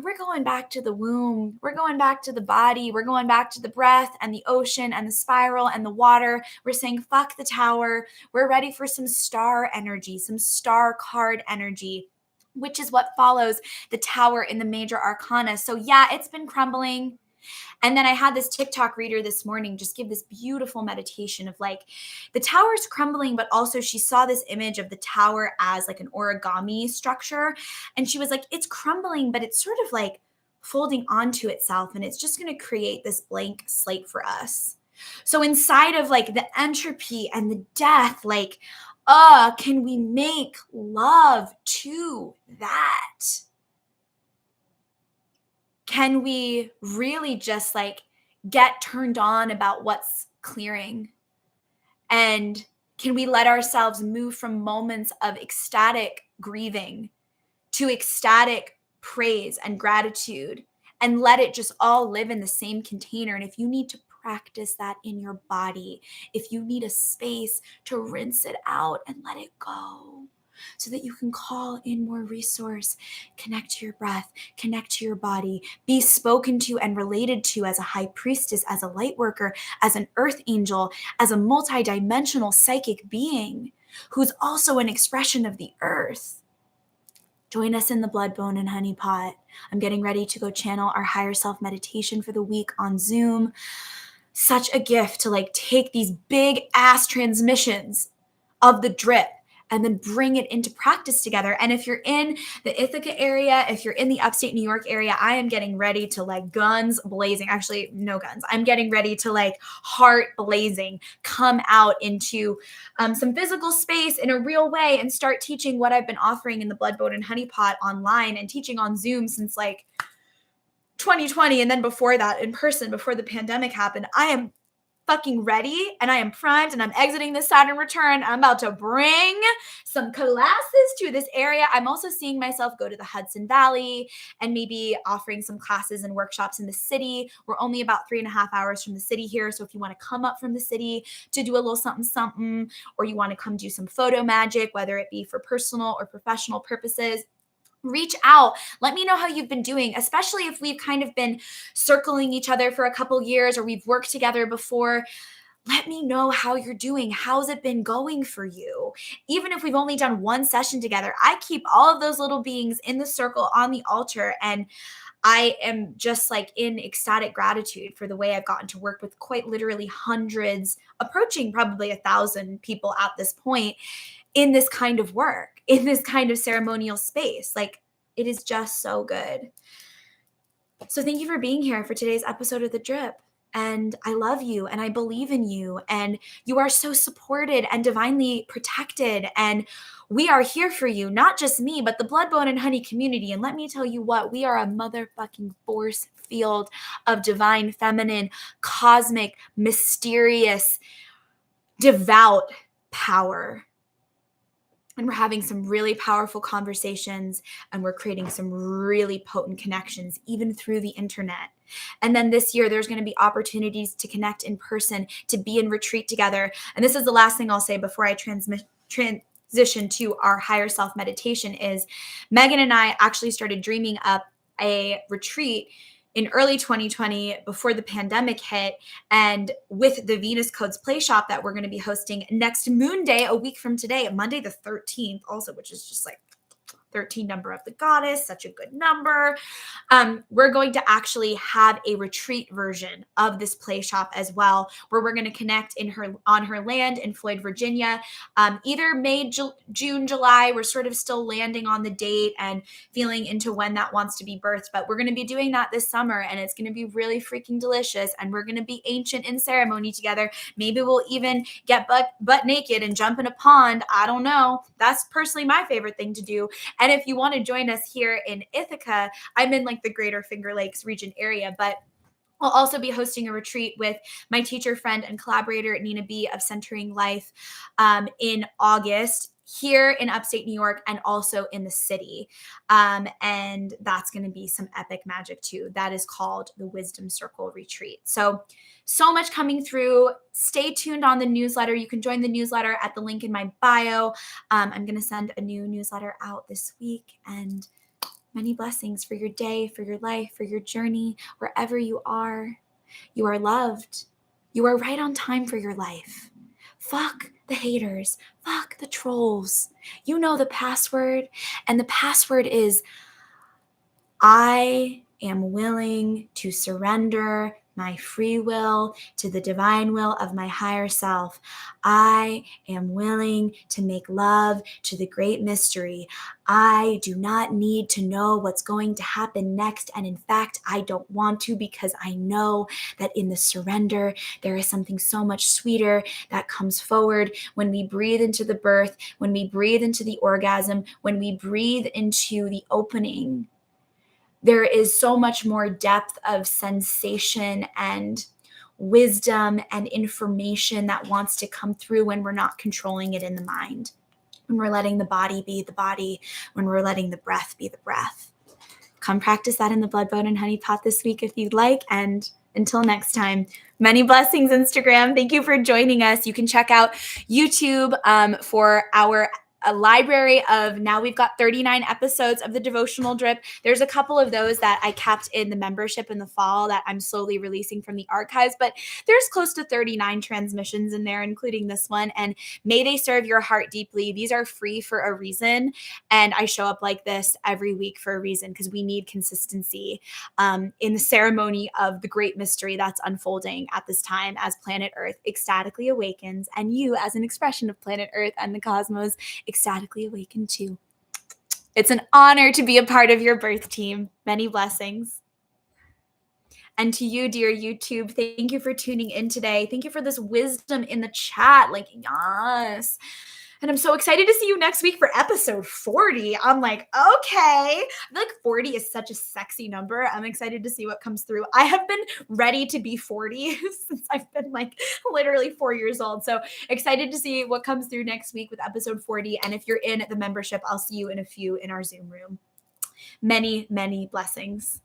We're going back to the womb. We're going back to the body. We're going back to the breath and the ocean and the spiral and the water. We're saying, fuck the tower. We're ready for some star energy, some star card energy, which is what follows the tower in the major arcana. So yeah, it's been crumbling. And then I had this TikTok reader this morning just give this beautiful meditation of the tower's crumbling, but also she saw this image of the tower as an origami structure. And she was like, it's crumbling, but it's sort of folding onto itself. And it's just going to create this blank slate for us. So inside of the entropy and the death, can we make love to that? Can we really just get turned on about what's clearing? And can we let ourselves move from moments of ecstatic grieving to ecstatic praise and gratitude and let it just all live in the same container? And if you need to practice that in your body, if you need a space to rinse it out and let it go, so that you can call in more resource, connect to your breath, connect to your body, be spoken to and related to as a high priestess, as a light worker, as an earth angel, as a multidimensional psychic being who's also an expression of the earth. Join us in the Blood, Bone, and Honey Pot. I'm getting ready to go channel our higher self meditation for the week on Zoom. Such a gift to take these big ass transmissions of the drip and then bring it into practice together. And if you're in the Ithaca area, if you're in the upstate New York area, I am getting ready to guns blazing. Actually, no guns. I'm getting ready to heart blazing, come out into some physical space in a real way and start teaching what I've been offering in the Blood, Bone, and Honey Pot online and teaching on Zoom since 2020. And then before that in person, before the pandemic happened. I am fucking ready and I am primed and I'm exiting this Saturn return. I'm about to bring some classes to this area. I'm also seeing myself go to the Hudson Valley and maybe offering some classes and workshops in the city. We're only about 3.5 hours from the city here. So if you want to come up from the city to do a little something, or you want to come do some photo magic, whether it be for personal or professional purposes, reach out. Let me know how you've been doing, especially if we've kind of been circling each other for a couple years or we've worked together before. Let me know how you're doing. How's it been going for you? Even if we've only done one session together, I keep all of those little beings in the circle on the altar. And I am just in ecstatic gratitude for the way I've gotten to work with quite literally hundreds, approaching probably 1,000 people at this point in this kind of work, in this kind of ceremonial space. It is just so good. So thank you for being here for today's episode of The Drip. And I love you and I believe in you and you are so supported and divinely protected. And we are here for you, not just me, but the Blood, Bone, and Honey community. And let me tell you what, we are a motherfucking force field of divine, feminine, cosmic, mysterious, devout power. And we're having some really powerful conversations and we're creating some really potent connections, even through the internet. And then this year, there's going to be opportunities to connect in person, to be in retreat together. And this is the last thing I'll say before I transition to our higher self meditation is Megan and I actually started dreaming up a retreat in early 2020 before the pandemic hit, and with the Venus Codes Play Shop that we're going to be hosting next Moon Day, a week from today, Monday the 13th, also, which is just like 13 number of the goddess, such a good number. We're going to actually have a retreat version of this play shop as well, where we're going to connect on her land in Floyd, Virginia, either May, June, July. We're sort of still landing on the date and feeling into when that wants to be birthed, but we're going to be doing that this summer, and it's going to be really freaking delicious. And we're going to be ancient in ceremony together. Maybe we'll even get butt naked and jump in a pond. I don't know. That's personally my favorite thing to do. And if you want to join us here in Ithaca, I'm in like the Greater Finger Lakes region area, but I'll also be hosting a retreat with my teacher friend and collaborator, Nina B. of Centering Life, in August here in upstate New York and also in the city. And that's going to be some epic magic too. That is called the Wisdom Circle Retreat. So much coming through. Stay tuned on the newsletter. You can join the newsletter at the link in my bio. I'm going to send a new newsletter out this week, and many blessings for your day, for your life, for your journey, wherever you are. You are loved. You are right on time for your life. Fuck the haters. Fuck the trolls. You know the password, and the password is I am willing to surrender my free will to the divine will of my higher self. I am willing to make love to the great mystery. I do not need to know what's going to happen next. And in fact, I don't want to, because I know that in the surrender, there is something so much sweeter that comes forward when we breathe into the birth, when we breathe into the orgasm, when we breathe into the opening. There is so much more depth of sensation and wisdom and information that wants to come through when we're not controlling it in the mind, when we're letting the body be the body, when we're letting the breath be the breath. Come practice that in the Blood Bone and Honey Pot this week if you'd like. And until next time, many blessings, Instagram. Thank you for joining us. You can check out YouTube for our a library of, now we've got 39 episodes of the Devotional Drip. There's a couple of those that I kept in the membership in the fall that I'm slowly releasing from the archives, but there's close to 39 transmissions in there, including this one. And may they serve your heart deeply. These are free for a reason. And I show up like this every week for a reason, because we need consistency in the ceremony of the great mystery that's unfolding at this time as planet Earth ecstatically awakens, and you, as an expression of planet Earth and the cosmos, ecstatically awakened too. It's an honor to be a part of your birth team. Many blessings. And to you, dear YouTube, thank you for tuning in today. Thank you for this wisdom in the chat. Like, yes. And I'm so excited to see you next week for episode 40. I'm like, okay. I feel like 40 is such a sexy number. I'm excited to see what comes through. I have been ready to be 40 since I've been like literally 4 years old. So excited to see what comes through next week with episode 40. And if you're in the membership, I'll see you in a few in our Zoom room. Many, many blessings.